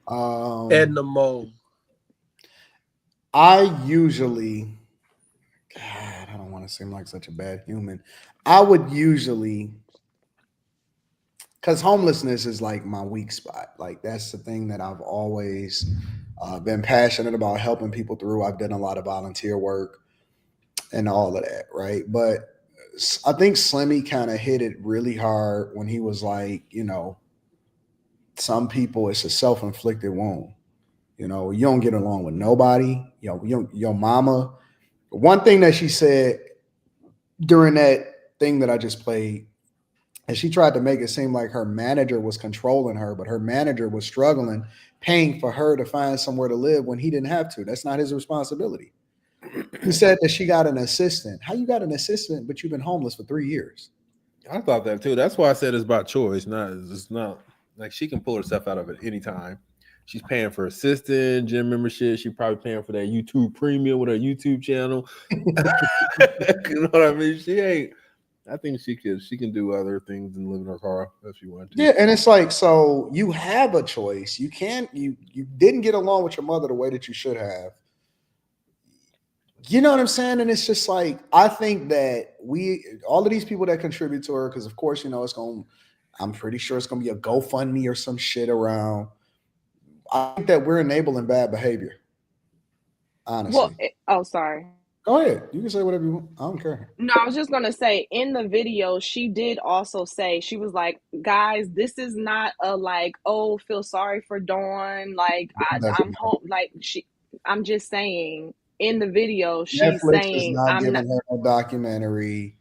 Edna Mode. I usually, God, I don't want to seem like such a bad human. I would usually, because homelessness is like my weak spot. Like that's the thing that I've always been passionate about helping people through. I've done a lot of volunteer work and all of that, right? But I think Slimmy kind of hit it really hard when he was like, you know, some people it's a self-inflicted wound. You know, you don't get along with nobody. You know, your mama. One thing that she said during that thing that I just played, and she tried to make it seem like her manager was controlling her, but her manager was struggling, paying for her to find somewhere to live when he didn't have to. That's not his responsibility. He said that she got an assistant. How you got an assistant, but you've been homeless for 3 years? I thought that too. That's why I said it's about choice. It's not like she can pull herself out of it anytime. She's paying for assistant, gym membership. She's probably paying for that YouTube premium with her YouTube channel. You know what I mean? She ain't. I think she can do other things than live in her car if she wanted to. Yeah, and it's like, so you have a choice. You can't. You didn't get along with your mother the way that you should have. You know what I'm saying? And it's just like, I think that all of these people that contribute to her, because of course, you know, I'm pretty sure it's going to be a GoFundMe or some shit around. I think that we're enabling bad behavior. Honestly. Well, sorry. Go ahead. You can say whatever you want. I don't care. No, I was just going to say, in the video, she did also say, she was like, guys, this is not a like, oh, feel sorry for Dawn. Like, I'm home. Like, I'm just saying, in the video, she's Netflix is saying, not giving her no documentary.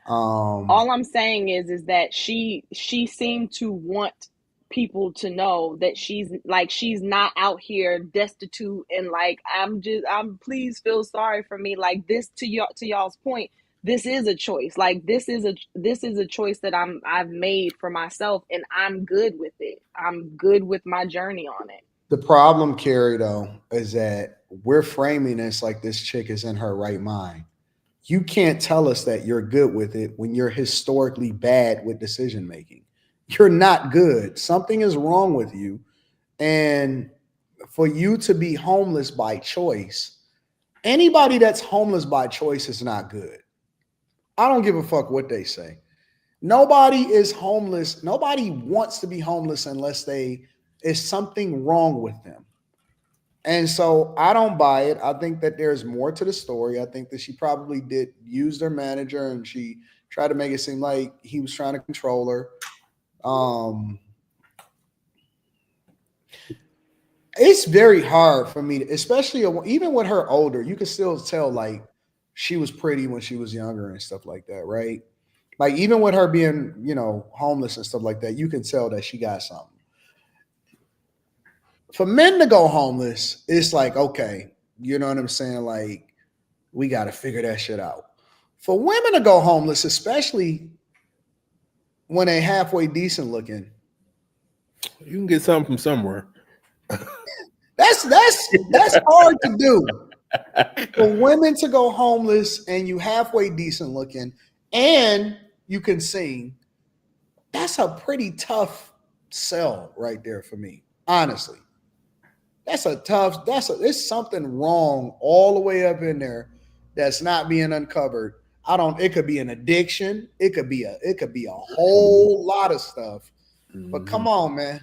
All I'm saying is that she seemed to want people to know that she's not out here destitute and like I'm please feel sorry for me. Like, this, to y'all's point, this is a choice. Like, this is a choice that I've made for myself, and I'm good with it. I'm good with my journey on it. The problem, Carrie, though, is that we're framing this like this chick is in her right mind. You can't tell us that you're good with it when you're historically bad with decision making. You're not good. Something is wrong with you. And for you to be homeless by choice, anybody that's homeless by choice is not good. I don't give a fuck what they say. Nobody is homeless. Nobody wants to be homeless unless is something wrong with them. And so I don't buy it. I think that there's more to the story. I think that she probably did use their manager and she tried to make it seem like he was trying to control her. It's very hard for me, especially even with her older, you can still tell like she was pretty when she was younger and stuff like that, right? Like even with her being, homeless and stuff like that, you can tell that she got something. For men to go homeless, it's like, okay, you know what I'm saying? Like, we got to figure that shit out. For women to go homeless, especially when they halfway decent looking, you can get something from somewhere. That's hard to do. For women to go homeless and you halfway decent looking and you can sing, that's a pretty tough sell right there for me, honestly. There's something wrong all the way up in there that's not being uncovered. It could be an addiction. It could be a whole lot of stuff. But come on, man.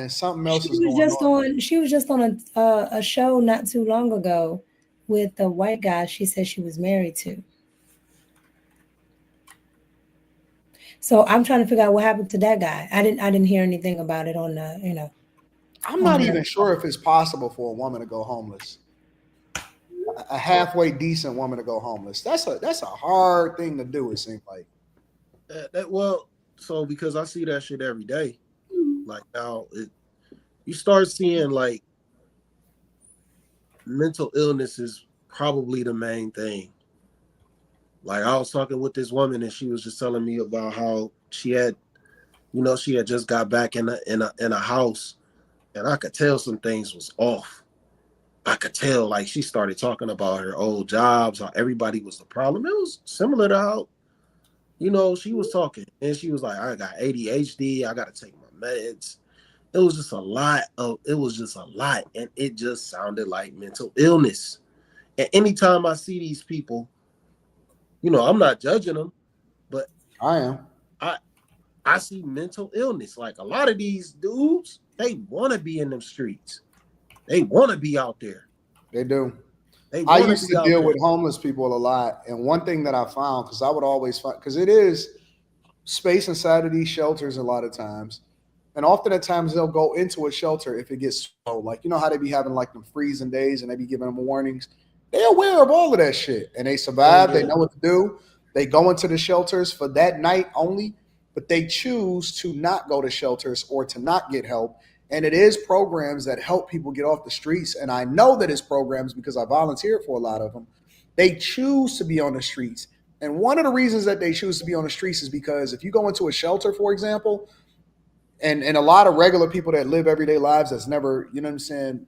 Something else is going on. She was just on a show not too long ago with the white guy she said she was married to. So I'm trying to figure out what happened to that guy. I didn't hear anything about it on the, I'm not even sure if it's possible for a woman to go homeless. A halfway decent woman to go homeless. That's a hard thing to do, it seems like. So because I see that shit every day. Like now you start seeing like mental illness is probably the main thing. Like I was talking with this woman and she was just telling me about how she had just got back in a house. And I could tell some things was off. I could tell, like, she started talking about her old jobs, how everybody was the problem. It was similar to how, she was talking. And she was like, I got ADHD. I got to take my meds. It was just a lot. And it just sounded like mental illness. And anytime I see these people, I'm not judging them, but I am. I see mental illness. Like a lot of these dudes, they want to be in them streets. They want to be out there. They do. I used to deal with homeless people a lot. And one thing that I found, because I would always find, because it is space inside of these shelters a lot of times. And often at times they'll go into a shelter if it gets slow. Like, how they be having like them freezing days and they be giving them warnings. They're aware of all of that shit. And they survive. Yeah. They know what to do. They go into the shelters for that night only. But they choose to not go to shelters or to not get help. And it is programs that help people get off the streets. And I know that it's programs because I volunteered for a lot of them. They choose to be on the streets. And one of the reasons that they choose to be on the streets is because if you go into a shelter, for example, and a lot of regular people that live everyday lives that's never,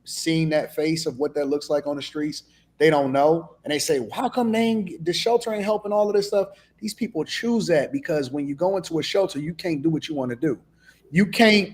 seen that face of what that looks like on the streets, they don't know. And they say, well, how come the shelter ain't helping all of this stuff? These people choose that because when you go into a shelter, you can't do what you want to do. You can't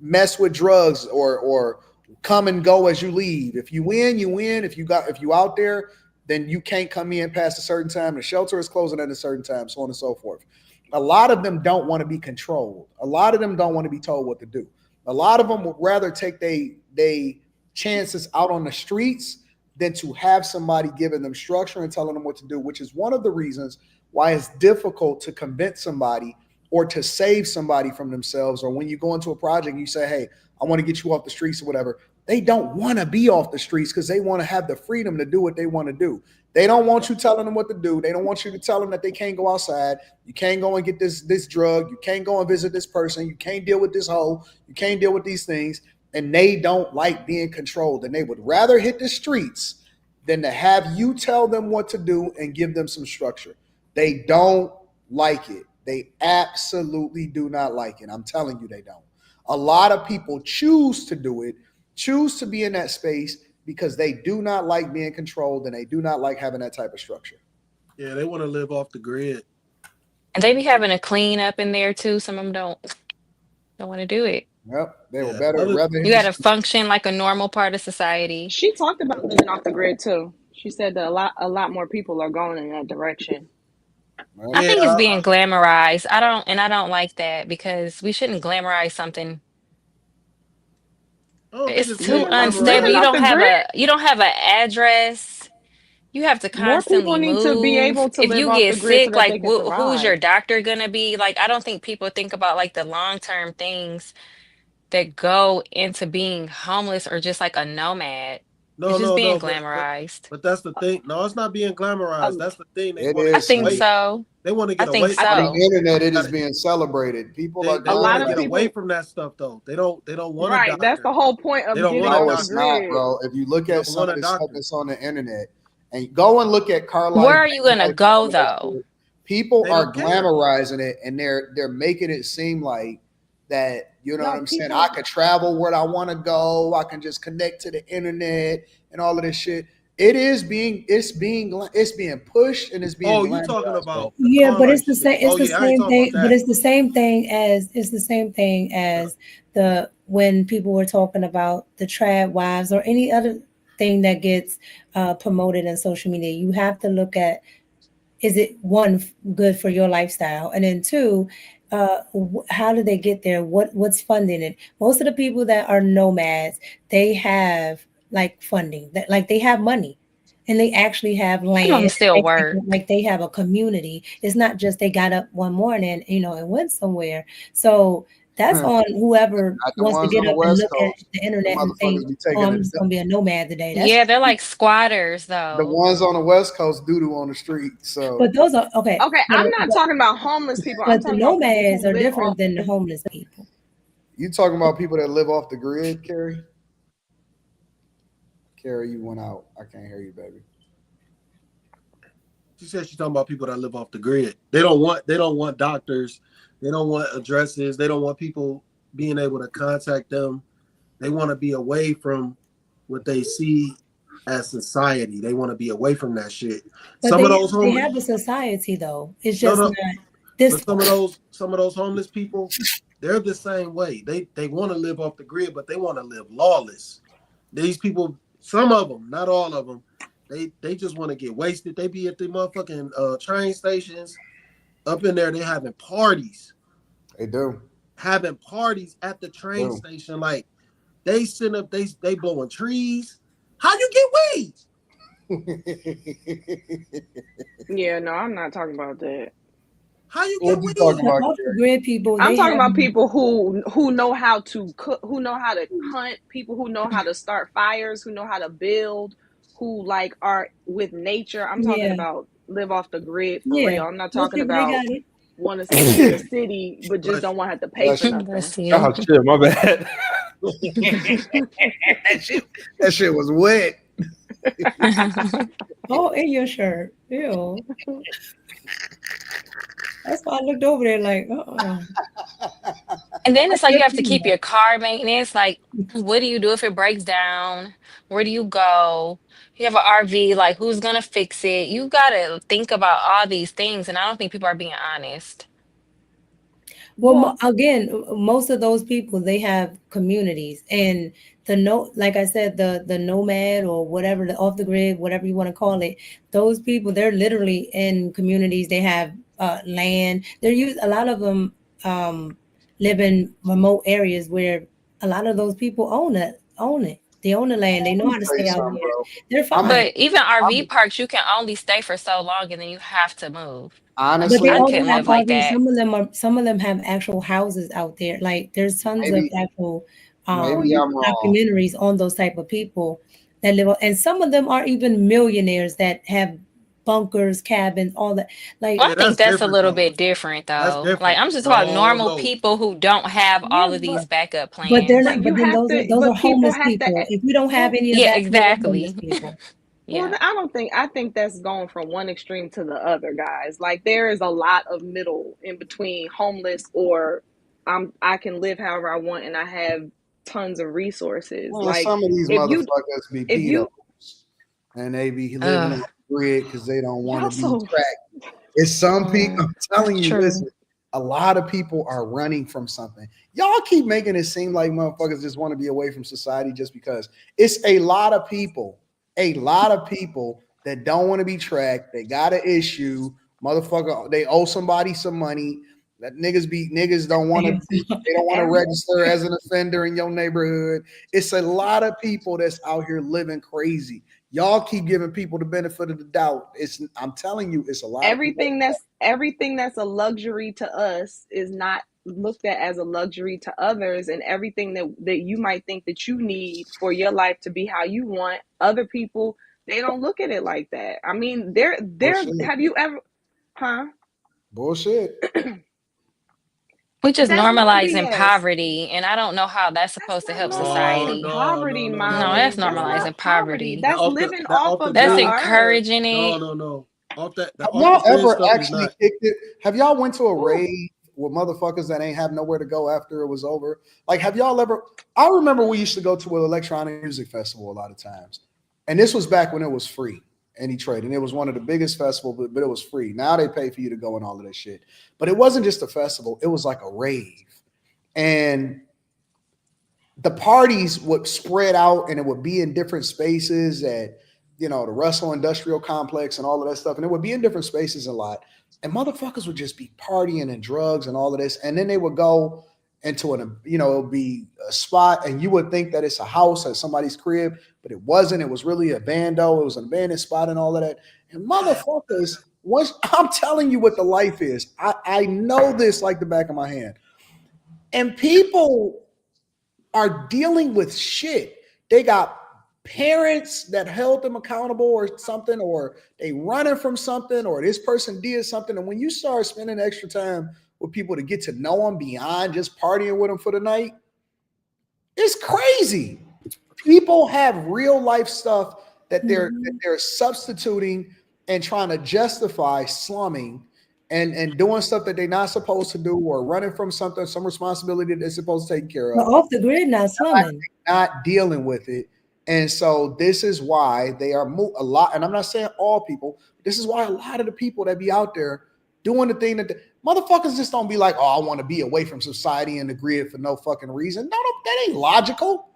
mess with drugs or come and go as you leave. If you win, you win. If you out there, then you can't come in past a certain time. The shelter is closing at a certain time, so on and so forth. A lot of them don't want to be controlled. A lot of them don't want to be told what to do. A lot of them would rather take they chances out on the streets than to have somebody giving them structure and telling them what to do, which is one of the reasons why it's difficult to convince somebody or to save somebody from themselves. Or when you go into a project and you say, hey, I want to get you off the streets or whatever, they don't want to be off the streets because they want to have the freedom to do what they want to do. They don't want you telling them what to do. They don't want you to tell them that they can't go outside. You can't go and get this drug. You can't go and visit this person. You can't deal with this hoe. You can't deal with these things. And they don't like being controlled. And they would rather hit the streets than to have you tell them what to do and give them some structure. They don't like it. They absolutely do not like it. I'm telling you, they don't. A lot of people choose to do it, choose to be in that space because they do not like being controlled and they do not like having that type of structure. Yeah, they want to live off the grid. And they be having a clean up in there too. Some of them don't want to do it. Yep, they were better. You got to function like a normal part of society. She talked about living off the grid too. She said that a lot more people are going in that direction. I think it's being glamorized. I don't like that because we shouldn't glamorize something. It's too unstable. You don't have an address. You have to constantly more people move. need to be able to if live you off get the grid sick, so that like they can who's your survive. doctor gonna be? Like, I don't think people think about like the long-term things that go into being homeless or just like a nomad. It's just being glamorized. But that's the thing. No, it's not being glamorized. That's the thing. They want I think so. They want to get I think away. so. On the internet, it is being celebrated. People are they want to get away from that stuff, though. They don't want right. a doctor. That's the whole point of getting no, it's not, bro. If you look at some of the stuff that's on the internet, and go and look at Carlisle. Where are you gonna go though? People are glamorizing it, and they're making it seem like that. You know what I'm saying? I could travel where I want to go. I can just connect to the internet and all of this shit. It's being pushed and it's being. Oh, you talking about? Yeah, but it's the same. It's the same thing. But it's the same thing as the when people were talking about the trad wives or any other thing that gets promoted in social media. You have to look at, is it one, good for your lifestyle, and then two, how do they get there? What's funding it? Most of the people that are nomads, they have like funding, that like they have money and they actually have land. Still work. Like they have a community. It's not just they got up one morning, and went somewhere. So that's on whoever wants to get up and look at the internet and think, I'm just gonna be a nomad today. They're like squatters though. The ones on the West Coast doo-doo on the street. So but those are okay. Okay, I'm not talking about homeless people. But the nomads are different than the homeless people. You talking about people that live off the grid, Carrie? Carrie, you went out. I can't hear you, baby. She said she's talking about people that live off the grid. They don't want doctors. They don't want addresses. They don't want people being able to contact them. They want to be away from what they see as society. They want to be away from that shit. But they have a society though. It's just not this. But some of those homeless people, they're the same way. They want to live off the grid, but they want to live lawless. These people, some of them, not all of them, they just want to get wasted. They be at the motherfucking train stations. Up in there, they having parties. They do. Having parties at the train station. Like, they sitting up, they blowing trees. How you get weed? Yeah, no, I'm not talking about that. How you get weed? Grid people. I'm talking about people who know how to cook, who know how to hunt, people who know how to start fires, who know how to build, who like are with nature. I'm talking about live off the grid for real. I'm not talking about want to stay in the city but just don't want to have to pay for nothing. Oh shit, my bad. that shit was wet. Oh, in your shirt. Ew. That's why I looked over there like, And then it's like you have to keep your car maintenance. Like, what do you do if it breaks down? Where do you go? You have an RV, like who's gonna fix it? You gotta think about all these things, and I don't think people are being honest. Well, again, most of those people, they have communities, and like I said, the nomad or whatever, the off the grid, whatever you want to call it, those people, they're literally in communities. They have land. A lot of them live in remote areas where a lot of those people own it. They own the land. They know how to stay out there. They're fine. But even RV parks, you can only stay for so long, and then you have to move. Honestly, but they I also couldn't have live like RVs. that. Some of them have actual houses out there. Like there's tons of actual maybe I'm wrong. documentaries on those type of people that live, and some of them are even millionaires that have bunkers, cabins, all that. Like, Well, I think that's a little bit different, That's though. different. Like, I'm just about normal No. people who don't have all of these backup plans. but they're not. But But you then have those to. are But people homeless have people. to. If you don't have any of Yeah, that, those are homeless exactly. people. Well, Yeah. I think that's going from one extreme to the other, guys. Like there is a lot of middle in between homeless or I can live however I want and I have tons of resources. Well, Like some of these if you motherfuckers be if pedos, you and they be living on the grid because they don't want y'all to be so tracked. It's some people. I'm telling you, true. listen. A lot of people are running from something. Y'all keep making it seem like motherfuckers just want to be away from society just because. It's a lot of people that don't want to be tracked. They got an issue. Motherfucker, they owe somebody some money. That niggas don't want to they don't want to register as an offender in your neighborhood. It's a lot of people that's out here living crazy. Y'all keep giving people the benefit of the doubt. I'm telling you, it's a lot everything that's a luxury to us is not looked at as a luxury to others, and everything that you might think that you need for your life to be how you want, other people, they don't look at it like that. I mean, they're have you ever bullshit. We're just That's not normalizing BS. poverty, and I don't know how that's supposed to help society. Poverty, No, Molly. that's That's not normalizing poverty. poverty. That's living off of That's the earth. encouraging it. No. Off the Have y'all grid ever stuff is actually not. kicked it? Have y'all went to a rave with motherfuckers that ain't have nowhere to go after it was over? Like, have y'all ever? I remember we used to go to an electronic music festival a lot of times, and this was back when it was free in Detroit, and it was one of the biggest festivals, but it was free. Now they pay for you to go and all of that shit, but it wasn't just a festival; it was like a rave, and the parties would spread out, and it would be in different spaces at, the Russell Industrial Complex and all of that stuff. And it would be in different spaces a lot. And motherfuckers would just be partying and drugs and all of this. And then they would go into it would be a spot, and you would think that it's a house at somebody's crib, but it wasn't. It was really a bando. It was an abandoned spot and all of that. And motherfuckers, I'm telling you what the life is. I know this like the back of my hand. And people are dealing with shit. They got parents that held them accountable or something, or they running from something, or this person did something. And when you start spending extra time with people to get to know them beyond just partying with them for the night, it's crazy. People have real life stuff that they're substituting and trying to justify slumming and doing stuff that they're not supposed to do, or running from something, some responsibility that they're supposed to take care of. But off the grid, not slumming. Not dealing with it. And so this is why they are a lot, and I'm not saying all people, this is why a lot of the people that be out there doing the thing that motherfuckers just don't be like, oh, I want to be away from society and the grid for no fucking reason. No, that ain't logical.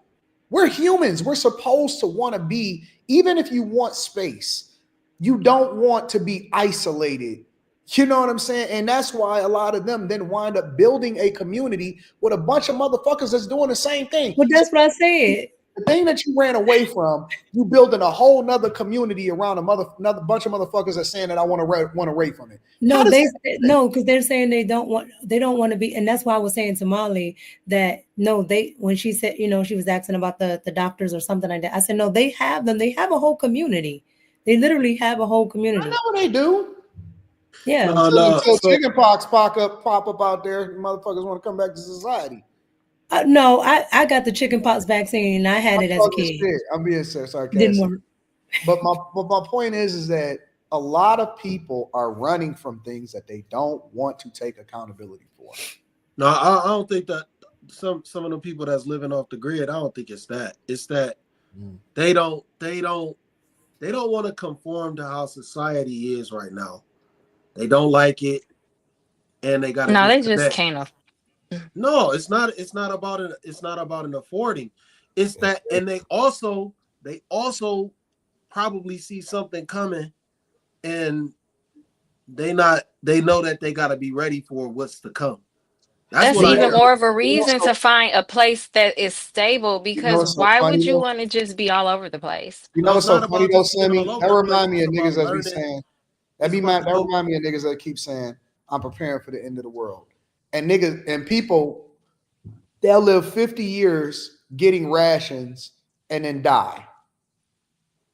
We're humans. We're supposed to want to be, even if you want space, you don't want to be isolated. You know what I'm saying? And that's why a lot of them then wind up building a community with a bunch of motherfuckers that's doing the same thing. But that's what I said. The thing that you ran away from, you building a whole nother community around another bunch of motherfuckers that's saying that I want to rape from it. No, because they're saying they don't want to be, and that's why I was saying to Molly that when she said, she was asking about the doctors or something like that. I said, no, they have them. They have a whole community. They literally have a whole community. I know they do. Yeah. Until chicken pox pop up out there, motherfuckers want to come back to society. No, I got the chicken pox vaccine and I had it as a kid. I'm being sarcastic. Didn't work. But my point is that a lot of people are running from things that they don't want to take accountability for. No, I don't think that some of the people that's living off the grid, I don't think it's that. It's that they don't want to conform to how society is right now. They don't like it, and they got to. No, they just can't. No, it's not about it. It's not about an affording. It's that, and they also probably see something coming, and they know that they got to be ready for what's to come. That's what I even hear. more of a reason to find a place that is stable, because what's so why funny would you though? want to just be all over the place? You know No, what's it's so not funny about though, just being Sammy? all over That the place. remind me of It's niggas about that be learning. saying It's for the that whole. remind me of niggas that keep saying, I'm preparing for the end of the world. And niggas and people, they'll live 50 years getting rations and then die.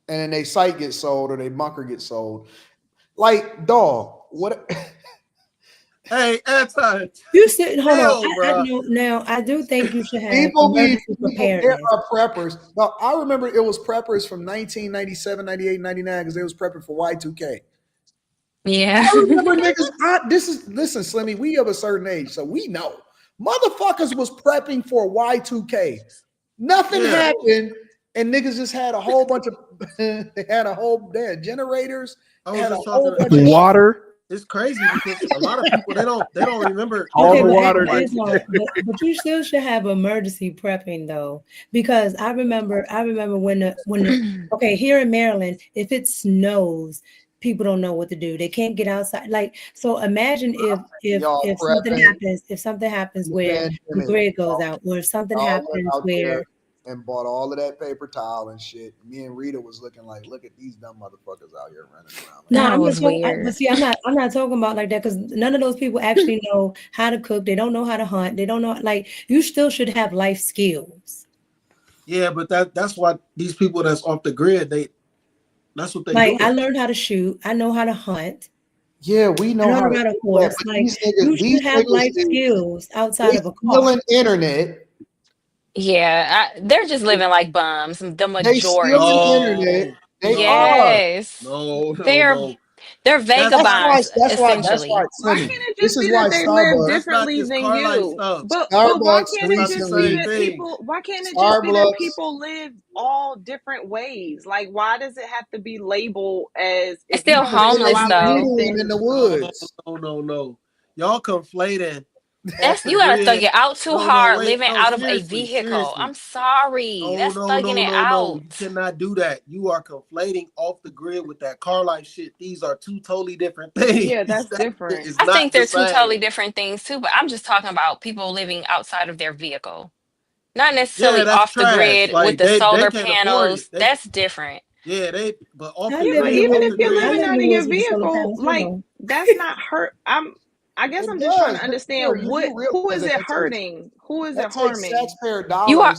And then their site gets sold or their bunker gets sold. Like, dog, what? Hey, Anton. You said, hold on. Hell, I bruh. know now. I do think you should have People emergency there preparedness. are preppers. No, I remember it was preppers from 1997, 98, 99 because they was prepping for Y2K. Yeah. I remember niggas. Listen, Slimmy, we of a certain age, so we know. Motherfuckers was prepping for Y2K. Nothing happened, and niggas just had a whole bunch of they had generators, they had a whole bunch of water. It's crazy because a lot of people they don't remember Okay, the water. but you still should have emergency prepping though, because I remember when the okay, here in Maryland, if it snows, people don't know what to do. They can't get outside. Like, so imagine if something happens where the grid goes out, or if something happens where and bought all of that paper towel and shit. Me and Rita was looking like, look at these dumb motherfuckers out here running around. No, I'm not talking about like that, because none of those people actually know how to cook. They don't know how to hunt. They don't know, like, you still should have life skills. Yeah, but that's why these people that's off the grid, that's what they like do. I learned how to shoot. I know how to hunt. Yeah, we know how to ride a horse. Like, you should have life skills outside of a car. Internet. Yeah, they're just living like bums. The majority. Internet. Yes. They're vagabonds. Essentially. Why can't it just be that they live differently than you? But why can't it just be that people? Why can't it just be that people live all different ways? Like, why does it have to be labeled as? It's still homeless though. In the woods. No. Y'all conflating. You gotta thug it out too hard, living out of a vehicle. Seriously. I'm sorry. That's thugging it out. You cannot do that. You are conflating off the grid with that car life shit. These are two totally different things. Yeah, that's different. I think they're two totally different things too, but I'm just talking about people living outside of their vehicle. Not necessarily off the grid with the solar panels. That's different. Yeah, but even if you're living out of your vehicle, like, that's not hurt. I guess I'm just trying to understand who is it hurting? Who is it harming? You are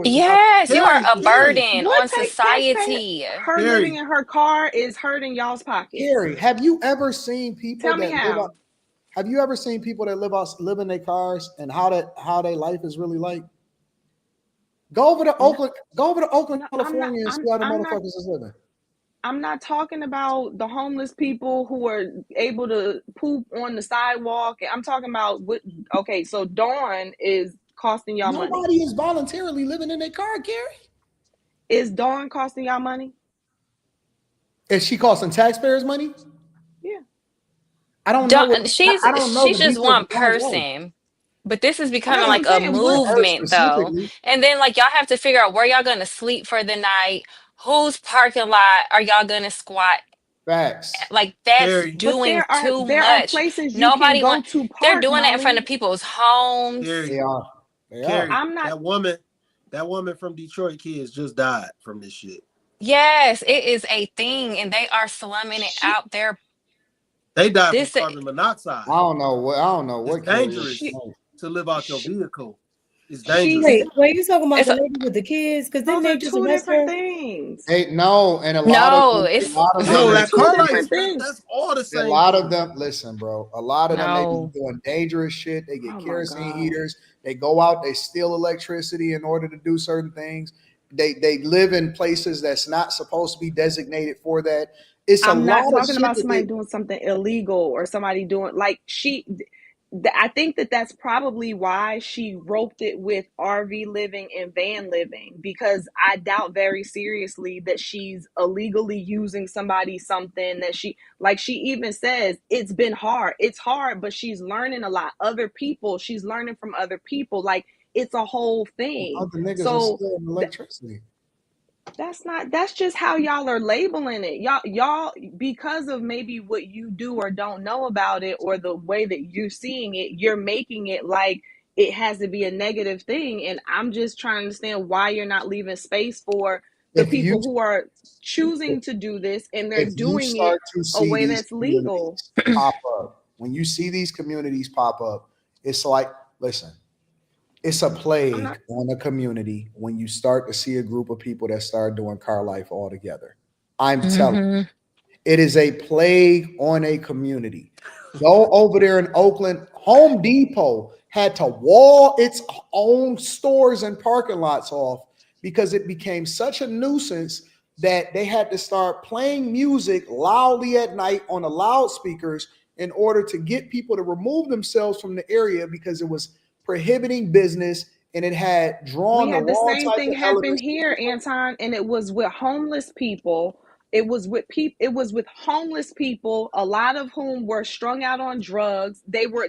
you are a burden on society. Her living in her car is hurting y'all's pockets. Gary, have you ever seen people Tell me how. Have you ever seen people that live in their cars and how their life is really like? Go over to Oakland, California, and see how the motherfuckers is living. I'm not talking about the homeless people who are able to poop on the sidewalk. I'm talking about okay, so Dawn is costing y'all money. Nobody is voluntarily living in their car, Gary. Is Dawn costing y'all money? Is she costing taxpayers money? Yeah. I don't know. She's just one person. But this is becoming like a movement though. And then like y'all have to figure out where y'all gonna sleep for the night. Whose parking lot are y'all gonna squat? Facts. Like, that's doing too much. Places Nobody can go to park, they're doing that in front of people's homes. They are. I'm not. That woman from Detroit Kids just died from this shit. Yes, it is a thing, and they are slumming it out there. They died from carbon monoxide. I don't know what. It's dangerous to live out your vehicle. It's dangerous. Wait, you talking about the lady with the kids? Because then they just two different things. And a lot of them, that car life thing. That's all the same. A lot of them, listen, bro. A lot of them, they be doing dangerous shit. They get kerosene heaters. They go out. They steal electricity in order to do certain things. They live in places that's not supposed to be designated for that. I'm not talking about somebody doing something illegal or somebody doing I think that's probably why she roped it with RV living and van living, because I doubt very seriously that she's illegally using something that she even says it's been hard. It's hard, but she's learning a lot. She's learning from other people. Like, it's a whole thing. Other niggas are stealing electricity. That's just how y'all are labeling it. Y'all because of maybe what you do or don't know about it, or the way that you're seeing it, you're making it like it has to be a negative thing. And I'm just trying to understand why you're not leaving space for the people who are choosing to do this, and they're if you doing it start to a see way these that's legal. communities pop up, when you see these communities pop up, it's like, listen, it's a plague on a community when you start to see a group of people that start doing car life all together. I'm telling you, it is a plague on a community. Go over there in Oakland, Home Depot had to wall its own stores and parking lots off because it became such a nuisance that they had to start playing music loudly at night on the loudspeakers in order to get people to remove themselves from the area because it was prohibiting business and it had drawn We the had the wrong same type thing of happen elements. here, Anton, and it was with homeless people. It was with people. It was with homeless people, a lot of whom were strung out on drugs. They were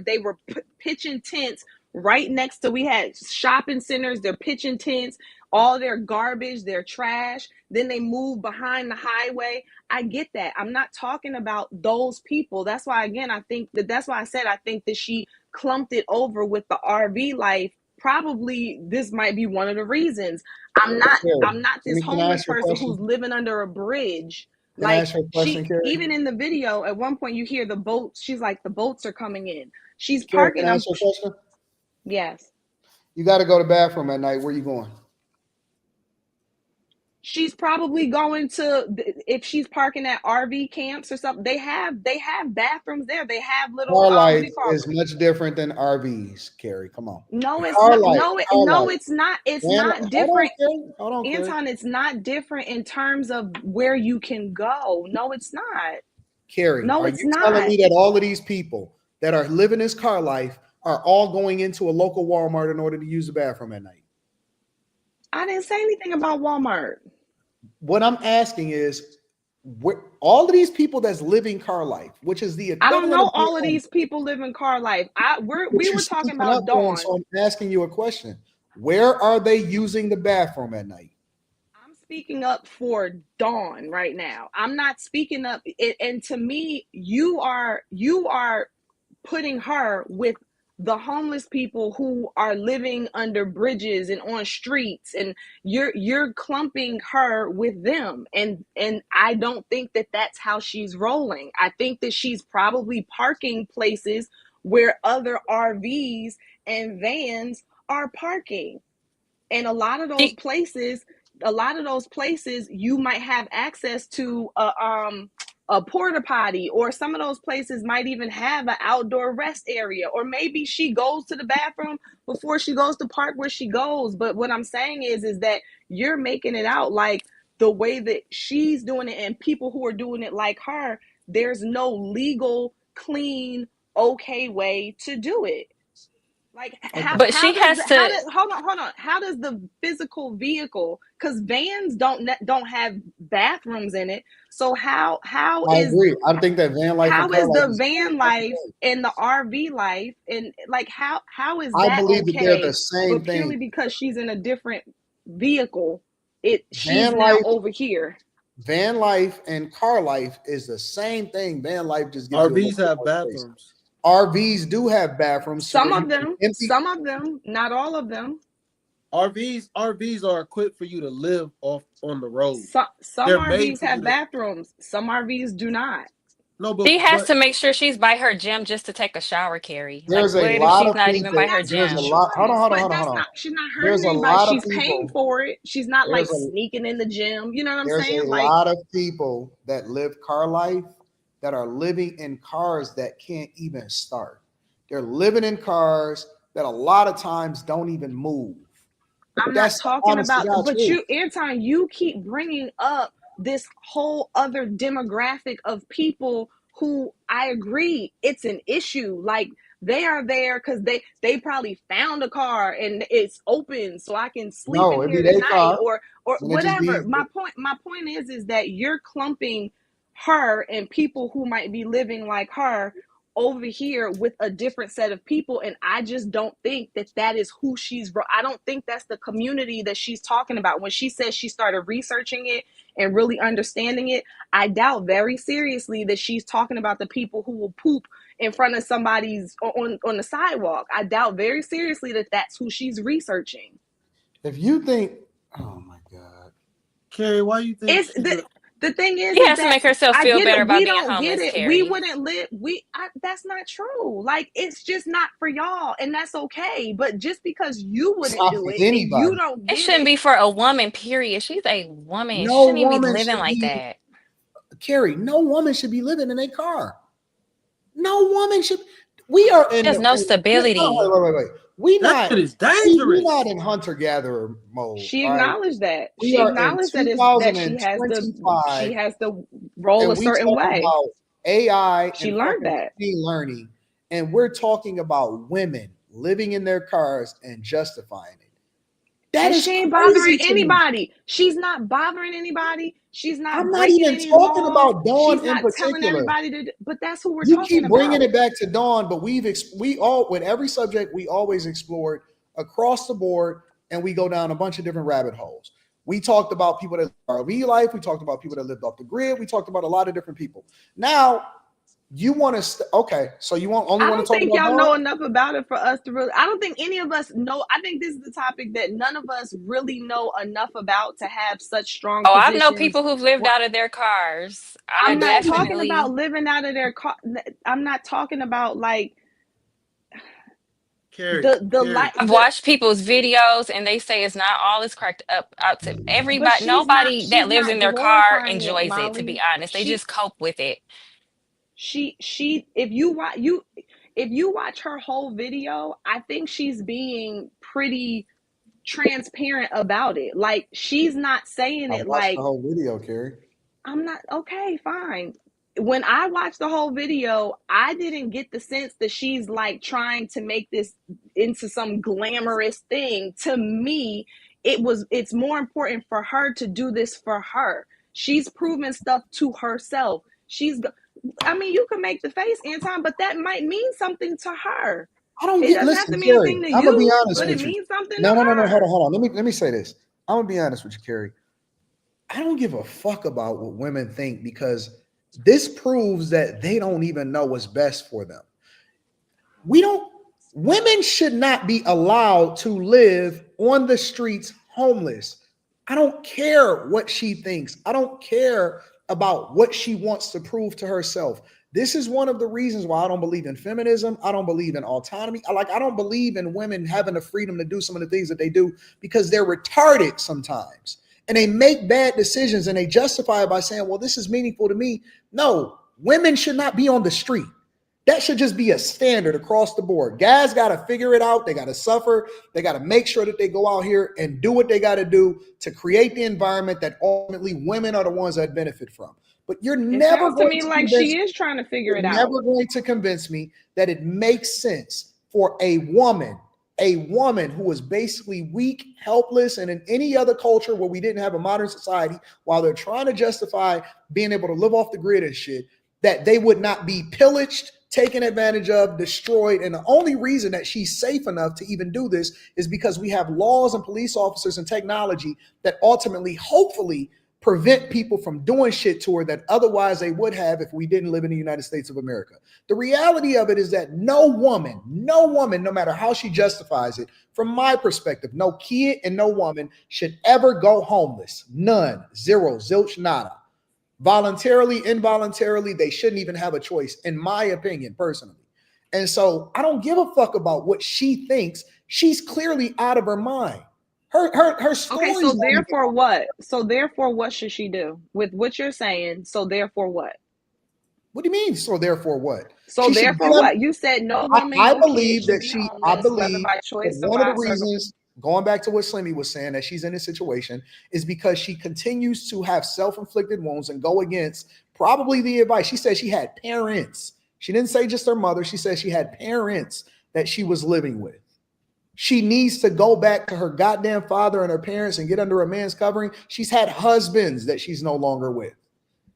pitching tents right next to. We had shopping centers. They're pitching tents. All their garbage, their trash. Then they move behind the highway. I get that. I'm not talking about those people. That's why, again, I think that's why I said I think that she clumped it over with the RV life. Probably this might be one of the reasons. I'm not this homeless person who's living under a bridge. Can I Like, ask you a question, she, Carrie? even in the video, at one point you hear the boats. She's like, the boats are coming in. She's Carrie, parking can I them. ask you a question? Yes. You got to go to the bathroom at night. Where you going? She's probably going to, if she's parking at RV camps or something. They have bathrooms there. They have little Car what do life you call is them? much different than RVs, Carrie. Come on. No, it's Car not. life, No, it's not. It's not different. Hold on, Carrie. Anton, it's not different in terms of where you can go. No, it's not. Carrie, No, are it's you telling not. me that all of these people that are living this car life are all going into a local Walmart in order to use the bathroom at night? I didn't say anything about Walmart. What I'm asking is, all of these people that's living car life, which is the I don't equivalent know of all of these people living car life. We you're were talking speaking up about on, Dawn. so I'm asking you a question. Where are they using the bathroom at night? I'm speaking up for Dawn right now. I'm not speaking up. And to me, you are putting her with the homeless people who are living under bridges and on streets, and you're clumping her with them, and I don't think that that's how she's rolling. I think that she's probably parking places where other RVs and vans are parking, and a lot of those places you might have access to a porta potty, or some of those places might even have an outdoor rest area, or maybe she goes to the bathroom before she goes to park where she goes. But what I'm saying is that you're making it out like the way that she's doing it, and people who are doing it like her, there's no legal, clean, okay way to do it. Like, But she has to. hold on, how does the physical vehicle, because vans don't have bathrooms in it, so how I is agree. I think that van life and how car is life the is van life and the RV life, and like how is I that believe that they're the okay? same But thing. purely because she's in a different vehicle, she's Van now life, over here. van life and car life is the same thing. Van life just gives you a RVs little have more space. bathrooms. RVs do have bathrooms. Some of them, not all of them. RVs are equipped for you to live off on the road. Some They're made RVs for you have to. bathrooms. Some RVs do not. No, She has but to make sure she's by her gym just to take a shower, Carrie. Like, There's a what if lot she's of not even by people. her That's her There's a gym? lot. Hold on, choice, hold on, but hold on, that's hold on. not. She's not hurting There's a anybody. lot of She's paying people. for it. She's not like There's a sneaking in the gym. You know what I'm there's saying? a Like, lot of people that live car life that are living in cars that can't even start. They're living in cars that a lot of times don't even move. I'm not That's the talking honest to about, God but truth. Anton, you keep bringing up this whole other demographic of people who, I agree, it's an issue. Like, they are there because they probably found a car and it's open, so I can sleep No, in it'd here be their tonight, car, or and it just whatever. be My point is that you're clumping her and people who might be living like her over here with a different set of people, and I just don't think that is who I don't think that's the community that she's talking about. When she says she started researching it and really understanding it, I doubt very seriously that she's talking about the people who will poop in front of somebody's on the sidewalk. I doubt very seriously that that's who she's researching. If you think, oh my God, Carrie, why you think the thing is, she has to make herself feel better about we being don't homeless, get it. Carrie. We wouldn't live. That's not true. Like, it's just not for y'all, and that's okay. But just because you wouldn't do it, and you don't get it shouldn't be for a woman. Period. She's a woman. No She shouldn't even be woman living should like be, that. Carrie, no woman should be living in a car. No woman should. We are in. There's no stability. Wait. We that not. is dangerous. We're not in hunter-gatherer mode. She acknowledged that. We She are acknowledged in that she has to roll a certain way. About AI she and learned that. machine learning, and we're talking about women living in their cars and justifying it. That and is she ain't crazy bothering anybody. She's not bothering anybody. She's not. I'm not even talking about Dawn She's in not particular. telling everybody to. But that's who we're you talking keep bringing about. it back to Dawn, but we all with every subject we always explored across the board, and we go down a bunch of different rabbit holes. We talked about people that are RV life. We talked about people that lived off the grid. We talked about a lot of different people. Now you want to okay? So you want to talk about? I don't think y'all know enough about it for us to really. I don't think any of us know. I think this is the topic that none of us really know enough about to have such strong. Oh, positions. I know people who've lived out of their cars. I'm not talking about living out of their car. I'm not talking about like. Carrie, I've watched people's videos and they say it's not all as cracked up out to everybody. Nobody that lives in their car enjoys it, to be honest. They just cope with it. If you watch her whole video, I think she's being pretty transparent about it. Like, she's not saying it like the whole video, Carrie. I'm not okay, fine. When I watched the whole video, I didn't get the sense that she's like trying to make this into some glamorous thing. To me, it's more important for her to do this for her. She's proven stuff to herself. You can make the face, Anton, but that might mean something to her. I don't get. It doesn't have to mean anything to you. I'm gonna be honest with you. But it means something. No. Hold on. Let me say this. I'm gonna be honest with you, Carrie. I don't give a fuck about what women think, because this proves that they don't even know what's best for them. Women should not be allowed to live on the streets homeless. I don't care what she thinks. I don't care about what she wants to prove to herself. This is one of the reasons why I don't believe in feminism. I don't believe in autonomy. I don't believe in women having the freedom to do some of the things that they do, because they're retarded sometimes. And they make bad decisions and they justify it by saying, well, this is meaningful to me. No, women should not be on the street. That should just be a standard across the board. Guys got to figure it out. They got to suffer. They got to make sure that they go out here and do what they got to do to create the environment that ultimately women are the ones that benefit from. But you're never going to like she is trying to figure it out. Never going to convince me that it makes sense for a woman who is basically weak, helpless, and in any other culture where we didn't have a modern society, while they're trying to justify being able to live off the grid and shit, that they would not be pillaged, taken advantage of, destroyed. And the only reason that she's safe enough to even do this is because we have laws and police officers and technology that ultimately, hopefully, prevent people from doing shit to her that otherwise they would have if we didn't live in the United States of America. The reality of it is that no woman, no matter how she justifies it, from my perspective, no kid and no woman should ever go homeless. None, zero, zilch, nada. Voluntarily, involuntarily, they shouldn't even have a choice, in my opinion, personally. And so I don't give a fuck about what she thinks. She's clearly out of her mind. Her story. Okay, so therefore what? So therefore what should she do with what you're saying? So therefore what? What do you mean? So therefore what? So therefore what? You said no woman. I believe that she. I believe by choice that one of the reasons, going back to what Slimmy was saying, that she's in this situation is because she continues to have self-inflicted wounds and go against probably the advice. She said she had parents. She didn't say just her mother. She said she had parents that she was living with. She needs to go back to her goddamn father and her parents and get under a man's covering. She's had husbands that she's no longer with.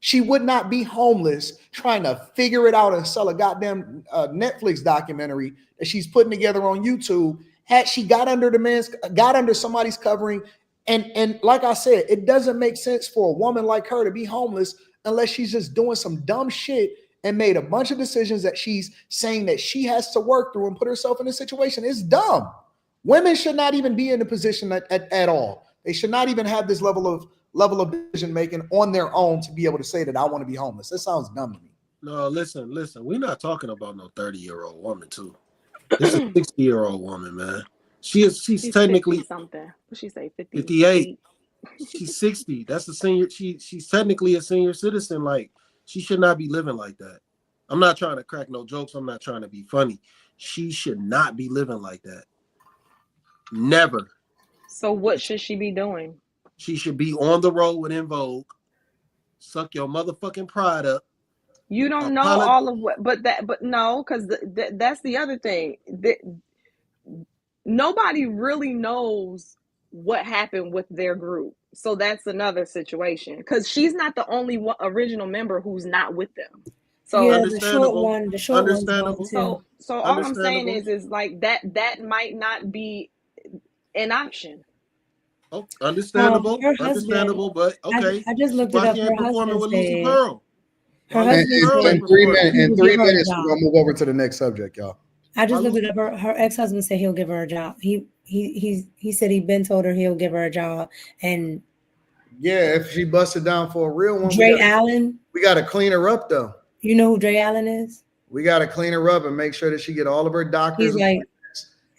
She would not be homeless trying to figure it out and sell a goddamn Netflix documentary that she's putting together on YouTube. Had she got under somebody's covering, and like I said, it doesn't make sense for a woman like her to be homeless unless she's just doing some dumb shit and made a bunch of decisions that she's saying that she has to work through and put herself in a situation. It's dumb. Women should not even be in a position at all. They should not even have this level of decision making on their own to be able to say that I want to be homeless. That sounds dumb to me. No, listen. We're not talking about no 30-year-old woman too. This is a 60-year-old woman, man. She's technically something. What she say? 58. She's 60. That's a senior. She's technically a senior citizen. Like, she should not be living like that. I'm not trying to crack no jokes. I'm not trying to be funny. She should not be living like that. Never. So what should she be doing? She should be on the road with Vogue. Suck your motherfucking pride up. You don't know all of what, but no, because that's the other thing. Nobody really knows what happened with their group. So that's another situation, because she's not the only original member who's not with them. So yeah, the short one. So all I'm saying is like that might not be an option. Oh, understandable, but okay. I just looked it up. Her husband said, in 3 minutes, we're gonna move over to the next subject, y'all. I just looked it up. Her ex-husband said he'll give her a job. He said he'd been told her he'll give her a job. And yeah, if she busted down for a real one, Allen. We gotta clean her up though. You know who Dre Allen is? We gotta clean her up and make sure that she get all of her doctors. He's like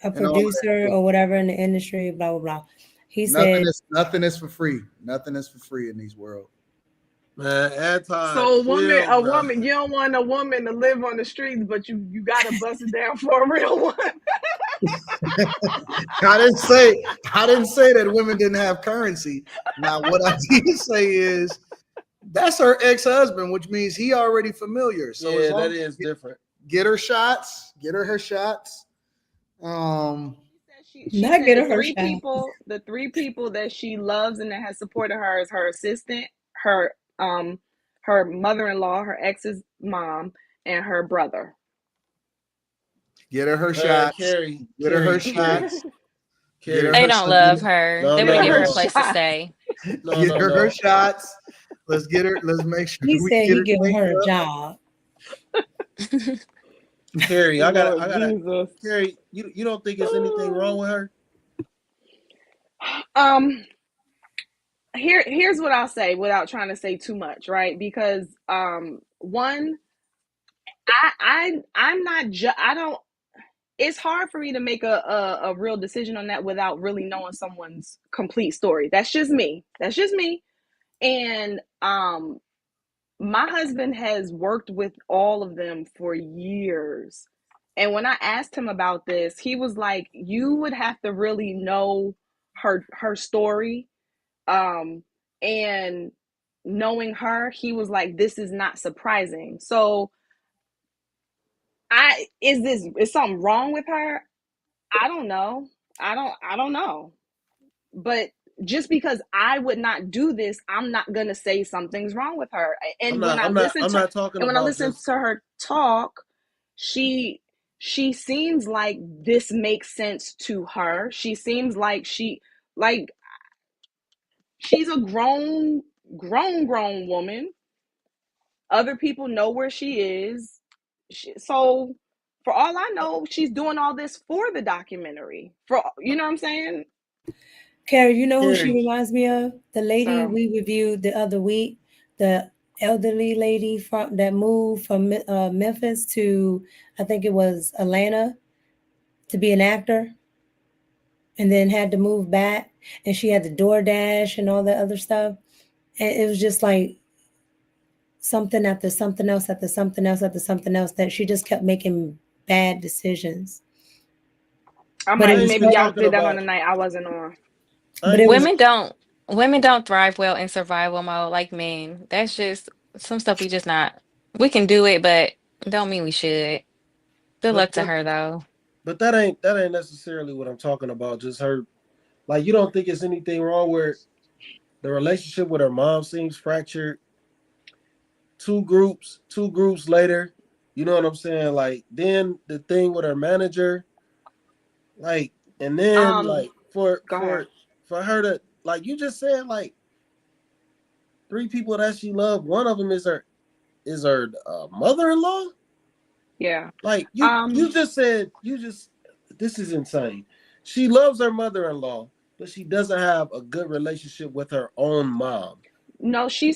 a producer or whatever in the industry, blah blah blah. He said nothing is for free. Nothing is for free in these world. Man, Anton. So a woman, you don't want a woman to live on the streets, but you gotta bust it down for a real one. I didn't say that women didn't have currency. Now what I did say is that's her ex-husband, which means he already familiar. So yeah, that is different. Get her shots. Get her shots. She said the three people that she loves and that has supported her is her assistant, her mother-in-law, her ex's mom, and her brother. Get her shots. Carrie, get her shots. They don't love her. They wouldn't give her a place to stay. Get her shots. Let's get her. Let's make sure. He said he give her a job. Carrie, I gotta. Carrie, you don't think there's anything wrong with her? Here's what I'll say without trying to say too much, right? Because one, I'm not. I don't. It's hard for me to make a real decision on that without really knowing someone's complete story. That's just me. And my husband has worked with all of them for years. And when I asked him about this, he was like, you would have to really know her story. And knowing her, he was like, this is not surprising. So is something wrong with her? I don't know. I don't know. But just because I would not do this, I'm not gonna say something's wrong with her. And when I listen to her talk, she seems like this makes sense to her. She seems like she's a grown woman. Other people know where she is. So for all I know, she's doing all this for the documentary. You know what I'm saying? Carrie, you know who she reminds me of? The lady we reviewed the other week, the elderly lady that moved from Memphis to, I think it was Atlanta, to be an actor, and then had to move back, and she had the DoorDash and all that other stuff, and it was just like something after something else after something else after something else that she just kept making bad decisions. Maybe y'all did that on the night I wasn't on. But women don't thrive well in survival mode like men. That's just some stuff we can do it, but don't mean we should. Good luck to her though. But that ain't necessarily what I'm talking about. Just her, like, you don't think there's anything wrong where the relationship with her mom seems fractured. two groups later. You know what I'm saying? Like, then the thing with her manager, like, and then like for her to, like you just said, like 3 people that she loved, one of them is her mother-in-law. Yeah. Like you just said, this is insane. She loves her mother-in-law, but she doesn't have a good relationship with her own mom. No, she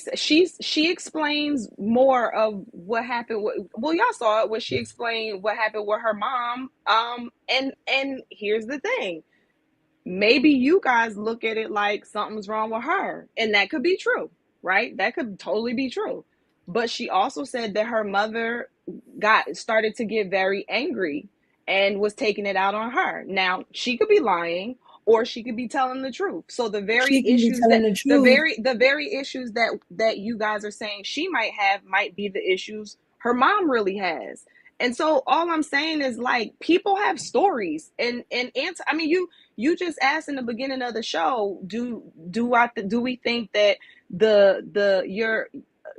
explains more of what happened. Well, y'all saw it where she explained what happened with her mom. And here's the thing. Maybe you guys look at it like something's wrong with her, and that could be true, right? That could totally be true. But she also said that her mother started to get very angry and was taking it out on her. Now, she could be lying or she could be telling the truth. So the very issues the very issues that you guys are saying she might have might be the issues her mom really has. And so all I'm saying is, like, people have stories, and I mean, you just asked in the beginning of the show, do we think that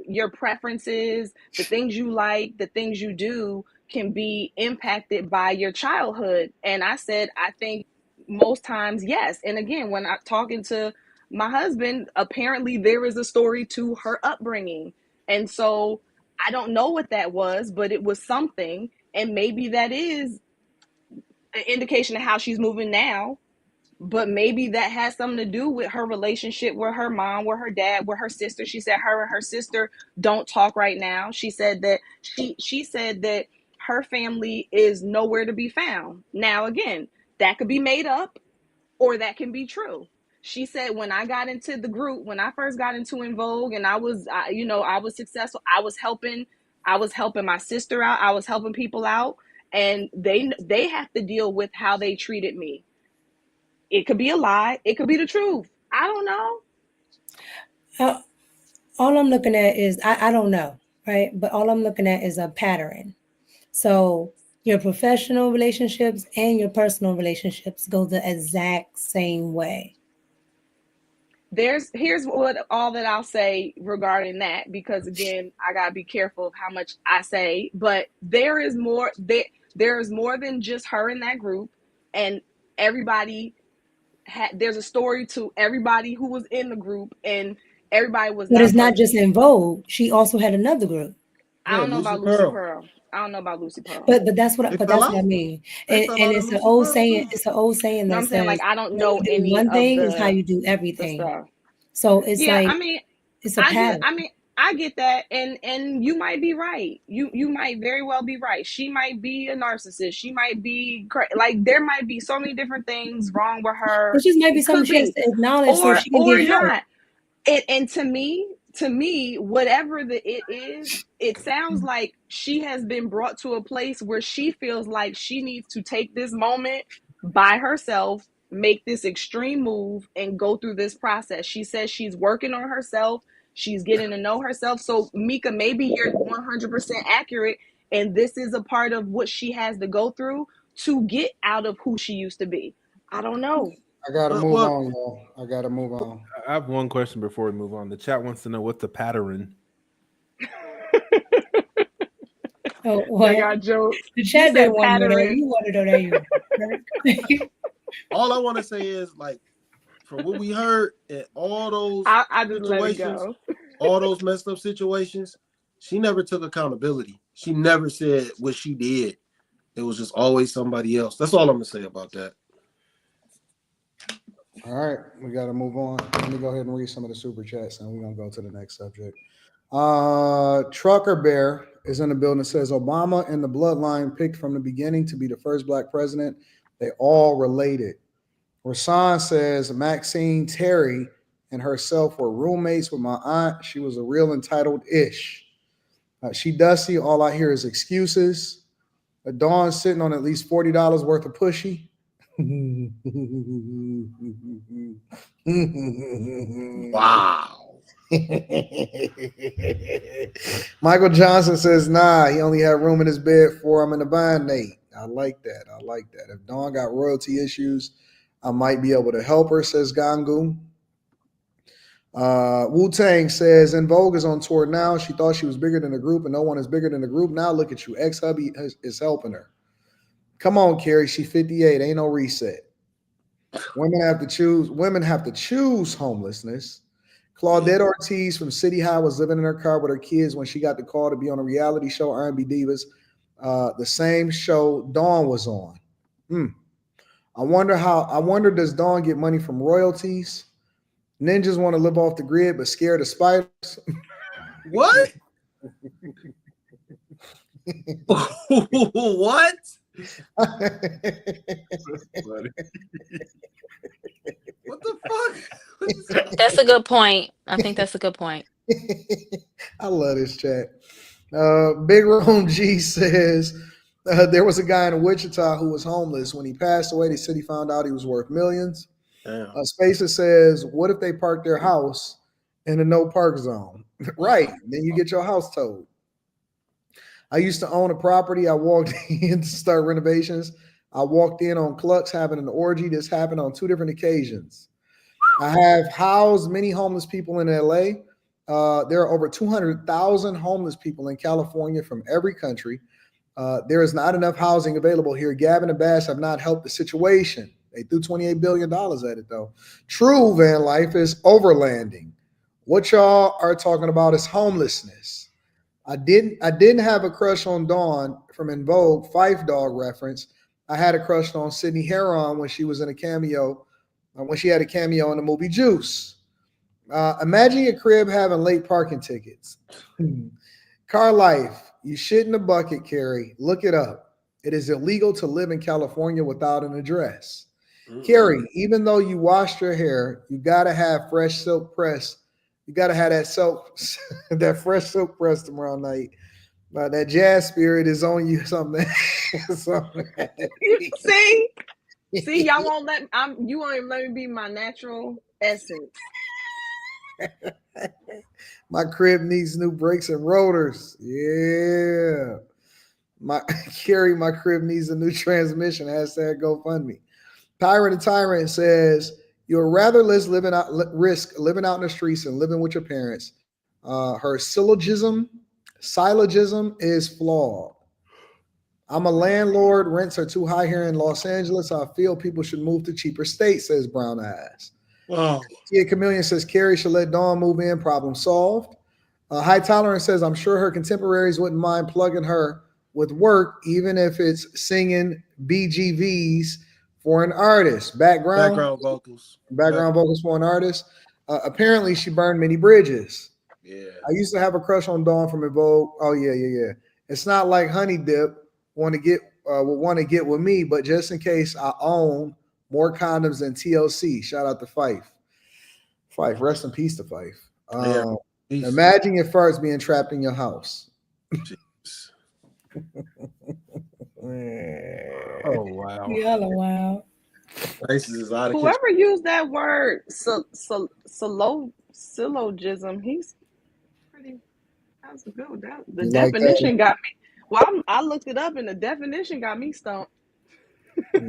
your preferences, the things you like, the things you do can be impacted by your childhood? And I said, I think most times, yes. And again, when I'm talking to my husband, apparently there is a story to her upbringing. And so I don't know what that was, but it was something. And maybe that is an indication of how she's moving now. But maybe that has something to do with her relationship with her mom, with her dad, with her sister. She said her and her sister don't talk right now. She said that she said that her family is nowhere to be found. Now, again, that could be made up or that can be true. She said, when I got into the group, when I first got into In Vogue, and I was successful, I was helping my sister out. I was helping people out, and they have to deal with how they treated me. It could be a lie. It could be the truth. I don't know. All I'm looking at is, I don't know, right? But all I'm looking at is a pattern. So your professional relationships and your personal relationships go the exact same way. Here's what all that I'll say regarding that, because again, I gotta be careful of how much I say, but there is more than just her in that group, and everybody there's a story to everybody who was in the group, and everybody was. But it's not just In Vogue. She also had another group. I don't know about Lucy Pearl. I don't know about Lucy Pearl. But that's what I mean. And it's an old saying. It's an old saying that I'm saying, like, I don't know any one thing of is how you do everything. Stuff. So it's like, I mean, it's a pattern. I get that, and you might be right. You might very well be right. She might be a narcissist. She might be like, there might be so many different things wrong with her. It just might be something she has to acknowledge, so she can get help. And to me, whatever it is, it sounds like she has been brought to a place where she feels like she needs to take this moment by herself, make this extreme move, and go through this process. She says she's working on herself. She's getting to know herself. So, Mika, maybe you're 100% accurate, and this is a part of what she has to go through to get out of who she used to be. I don't know. I gotta move on, y'all. I gotta move on. I have one question before we move on. The chat wants to know what's the pattern. They got jokes. The chat didn't want to know that. You want to know that. All I want to say is, like, from what we heard at all those I just let it go. All those messed up situations, she never took accountability. She never said what she did. It was just always somebody else. That's all I'm gonna say about that. All right, we got to move on. Let me go ahead and read some of the super chats, and we're going to go to the next subject. Trucker Bear is in the building. It says, Obama and the bloodline picked from the beginning to be the first black president. They all related. Rasan says, Maxine Terry and herself were roommates with my aunt. She was a real entitled-ish. She dusty. All I hear is excuses. Dawn sitting on at least $40 worth of pushy. Wow. Michael Johnson says, nah, he only had room in his bed for him in the band, Nate. I like that. If Dawn got royalty issues, I might be able to help her, says Gangu. Wu-Tang says, In Vogue is on tour now. She thought she was bigger than the group, and no one is bigger than the group. Now look at you. Ex-hubby is helping her. Come on, Carrie. She's 58. Ain't no reset. Women have to choose homelessness. Claudette Ortiz from City High was living in her car with her kids when she got the call to be on a reality show, R&B Divas, the same show Dawn was on. I wonder does Dawn get money from royalties? Ninjas want to live off the grid but scared of spiders. What? What? What the fuck? That's a good point. I think that's a good point. I love this chat. Big Rome G says there was a guy in Wichita who was homeless. When he passed away, they said he found out he was worth millions. Spacer says, what if they park their house in a no park zone? Right. Then you get your house towed. I used to own a property. I walked in to start renovations. I walked in on Clucks having an orgy. This happened on 2 different occasions. I have housed many homeless people in LA. There are over 200,000 homeless people in California from every country. There is not enough housing available here. Gavin and Bass have not helped the situation. They threw $28 billion at it, though. True van life is overlanding. What y'all are talking about is homelessness. I didn't have a crush on Dawn from In Vogue, Fife Dog reference. I had a crush on Sydney Heron when she was in a cameo, when she had a cameo in the movie Juice. Imagine your crib having late parking tickets. Car life, you shit in a bucket, Carrie. Look it up. It is illegal to live in California without an address. Carrie, even though you washed your hair, you gotta have fresh silk press. You gotta have that fresh silk press tomorrow night. That jazz spirit is on you. Something. See, y'all won't you won't even let me be my natural essence. My crib needs new brakes and rotors. Yeah. My crib needs a new transmission. Hashtag GoFundMe. Tyrant says, you'll rather risk living out in the streets and living with your parents. Her syllogism is flawed. I'm a landlord. Rents are too high here in Los Angeles. I feel people should move to cheaper states, says Brown Eyes. Wow. Tia Chameleon says, Carrie should let Dawn move in. Problem solved. High Tolerance says, I'm sure her contemporaries wouldn't mind plugging her with work, even if it's singing BGVs for an artist. Background vocals for an artist. Apparently, she burned many bridges. Yeah. I used to have a crush on Dawn from Vogue. Oh, yeah. It's not like Honey Dip would want to get with me, but just in case, I own more condoms than TLC. Shout out to Fife. Fife, rest in peace to Fife. Imagine your farts being trapped in your house. Oh wow. Y'all are wild. Whoever used that word syllogism, he's pretty. That's good. The definition got me. Well, I looked it up and the definition got me stumped. All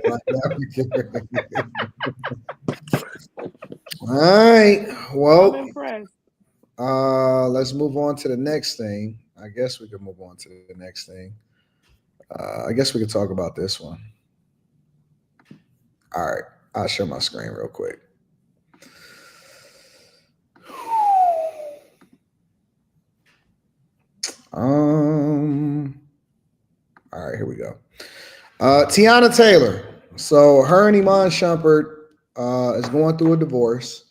right. Well, I'm impressed. Let's move on to the next thing. I guess we could move on to the next thing. I guess we could talk about this one. All right. I'll share my screen real quick. All right, here we go. Teyana Taylor. So her and Iman Shumpert is going through a divorce.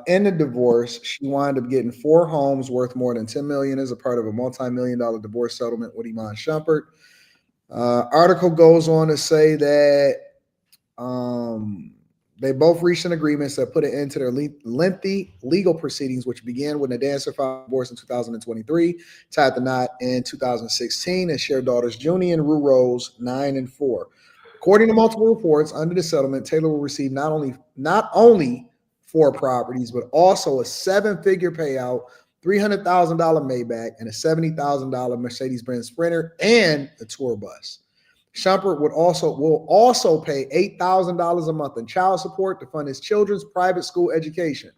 In the divorce, she wound up getting 4 homes worth more than $10 million as a part of a multi-million-dollar divorce settlement with Iman Shumpert. Article goes on to say that they both reached an agreement that put an end to their lengthy legal proceedings, which began when the dancer filed divorce in 2023, tied the knot in 2016, and shared daughters Junie and Rue Rose, 9 and 4. According to multiple reports, under the settlement, Taylor will receive not only 4 properties, but also a 7-figure payout, $300,000 Maybach, and a $70,000 Mercedes-Benz Sprinter, and a tour bus. Shumpert will also pay $8,000 a month in child support to fund his children's private school education.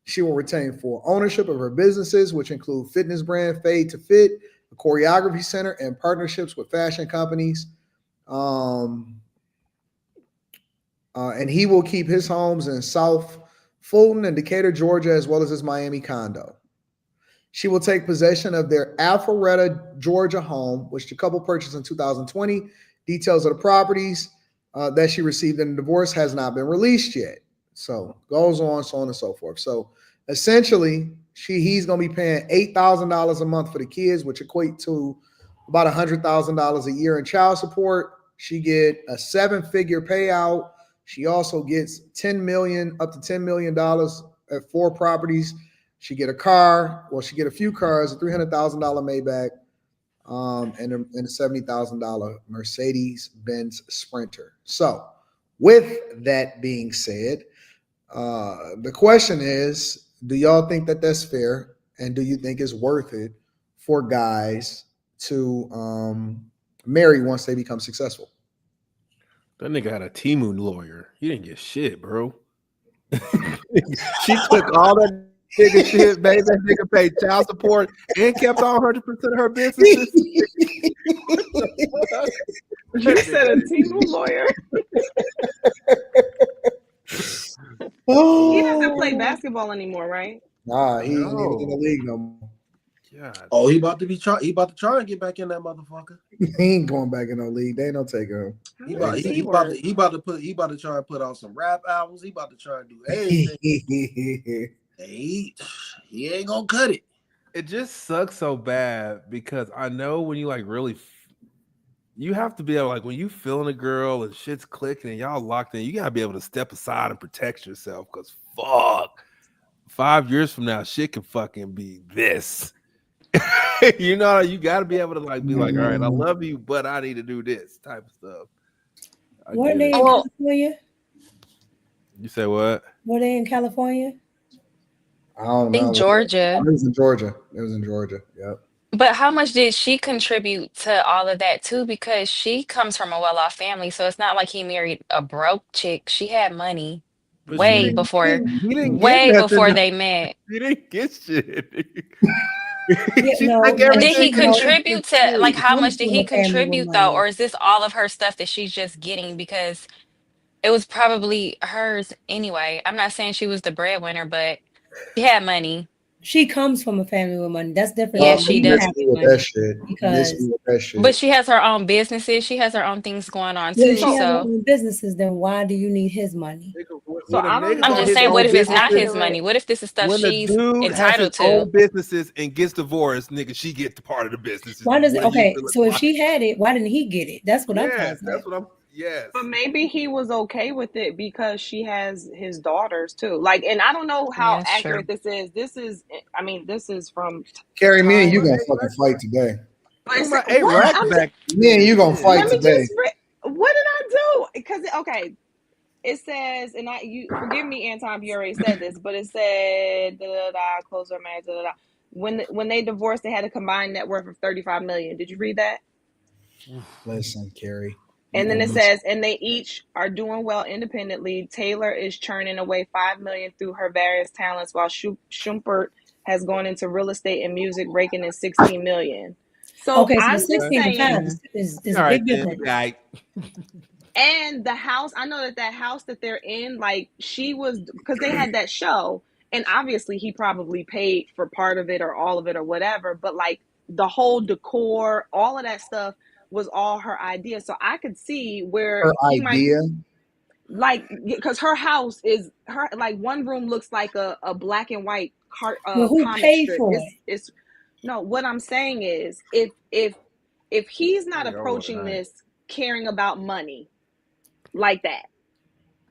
She will retain full ownership of her businesses, which include fitness brand Fade to Fit, a choreography center, and partnerships with fashion companies. And he will keep his homes in South Fulton and Decatur, Georgia, as well as his Miami condo. She will take possession of their Alpharetta, Georgia home, which the couple purchased in 2020. Details of the properties that she received in the divorce has not been released yet. So goes on, so on and so forth. So essentially, he's going to be paying $8,000 a month for the kids, which equate to about $100,000 a year in child support. She get a 7-figure payout. She also gets up to $10 million at 4 properties. She get a car. Well, she get a few cars, a $300,000 Maybach, and a $70,000 Mercedes-Benz Sprinter. So with that being said, the question is, do y'all think that that's fair? And do you think it's worth it for guys to marry once they become successful? That nigga had a Timu lawyer. He didn't get shit, bro. She took all that nigga shit, baby. That nigga paid child support and kept all 100% of her businesses. You said a Timu lawyer. He doesn't play basketball anymore, right? Nah, he ain't even in the league no more. God. Oh, he about to try and get back in that motherfucker. He ain't going back in no league. They ain't no take him. He about to try and put out some rap albums. He about to try and do everything. he ain't gonna cut it. It just sucks so bad because I know when you like really, you have to be able, like when you feeling a girl and shit's clicking and y'all locked in, you gotta be able to step aside and protect yourself because fuck, 5 years from now, shit can fucking be this. You know, you got to be able to like be like, all right, I love you, but I need to do this type of stuff. Were they in California? You say what? Were they in California? I don't know. In Georgia. It was in Georgia. It was in Georgia. Yep. But how much did she contribute to all of that too? Because she comes from a well-off family, so it's not like he married a broke chick. She had money way before they met. He didn't get shit. Did he contribute to, like, how much did he contribute though? Or is this all of her stuff that she's just getting because it was probably hers anyway? I'm not saying she was the breadwinner, but she had money. She comes from a family with money. That's different. Yeah, she does. But she has her own businesses. She has her own things going on too. If she has her own businesses, then why do you need his money? So I'm just saying, what if it's not his money? What if this is stuff she's entitled to? Own businesses and gets divorced, nigga, she gets the part of the business. Why does it? Okay, so if she had it, why didn't he get it? That's what I'm asking. That's what I'm. Yes. But maybe he was okay with it because she has his daughters too. Like, and I don't know how accurate this is. This is from Carrie. Me and you gonna fucking fight today. Me and you gonna fight today. What did I do? Because it says, and you forgive me, Anton, you already said this, but it said close her marriage. When they divorced, they had a combined net worth of $35 million. Did you read that? Listen, Carrie. And then it says, and they each are doing well independently. Taylor is churning away $5 million through her various talents, while Shumpert has gone into real estate and music, raking in $16 million. So I'm just saying, is big difference. And the house, I know that house that they're in, like she was, because they had that show, and obviously he probably paid for part of it or all of it or whatever, but like the whole decor, all of that stuff was all her idea. So I could see where her idea, like, because her house is her, like one room looks like a black and white who comic paid strip. For it's no, what I'm saying is if he's not approaching this caring about money like that,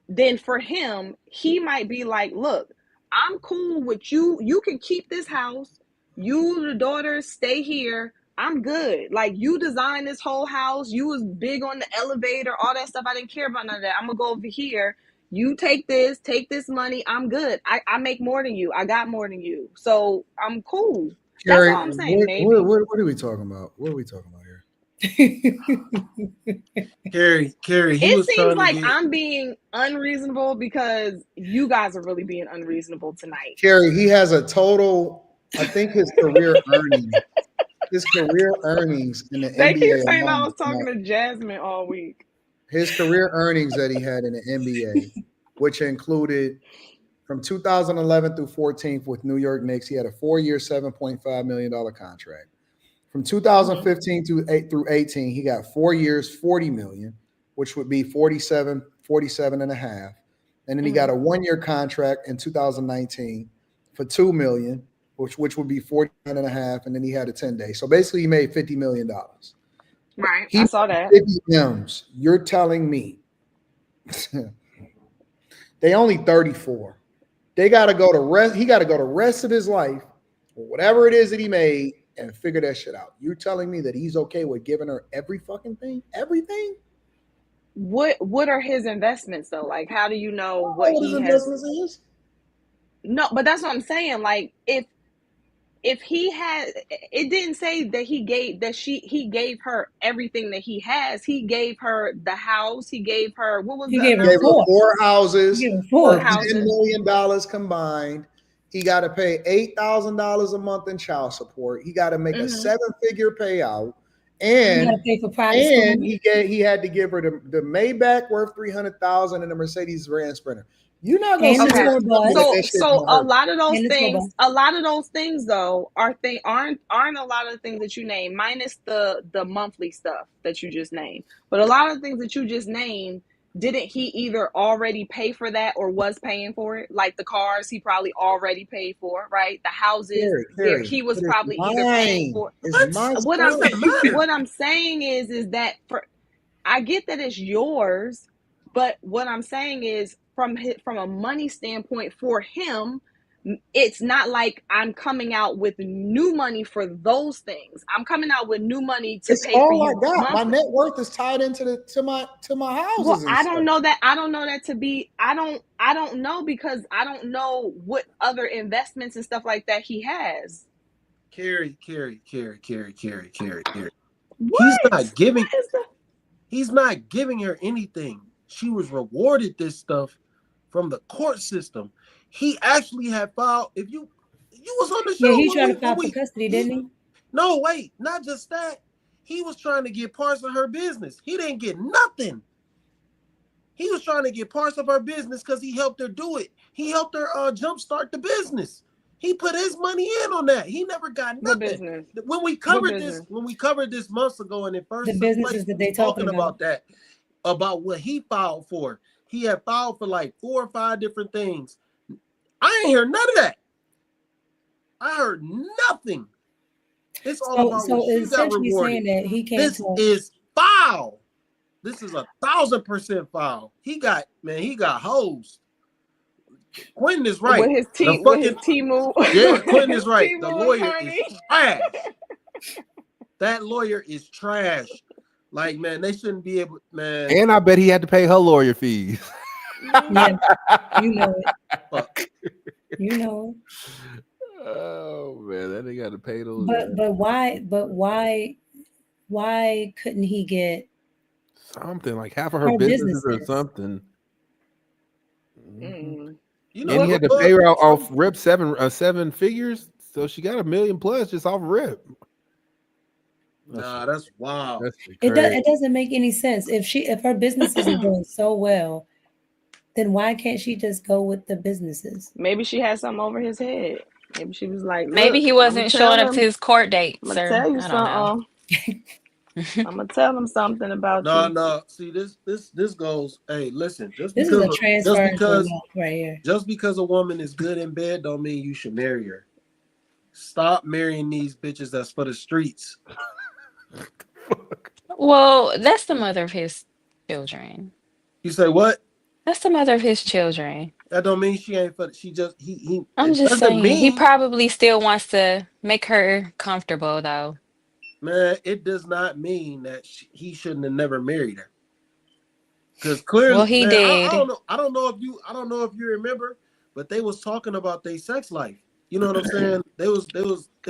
then for him, he might be like, look, I'm cool with you. You can keep this house. You, the daughters, stay here. I'm good. Like, you designed this whole house. You was big on the elevator, all that stuff. I didn't care about none of that. I'm going to go over here. You take this money. I'm good. I make more than you. I got more than you. So I'm cool. Carrie, that's all I'm saying. what are we talking about? What are we talking about here? Carrie, he It was seems trying to like get. I'm being unreasonable because you guys are really being unreasonable tonight. Kerry, he has a total, I think his career earnings in the They keep NBA saying I alone. was talking to Jasmine all week. His career earnings that he had in the NBA, which included from 2011 through 14 with New York Knicks, he had a 4-year, $7.5 million contract. From 2015 through 18, he got 4 years, 40 million, which would be 47 and a half. And then he got a 1-year contract in 2019 for 2 million, which would be 49 and a half. And then he had a 10-day. So basically he made $50 million. Right. He I saw that. 50 M's. You're telling me they only 34. They got to go to rest. He got to go the rest of his life, or whatever it is that he made, and figure that shit out. You're telling me that he's okay with giving her every fucking thing? Everything? What are his investments though? Like, how do you know what his he investments has? is? No, but that's what I'm saying. Like, if he had, it didn't say that he gave her everything that he has. He gave her the house. He gave her, what was He the gave her amount? Gave her 4 houses, He gave her Four four. $10 houses. million combined. He got to pay $8,000 a month in child support. He got to make a 7-figure payout. And he got to pay for private school. He had to give her the Maybach worth $300,000 and the Mercedes-Benz Sprinter. You're not going to And sit the there tour and bus. tell me that shit So don't a hurt. lot of those And the tour things, bus. a lot of those things though aren't a lot of the things that you name, minus the monthly stuff that you just named. But a lot of the things that you just named, didn't he either already pay for that or was paying for it? Like the cars, he probably already paid for, right? The houses, Carrie, he was it is probably either paying for. It's mine. What I'm saying is that I get that it's yours, but what I'm saying is from a money standpoint for him, it's not like I'm coming out with new money for those things. I'm coming out with new money to It's pay for all I you got. My monthly. net worth is tied into my houses. Well, and I stuff. don't know that to be. I don't know because I don't know what other investments and stuff like that he has. Carrie. What? He's not giving her anything. She was rewarded this stuff from the court system. He actually had filed. If you was on the show, Yeah, he tried to file for custody, didn't he? No, wait, not just that. He was trying to get parts of her business. He didn't get nothing. He was trying to get parts of her business because he helped her do it. He helped her jumpstart the business. He put his money in on that. He never got nothing. What business? When we covered this months ago, and it first the businesses that they talking about that, about what he filed for. He had filed for like 4 or 5 different things. I ain't hear none of that. I heard nothing. It's all about what she got rewarded. Saying that he can't. This is foul. This is 1,000% foul. He got hosed. Quentin is right. With his Timu. Yeah, Quentin is right. The lawyer is trash. That lawyer is trash. Like, man, they shouldn't be able, man. And I bet he had to pay her lawyer fees. Yeah, you know it. You know it. Oh man, that nigga got to pay those. But why couldn't he get something like half of her businesses or something? Mm. And he had to pay her off rip 7 figures, so she got $1 million plus just off rip. Nah, that's wild. It doesn't make any sense. If her businesses are doing so well, then why can't she just go with the businesses? Maybe she had something over his head. Maybe she was like, maybe he wasn't showing up to his court date, I'm sir. gonna tell you I don't know. something. I'm gonna tell him something about you. No. See, this goes. Hey, listen. This is a transfer right here. Just because a woman is good in bed, don't mean you should marry her. Stop marrying these bitches that's for the streets. Well, that's the mother of his children. You say what? That's the mother of his children. That don't mean she ain't for. She just he. I'm just saying he probably still wants to make her comfortable, though. Man, it does not mean that he shouldn't have never married her. Because clearly, well, he did. I don't know if you remember, but they was talking about their sex life. You know what I'm saying? They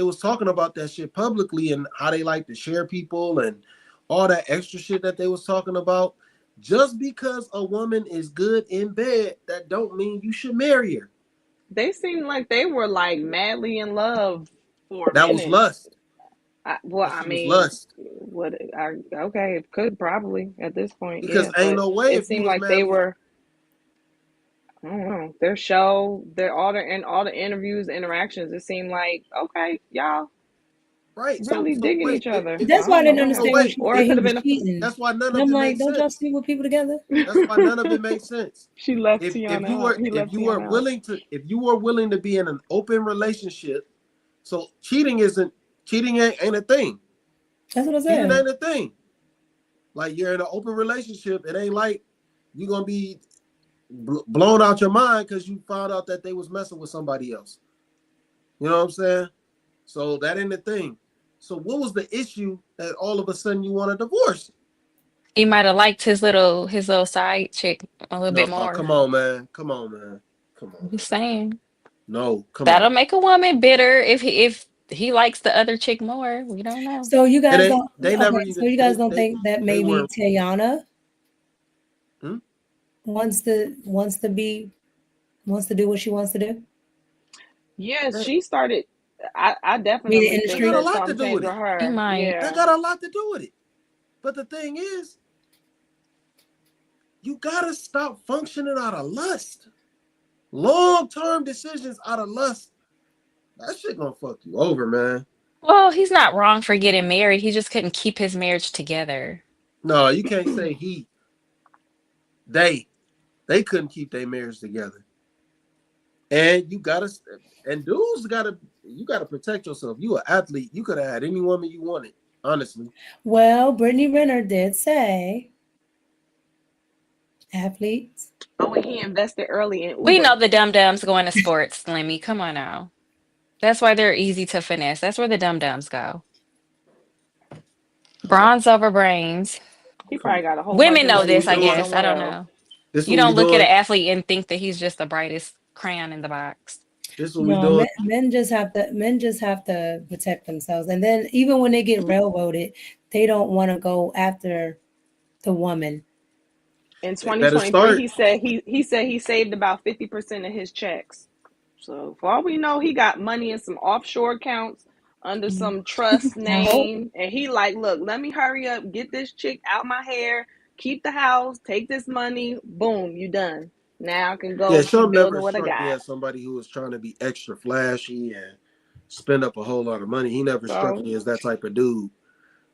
was talking about that shit publicly and how they like to share people and all that extra shit that they was talking about. Just because a woman is good in bed, that don't mean you should marry her. They seemed like they were like madly in love for a That was minute. lust. I mean, lust. Okay, it could probably at this point, because yeah. ain't But no way it if you seemed was like they madly. were. I don't know, their show, all the interviews, interactions. It seemed like, okay, y'all Right. really So digging wait. each other. That's I why I don't know didn't what understand happened. when she Or said it he could have was been cheating. That's why none And of I'm it like, makes don't y'all sense. sleep with people together? That's why none of it makes sense. she left If Teyana you out. were He left Teyana out. willing to be in an open relationship, so cheating ain't a thing. That's what I Cheating said. ain't a thing. Like, you're in an open relationship, it ain't like you're gonna be blown out your mind because you found out that they was messing with somebody else. You know what I'm saying? So that ain't the thing. So what was the issue that all of a sudden you want a divorce? He might have liked his little side chick a little bit more. Come on, man. I'm just saying. No, That'll make a woman bitter if he likes the other chick more. We don't know. So you guys don't. They never even. So you guys don't think that maybe Teyana wants to do what she wants to do? Yes, she started. I definitely think that something changed with her. He might. Yeah. That got a lot to do with it. But the thing is, you gotta stop functioning out of lust. Long-term decisions out of lust, that shit gonna fuck you over, man. Well, he's not wrong for getting married. He just couldn't keep his marriage together. No, you can't say he. They couldn't keep their marriage together. And you gotta protect yourself. You an athlete. You could have had any woman you wanted, honestly. Well, Brittany Renner did say athletes. Oh, and he invested early in Uber. We know the dum-dums going to sports, Slimmy. Come on now. That's why they're easy to finesse. That's where the dum-dums go. Bronze over brains. He probably got a whole Women bunch of know money this, I sitting guess. I somewhere don't else. know. You don't look at an athlete and think that he's just the brightest crayon in the box. This what we doing. Men just have to protect themselves. And then even when they get railroaded, they don't want to go after the woman. In 2023, he said he saved about 50% of his checks. So for all we know, he got money in some offshore accounts under some trust name. And he like, look, let me hurry up, get this chick out my hair, keep the house, take this money, boom, you done. Now I can go keep building what I got. Yeah, somebody who was trying to be extra flashy and spend up a whole lot of money. He never struck me as that type of dude.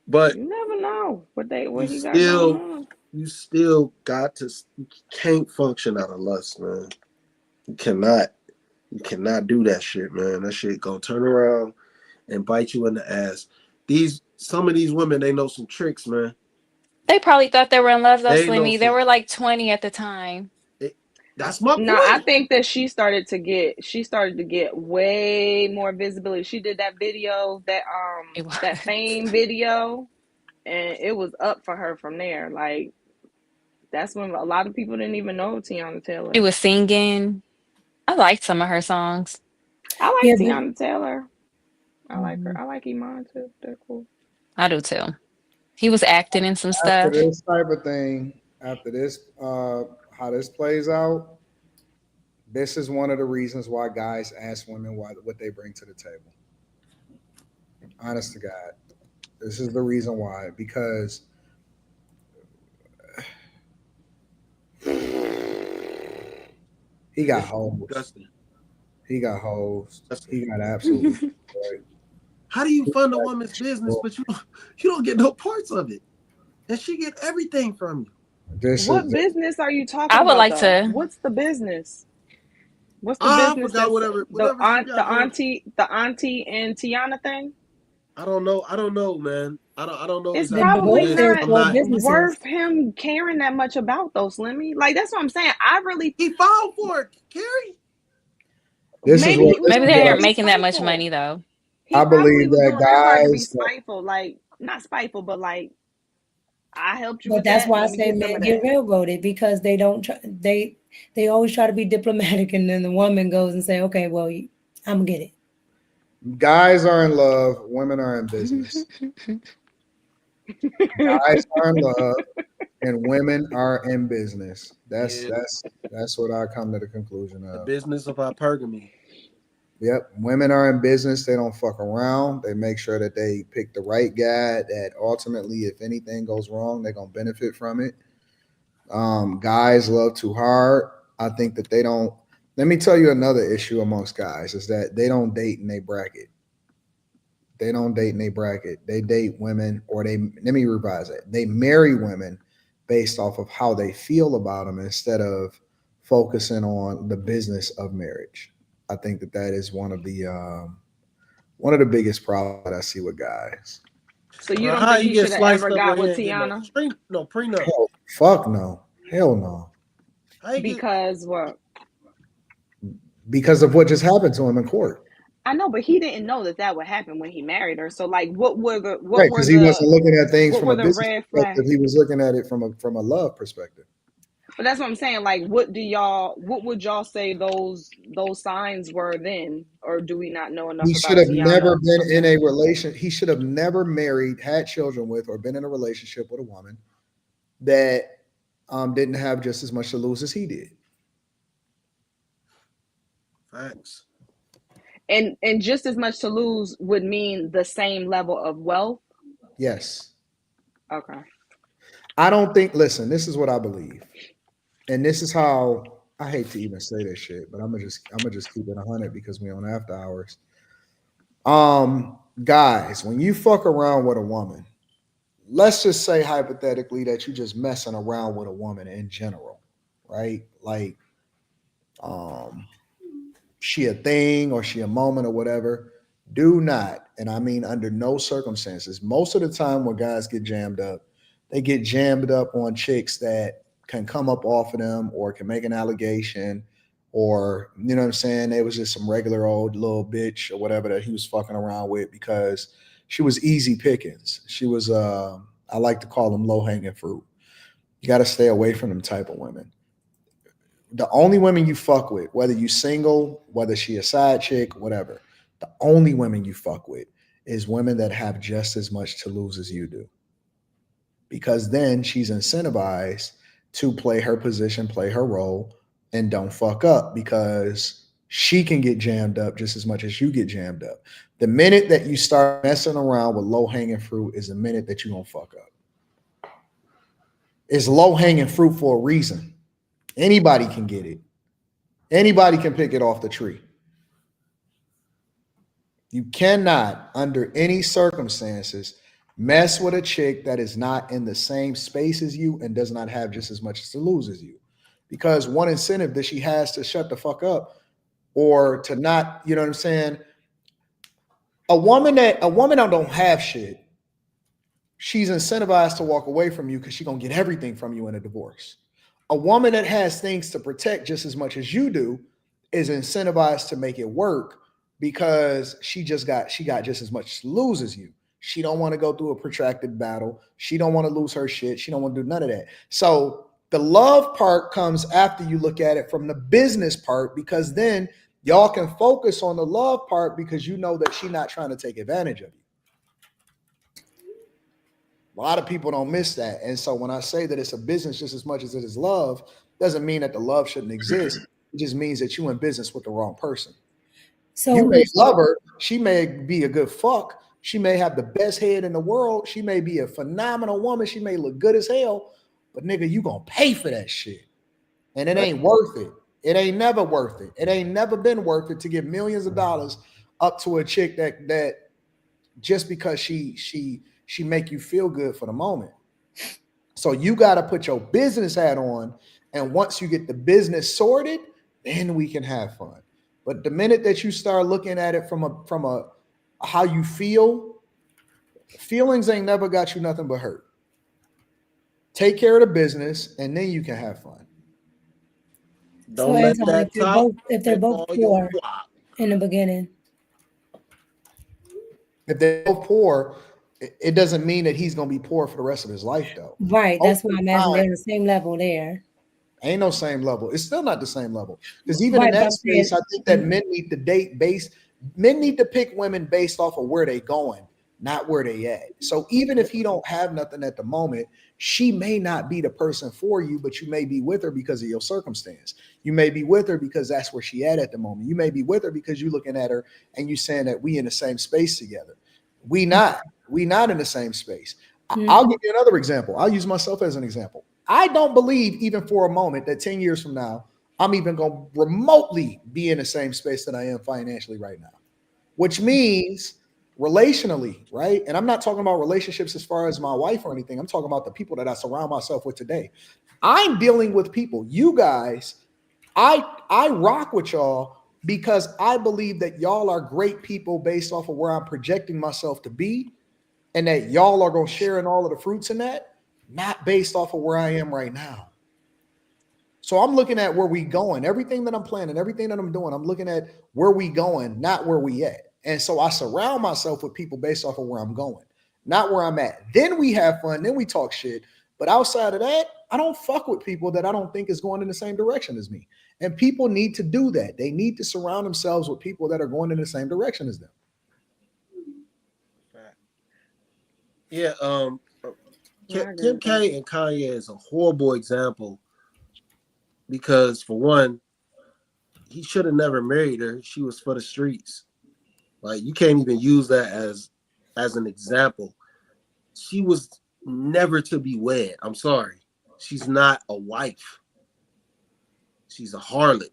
But you never know what he got going on. You still you can't function out of lust, man. You cannot do that shit, man. That shit gonna turn around and bite you in the ass. Some of these women, they know some tricks, man. They probably thought they were in love though, Slimmy. They were like 20 at the time. That's my point. No, I think that she started to get way more visibility. She did that video, that fame video, and it was up for her from there. Like, that's when a lot of people didn't even know Teyana Taylor. She was singing. I liked some of her songs. I like Teyana Taylor. I like her. I like Iman too. They're cool. I do too. He was acting in some stuff. After this type of thing, after this, how this plays out, this is one of the reasons why guys ask women what they bring to the table. Honest to God, this is the reason why. Because he got hoes. He got hoes. He got absolutely. How do you fund a woman's business, but you don't get no parts of it, and she get everything from you? What business are you talking about? I would like to. What's the business? What's the business? I forgot whatever the auntie and Teyana thing. I don't know, man. I don't know. It's probably not worth him caring that much about those, Slimmy. Like, that's what I'm saying. He filed for it, Carrie. Maybe they aren't making that much money though. I believe that guys to be spiteful, like not spiteful, but like I helped you. But that's why I say men get railroaded, because they don't. They always try to be diplomatic, and then the woman goes and say, "Okay, well, I'm gonna get it." Guys are in love, women are in business. Guys are in love and women are in business. That's what I come to the conclusion of. The business of hypergamy. Yep. Women are in business. They don't fuck around. They make sure that they pick the right guy that ultimately, if anything goes wrong, they're going to benefit from it. Guys love too hard. I think that they don't. Let me tell you another issue amongst guys is that they don't date in a bracket. They don't date in a bracket. They date women, or let me revise it. They marry women based off of how they feel about them instead of focusing on the business of marriage. I think that is one of the biggest problems that I see with guys. So you don't think he should have ever got with Teyana? No, prenup. Fuck no. Hell no. Because what? Because of what just happened to him in court. I know, but he didn't know that would happen when he married her. So, like, what were the right? Because he wasn't looking at things from a business perspective. He was looking at it from a love perspective. But that's what I'm saying. Like, what would y'all say those signs were then, or do we not know enough? He should have never been in a relation. He should have never married, had children with, or been in a relationship with a woman that didn't have just as much to lose as he did. Facts. And just as much to lose would mean the same level of wealth? Yes. Okay. I don't think, listen, this is what I believe. And this is how, I hate to even say this shit, but I'm gonna just keep it 100 because we on after hours. Guys, when you fuck around with a woman, let's just say hypothetically that you're just messing around with a woman in general, right? Like, she a thing or she a moment or whatever. Do not, and I mean under no circumstances. Most of the time when guys get jammed up, they get jammed up on chicks that can come up off of them or can make an allegation, or, you know what I'm saying, it was just some regular old little bitch or whatever that he was fucking around with because she was easy pickings. She was, I like to call them low-hanging fruit. You got to stay away from them type of women. The only women you fuck with, whether you single, whether she a side chick, whatever, the only women you fuck with is women that have just as much to lose as you do. Because then she's incentivized to play her position, play her role, and don't fuck up because she can get jammed up just as much as you get jammed up. The minute that you start messing around with low-hanging fruit is the minute that you're going to fuck up. It's low-hanging fruit for a reason. Anybody can get it. Anybody can pick it off the tree. You cannot, under any circumstances, mess with a chick that is not in the same space as you and does not have just as much to lose as you. Because one incentive that she has to shut the fuck up or to not, you know what I'm saying? A woman that don't have shit, she's incentivized to walk away from you because she's going to get everything from you in a divorce. A woman that has things to protect just as much as you do is incentivized to make it work because she got just as much to lose as you. She don't want to go through a protracted battle. She don't want to lose her shit. She don't want to do none of that. So the love part comes after you look at it from the business part, because then y'all can focus on the love part because you know that she's not trying to take advantage of you. A lot of people don't miss that. And so when I say that it's a business just as much as it is love, doesn't mean that the love shouldn't exist. It just means that you're in business with the wrong person. So you may love her. She may be a good fuck. She may have the best head in the world. She may be a phenomenal woman. She may look good as hell. But nigga, you gonna pay for that shit. And it ain't worth it. It ain't never worth it. It ain't never been worth it to give millions of dollars up to a chick that just because she make you feel good for the moment. So you got to put your business hat on, and once you get the business sorted, then we can have fun. But the minute that you start looking at it from a how you feel, feelings ain't never got you nothing but hurt. Take care of the business, and then you can have fun. Don't let that if they're both poor in the beginning. If they're both poor, it doesn't mean that he's going to be poor for the rest of his life, though. Right. That's why I'm asking. They're on the same level there. Ain't no same level. It's still not the same level. Because even in that space, I think that men need to date men need to pick women based off of where they're going, not where they at. So even if he don't have nothing at the moment, she may not be the person for you, but you may be with her because of your circumstance. You may be with her because that's where she at the moment. You may be with her because you're looking at her and you saying that we in the same space together. We not in the same space. I'll give you another example. I'll use myself as an example. I don't believe even for a moment that 10 years from now, I'm even going to remotely be in the same space that I am financially right now, which means relationally, right? And I'm not talking about relationships as far as my wife or anything. I'm talking about the people that I surround myself with today. I'm dealing with people. You guys, I rock with y'all because I believe that y'all are great people based off of where I'm projecting myself to be, and that y'all are going to share in all of the fruits in that, not based off of where I am right now. So I'm looking at where we going. Everything that I'm planning, everything that I'm doing, I'm looking at where we going, not where we at. And so I surround myself with people based off of where I'm going, not where I'm at. Then we have fun. Then we talk shit. But outside of that, I don't fuck with people that I don't think is going in the same direction as me. And people need to do that. They need to surround themselves with people that are going in the same direction as them. Yeah, Kim K and Kanye is a horrible example because, for one, he should have never married her. She was for the streets. Like, you can't even use that as an example. She was never to be wed. I'm sorry. She's not a wife. She's a harlot.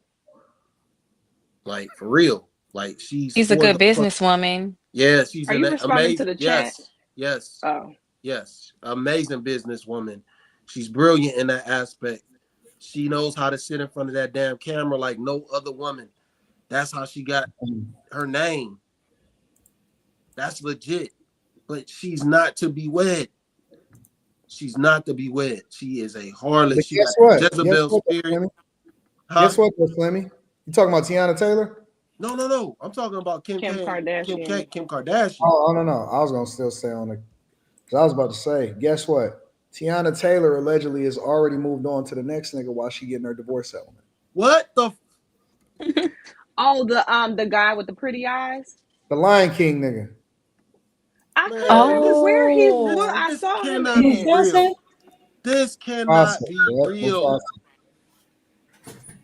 Like, for real. Like, she's a good businesswoman. Yeah, she's Are you responding to the chat? Yes. Oh. Yes. Amazing businesswoman. She's brilliant in that aspect. She knows how to sit in front of that damn camera like no other woman. That's how she got her name. That's legit. But she's not to be wed. She's not to be wed. She is a harlot. But she guess got what? Jezebel spirit. Guess what, Slimmy? You talking about Teyana Taylor? No. I'm talking about Kim Kardashian. Kim Kardashian. Oh, no. I was gonna still stay on it. Because I was about to say, guess what? Teyana Taylor allegedly has already moved on to the next nigga while she getting her divorce settlement. What the? Oh, the guy with the pretty eyes. The Lion King nigga. I couldn't. Where I saw him in it. Real. This cannot be real.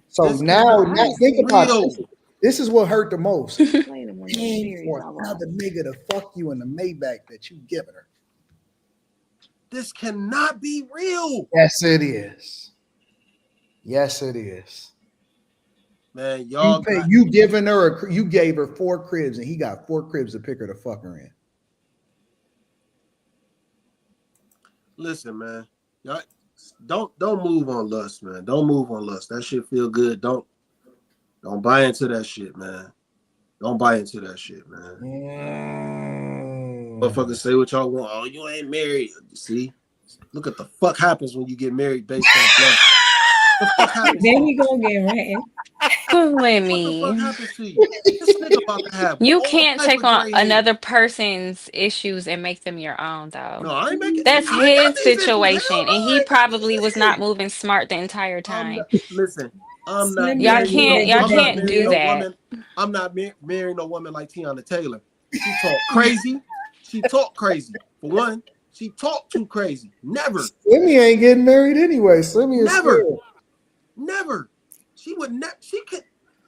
So now think about this. This is what hurt the most. Paying for another nigga to fuck you in the Maybach that you giving her. This cannot be real. Yes, it is. Yes, it is. Man, y'all you gave her 4 cribs and he got 4 cribs to pick her to fuck her in. Listen, man. Y'all don't move on lust, man. Don't move on lust. That shit feel good. Don't buy into that shit, man. Don't buy into that shit, man. Motherfuckers say what y'all want. Oh, you ain't married. See? Look at the fuck happens when you get married based on lust. Then we gonna get ranting. You can't take on another person's issues and make them your own, though. No, I ain't making. That's his situation, and he probably was not moving smart the entire time. Listen, I'm not. Y'all can't do that. I'm not marrying no woman like Teyana Taylor. She talk crazy. She talk crazy. For one, she talk too crazy. Never. Slimmy ain't getting married anyway. Slimmy is Never. She would never. She could.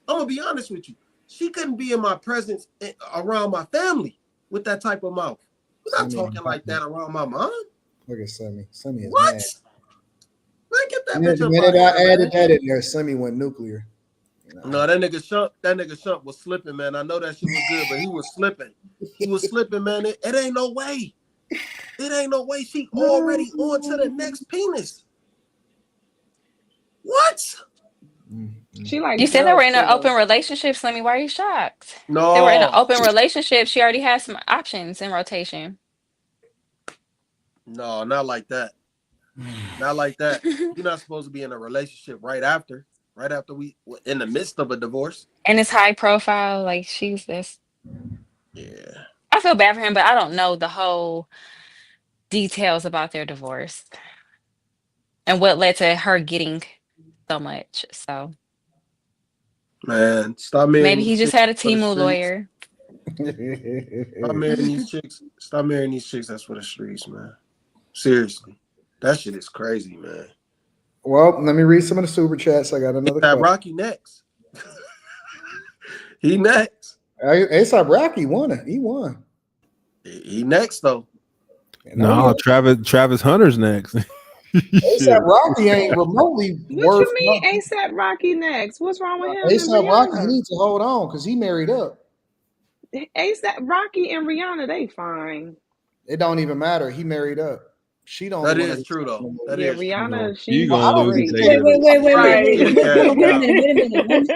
I'm gonna be honest with you. She couldn't be in my presence around my family with that type of mouth. I'm not talking like that around my mom. Look at Slimmy. Slimmy is what? Mad. Man, get that The bitch up. minute I added that in there, Slimmy went nuclear. No, that nigga Shump was slipping, man. I know that shit was good, but he was slipping. He was slipping, man. It ain't no way. It ain't no way. She already on to the next penis. What? She like you said they were in an open relationship, Slimmy. Why are you shocked? No, they were in an open relationship. She already has some options in rotation. No, not like that. Not like that. You're not supposed to be in a relationship right after we in the midst of a divorce. And it's high profile. Like she's this. Yeah. I feel bad for him, but I don't know the whole details about their divorce and what led to her getting so much. So man, stop marrying. Maybe he just had a Temu lawyer. Stop marrying these chicks. Stop marrying these chicks. That's for the streets, man. Seriously, that shit is crazy, man. Well, let me read some of the super chats. I got another question. Rocky next. He next. A$AP Rocky won. He won. He next though. No, Travis Hunter's next. A$AP Rocky ain't remotely What you mean A$AP Rocky next? What's wrong with him? A$AP Rocky needs to hold on because he married up. A$AP Rocky and Rihanna, they fine. It don't even matter. He married up. She don't. That is true though. That is Rihanna. True. She's gonna lose. Wait a minute.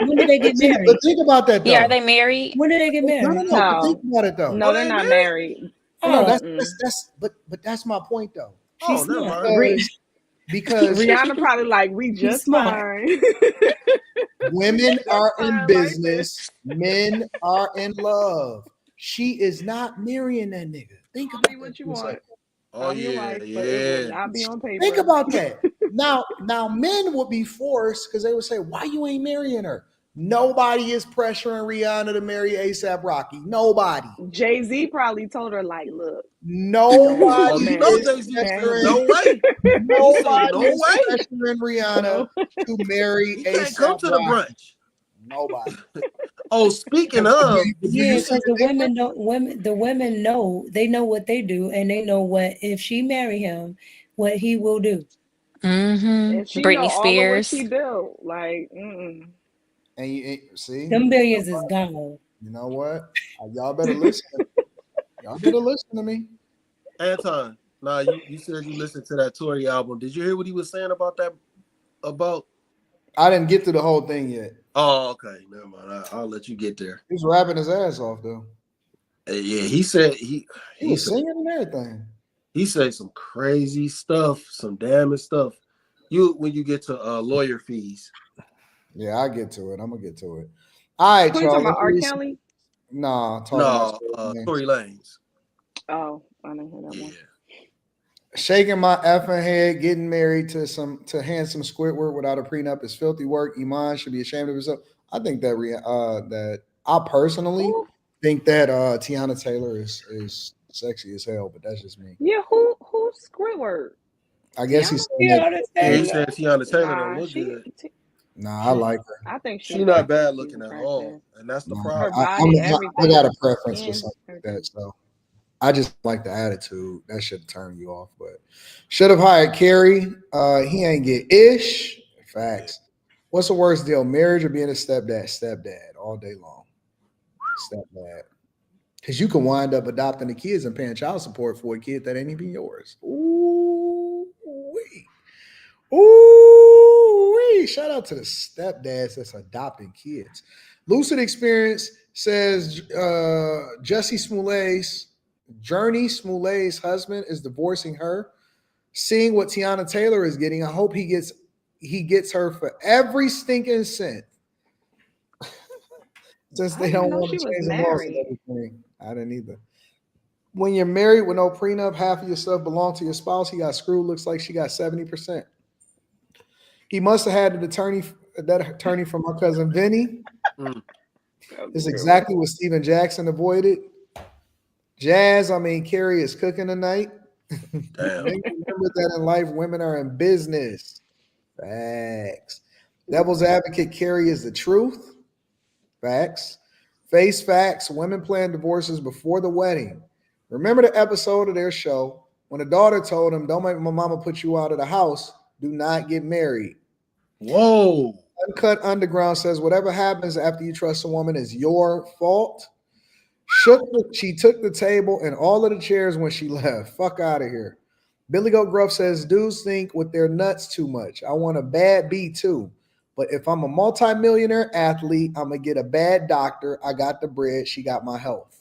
When did they get married? But think about that though. Yeah, are they married? When did they get married? No. Think about it though. No, they're not married. No, but that's my point though. She's smart. Because Rihanna probably like, we just fine. Women are in business, men are in love. She is not marrying that nigga. Think about what you want. Oh yeah, But it will not be on paper. Think about that. Now men would be forced because they would say, "Why you ain't marrying her?" Nobody is pressuring Rihanna to marry A$AP Rocky. Nobody. Jay-Z probably told her, like, look. Nobody. Jay-Z no way. Nobody is pressuring Rihanna to marry A$AP come to the brunch. Nobody. Oh, speaking of, because the women know, they know what they do, and they know what, if she marry him, what he will do. And she Britney know Spears. all of what she built. Like, And you see, them billions is gone. You know what? Y'all better listen. Y'all better listen to me. Anton, you said you listened to that Tory album. Did you hear what he was saying about that? I didn't get through the whole thing yet. Oh, okay. Never mind. I'll let you get there. He's rapping his ass off though. Yeah, he said he was singing and everything. He said some crazy stuff, some damning stuff. When you get to lawyer fees. Yeah, I get to it. I'm gonna get to it. All right, talking about R. Kelly? Nah, Tory Lanez. Oh, I didn't hear that one. Shaking my effing head, getting married to handsome Squidward without a prenup is filthy work. Iman should be ashamed of himself. I think that I personally think that Teyana Taylor is sexy as hell, but that's just me. Yeah, who's Squidward? I guess he said Teyana Taylor don't look good. Nah, I like her. I think she's not bad looking at all, and that's the problem. I got a preference for something like that, so I just like the attitude. That should turn you off, but should have hired Carrie. He ain't get ish. Facts. What's the worst deal? Marriage or being a stepdad? Stepdad all day long. Stepdad. Because you can wind up adopting the kids and paying child support for a kid that ain't even yours. Ooh-wee. Ooh-wee. Shout out to the stepdads that's adopting kids. Lucid Experience says Journey Smoulet's husband is divorcing her. Seeing what Teyana Taylor is getting, I hope he gets her for every stinking cent. Since they don't want to change the laws and everything. I didn't either. When you're married with no prenup, half of your stuff belongs to your spouse. He got screwed. Looks like she got 70%. He must have had that attorney from my cousin Vinny. It's exactly what Steven Jackson avoided. Carrie is cooking tonight. Damn. Remember that in life, women are in business. Facts. Devil's advocate, Carrie is the truth. Facts. Face facts. Women plan divorces before the wedding. Remember the episode of their show when the daughter told him, "Don't make my mama put you out of the house. Do not get married." Whoa. Uncut Underground says, whatever happens after you trust a woman is your fault. She took the table and all of the chairs when she left. Fuck out of here. Billy Goat Gruff says, dudes think with their nuts too much. I want a bad B too. But if I'm a multimillionaire athlete, I'm going to get a bad doctor. I got the bread. She got my health.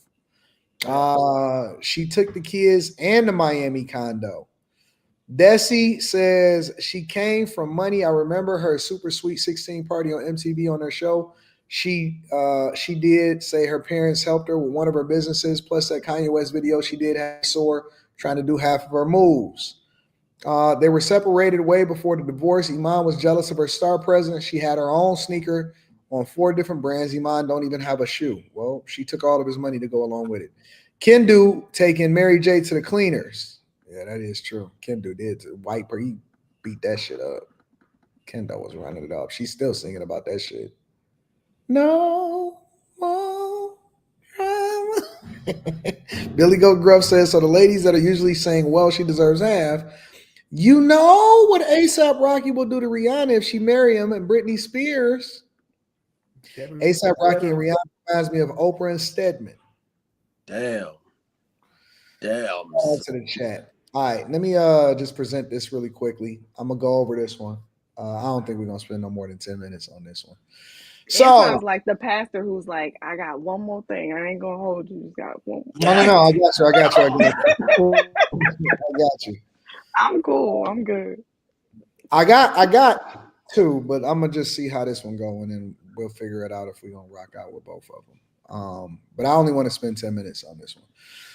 She took the kids and the Miami condo. Desi says she came from money. I remember her Super Sweet 16 party on MTV on her show. She did say her parents helped her with one of her businesses, plus that Kanye West video she did have sore trying to do half of her moves. They were separated way before the divorce. Iman was jealous of her star presence. She had her own sneaker on 4 different brands. Iman don't even have a shoe. Well, she took all of his money to go along with it. Kendu taking Mary J to the cleaners. Yeah, that is true. Kendu did wipe her. He beat that shit up. Kendo was running it up. She's still singing about that shit. No more drama. Billy Goat Gruff says, so the ladies that are usually saying, well, she deserves half. You know what A$AP Rocky will do to Rihanna if she marry him and Britney Spears. A$AP Rocky and Rihanna reminds me of Oprah and Stedman. Damn. To the chat. All right, let me just present this really quickly. I'm gonna go over this one. I don't think we're gonna spend no more than 10 minutes on this one. So Anton's like the pastor who's like, I got one more thing. I ain't gonna hold you. Just got one. No. I got you. I got you. I'm cool. I'm good. I got 2, but I'm gonna just see how this one go, and then we'll figure it out if we're gonna rock out with both of them. But I only want to spend 10 minutes on this one.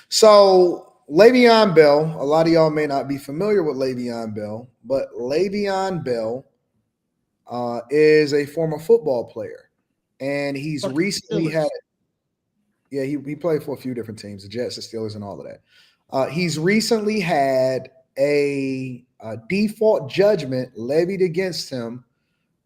So Le'Veon Bell, a lot of y'all may not be familiar with Le'Veon Bell, but Le'Veon Bell is a former football player, and he's recently had. Yeah, he played for a few different teams, the Jets, the Steelers, and all of that. He's recently had a default judgment levied against him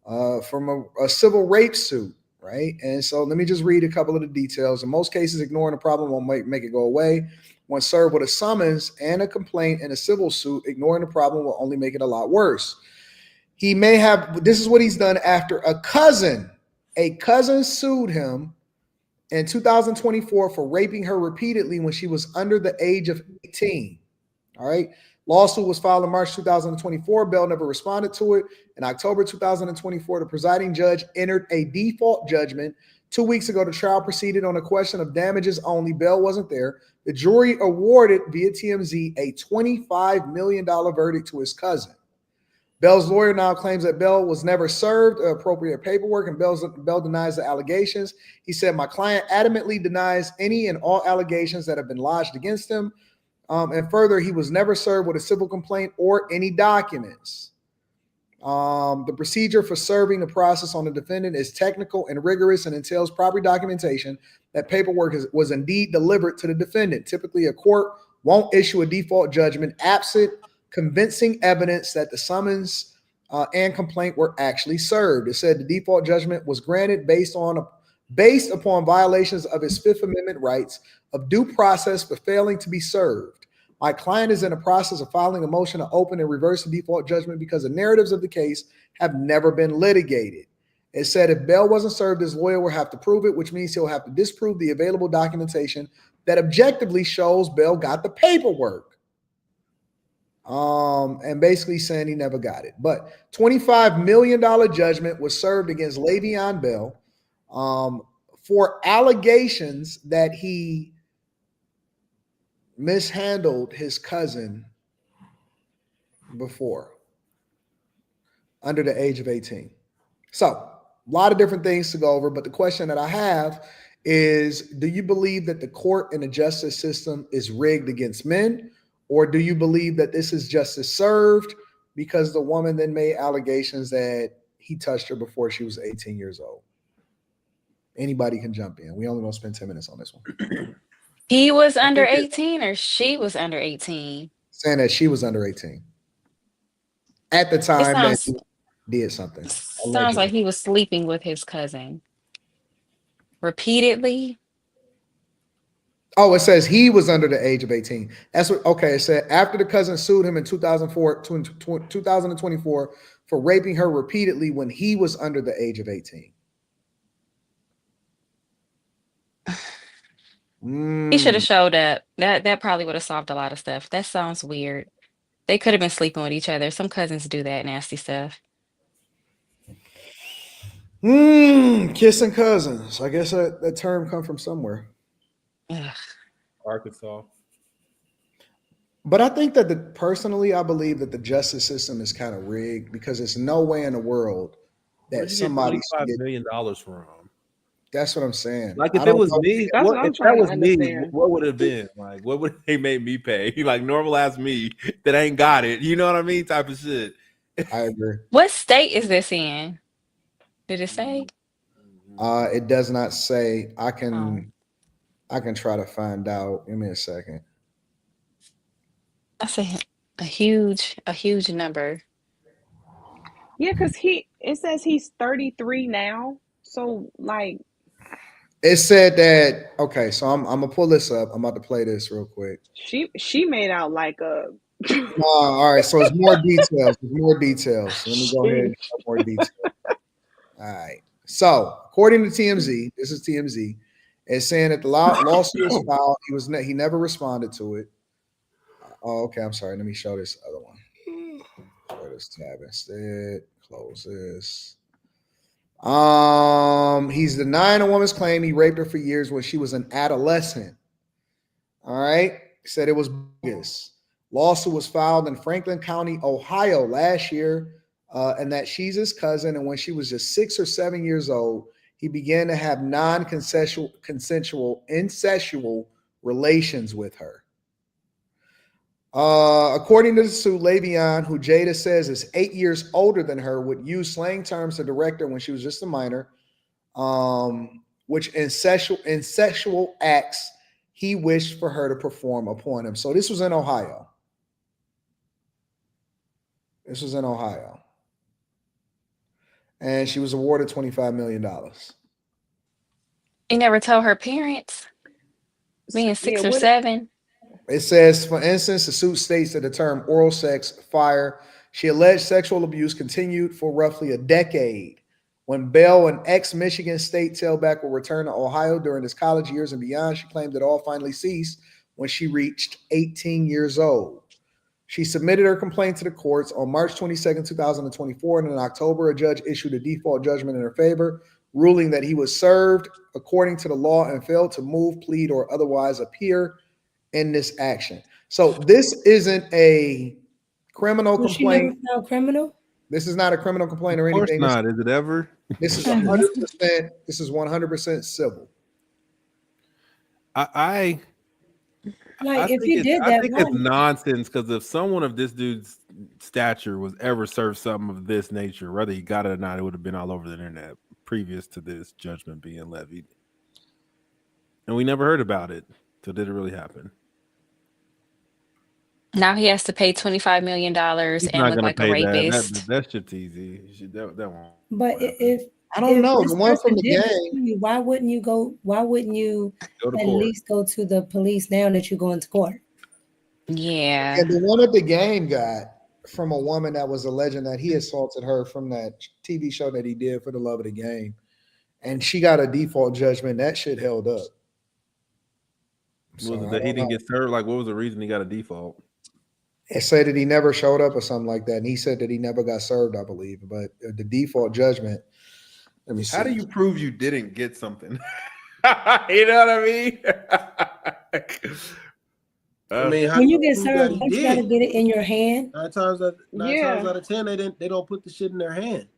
from a civil rape suit, right? And so let me just read a couple of the details. In most cases, ignoring the problem won't make it go away. When served with a summons and a complaint in a civil suit, ignoring the problem will only make it a lot worse. He may have, this is what he's done after a cousin sued him in 2024 for raping her repeatedly when she was under the age of 18. All right. Lawsuit was filed in March 2024. Bell never responded to it. In October 2024, the presiding judge entered a default judgment. 2 weeks ago, the trial proceeded on a question of damages only. Bell wasn't there. The jury awarded via TMZ a $25 million verdict to his cousin. Bell's lawyer now claims that Bell was never served appropriate paperwork, and Bell denies the allegations. He said, my client adamantly denies any and all allegations that have been lodged against him. And further, he was never served with a civil complaint or any documents. The procedure for serving the process on the defendant is technical and rigorous and entails proper documentation that paperwork was indeed delivered to the defendant. Typically, a court won't issue a default judgment absent convincing evidence that the summons and complaint were actually served. It said the default judgment was granted based upon violations of his Fifth Amendment rights of due process for failing to be served. My client is in the process of filing a motion to open and reverse the default judgment because the narratives of the case have never been litigated. It said if Bell wasn't served, his lawyer will have to prove it, which means he'll have to disprove the available documentation that objectively shows Bell got the paperwork. And basically saying he never got it. But $25 million judgment was served against Le'Veon Bell for allegations that he mishandled his cousin before under the age of 18. So a lot of different things to go over, but the question that I have is, do you believe that the court and the justice system is rigged against men, or do you believe that this is justice served because the woman then made allegations that he touched her before she was 18 years old? Anybody can jump in. We only going to spend 10 minutes on this one. He was under 18 or she was under 18? Saying that she was under 18 at the time that he did something. Sounds like he was sleeping with his cousin repeatedly. Oh, it says he was under the age of 18. That's what, okay, it said after the cousin sued him in 2024 for raping her repeatedly when he was under the age of 18. He should have showed up. That probably would have solved a lot of stuff. That sounds weird. They could have been sleeping with each other. Some cousins do that nasty stuff. Kissing cousins. I guess that term come from somewhere. Ugh. Arkansas. But I think that personally, I believe that the justice system is kind of rigged because there's no way in the world that somebody $25 million from. That's what I'm saying. Like if it was me, if that was me, what would it have been? Like, what would they make me pay? Like normalize me that ain't got it. You know what I mean? Type of shit. I agree. What state is this in? Did it say? It does not say. I can try to find out. Give me a second. That's a huge number. Yeah, because it says he's 33 now. So like It said that. Okay, so I'm gonna pull this up. I'm about to play this real quick. she made out like a All right, so it's more details. There's more details. Let me go ahead and get more details. All right. So according to TMZ, this is TMZ. It's saying that the lawsuit was filed. He never responded to it. Oh, okay. I'm sorry. Let me show this other one. Show this tab instead. Close this. He's denying a woman's claim he raped her for years when she was an adolescent. All right. He said it was bogus. Lawsuit was filed in Franklin County, Ohio last year, and that she's his cousin. And when she was just 6 or 7 years old, he began to have non-consensual, incestual relations with her. According to the suit, Le'Veon, who Jada says is 8 years older than her, would use slang terms to direct her when she was just a minor, which incestual acts he wished for her to perform upon him. So this was in Ohio. And she was awarded $25 million. He never told her parents, being 6 or 7. It says, for instance, the suit states that the term oral sex, fire, she alleged sexual abuse continued for roughly a decade. When Bell, an ex-Michigan State tailback, will return to Ohio during his college years and beyond, she claimed it all finally ceased when she reached 18 years old. She submitted her complaint to the courts on March 22nd, 2024, and in October, a judge issued a default judgment in her favor, ruling that he was served according to the law and failed to move, plead, or otherwise appear in this action. So this isn't a criminal complaint. She never criminal? This is not a criminal complaint or anything. Of course not. Is it ever? This is 100%. This is 100% civil. I if you did that, I think it's nonsense, because if someone of this dude's stature was ever served something of this nature, whether he got it or not, it would have been all over the internet previous to this judgment being levied. And we never heard about it. So did it really happen? Now he has to pay $25 million and look like a rapist. That shit's easy. That won't. But if I don't know, the one from the game, why wouldn't you at least go to the police now that you're going to court? Yeah. And the one at the game got from a woman that was alleging that he assaulted her from that TV show that he did for the love of the game. And she got a default judgment. That shit held up. Was it that he didn't get served? Like, what was the reason he got a default? It said that he never showed up or something like that. And he said that he never got served, I believe. But the default judgment, let me see. How do you prove you didn't get something? You know what I mean? I mean, when you get served, don't you gotta get it in your hand? Nine times out of 10, they don't put the shit in their hand.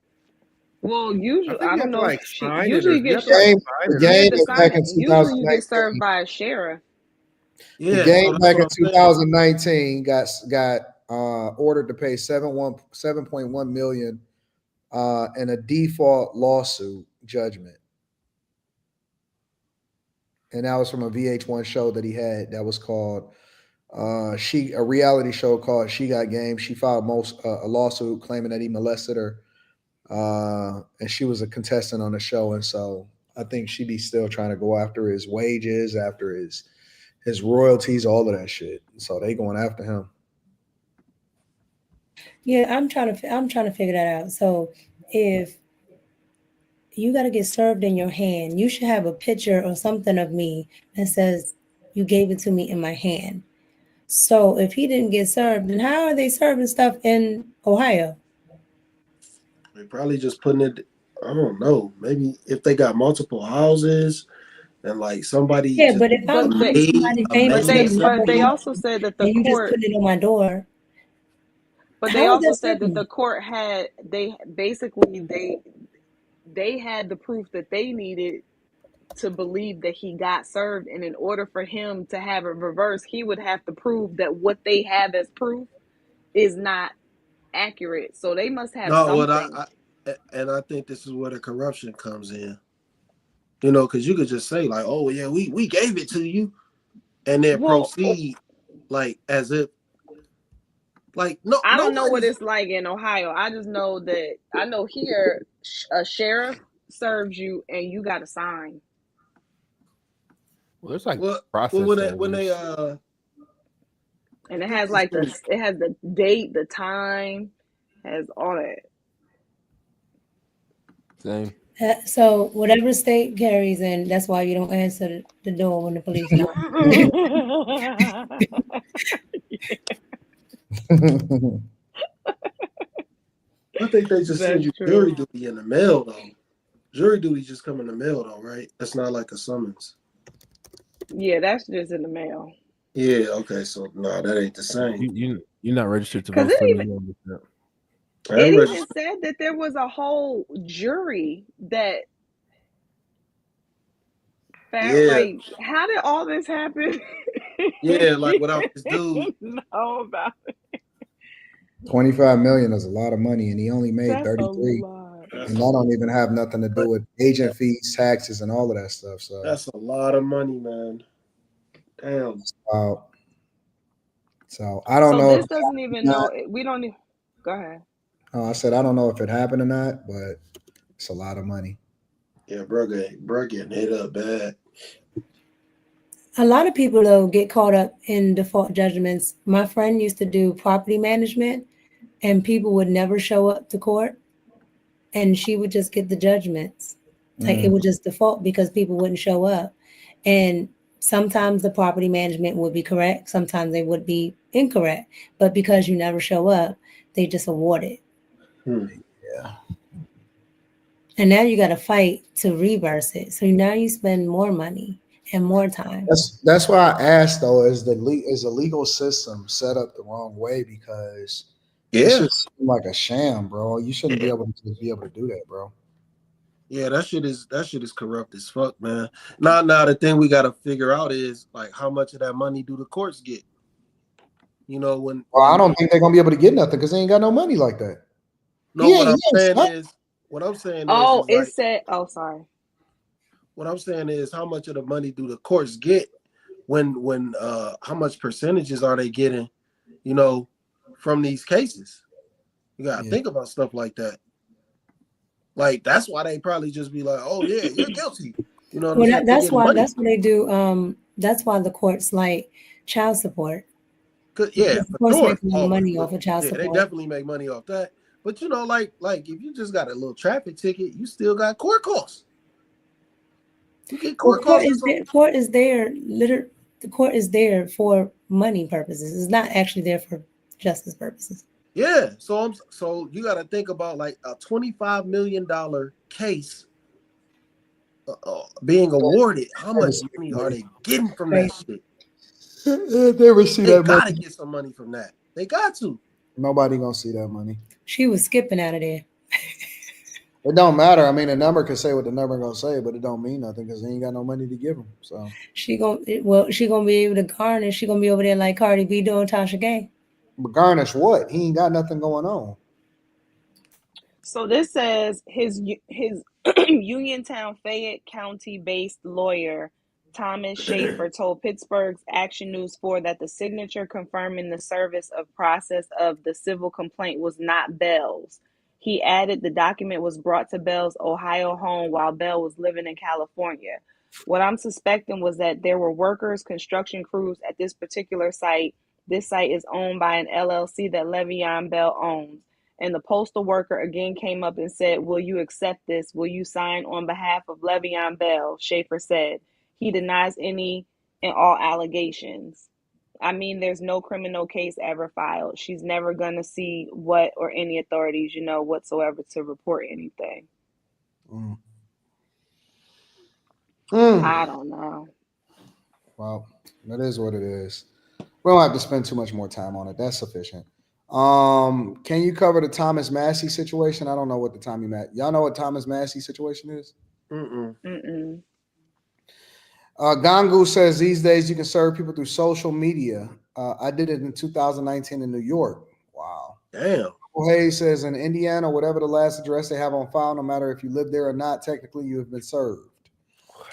Well, usually I don't know. Like usually you get served. The game was back in 2019. Usually you get served by a sheriff. Yeah, the game back in 2019 got ordered to pay $7.1 million in a default lawsuit judgment, and that was from a VH1 show that he had that was called a reality show called She Got Game. She filed a lawsuit claiming that he molested her, and she was a contestant on the show, and so I think she'd be still trying to go after his wages, after his royalties, all of that shit. So they going after him. Yeah, I'm trying to figure that out. So if you got to get served in your hand, you should have a picture or something of me that says you gave it to me in my hand. So if he didn't get served, then how are they serving stuff in Ohio? They probably just putting it, I don't know, maybe if they got multiple houses and like somebody. Yeah, but if I'm somebody famous, but they also said that the court just put it on my door. But they also said that the court had they had the proof that they needed to believe that he got served, and in order for him to have it reversed, he would have to prove that what they have as proof is not accurate. So they must have something. I think this is where the corruption comes in. You know, because you could just say like, "Oh yeah, we gave it to you," and then proceed like as if like no. I don't know what it's like in Ohio. I just know that I know here a sheriff serves you and you got to sign. Well, there's like process when they and it has like the date, the time, has all that. Same. So whatever state Gary's in, that's why you don't answer the door when the police knock. I think they just send you jury duty in the mail though. Jury duty just come in the mail though, right? That's not like a summons. Yeah, that's just in the mail. Yeah, okay, so no, that ain't the same. You're not registered to vote for me. It even said that there was a whole jury that found, like, how did all this happen? Yeah, like without this dude. Know about it. 25 million is a lot of money, and he only made 33. And that don't even have nothing to do with agent fees, taxes, and all of that stuff. So that's a lot of money, man. Damn. So I don't know. So this doesn't even know. We don't even. Go ahead. Oh, I said I don't know if it happened or not, but it's a lot of money. Yeah, bro getting hit up bad. A lot of people though get caught up in default judgments. My friend used to do property management, and people would never show up to court, and she would just get the judgments. Like it would just default because people wouldn't show up. And sometimes the property management would be correct, sometimes they would be incorrect. But because you never show up, they just award it. Yeah. And now you got to fight to reverse it. So now you spend more money and more time. That's why I asked though, is the legal system set up the wrong way? Because it's just like a sham, bro. You shouldn't be able to do that, bro. Yeah, that shit is corrupt as fuck, man. Now the thing we gotta figure out is like how much of that money do the courts get? You know, when I don't think they're gonna be able to get nothing because they ain't got no money like that. No, what I'm saying is sorry. What I'm saying is how much of the money do the courts get when how much percentages are they getting, you know, from these cases? You gotta think about stuff like that. Like that's why they probably just be like, "Oh yeah, you're guilty." You know, that's why they do. That's why the courts like child support. Yeah, of course, make money off of child support. They definitely make money off that. But you know, like if you just got a little traffic ticket, you still got court costs. You get court costs. The court is there. The court is there for money purposes. It's not actually there for justice purposes. Yeah, so you got to think about like a $25 million case being awarded. How much money are they getting from that shit? They gotta get some money from that. They got to. Nobody gonna see that money. She was skipping out of there. It don't matter. I mean, the number can say what the number gonna say, but it don't mean nothing because they ain't got no money to give them. So she gonna be able to garnish. She gonna be over there like Cardi B doing Tasha Gay. But garnish what? He ain't got nothing going on. So this says his Uniontown, Fayette County-based lawyer Thomas Schaefer told Pittsburgh's Action News 4 that the signature confirming the service of process of the civil complaint was not Bell's. He added the document was brought to Bell's Ohio home while Bell was living in California. What I'm suspecting was that there were workers, construction crews at this particular site. This site is owned by an LLC that Le'Veon Bell owns. And the postal worker again came up and said, "Will you accept this? Will you sign on behalf of Le'Veon Bell?" Schaefer said. He denies any and all allegations. I mean, there's no criminal case ever filed. She's never going to see what or any authorities, whatsoever to report anything. I don't know. Well, that is what it is. We don't have to spend too much more time on it. That's sufficient. Can you cover the Thomas Massey situation? I don't know what the Tommy y'all know what Thomas Massey situation is? Gangu says these days you can serve people through social media. I did it in 2019 in New York. Wow. Damn. Hayes says in Indiana, whatever the last address they have on file, no matter if you live there or not, technically you have been served.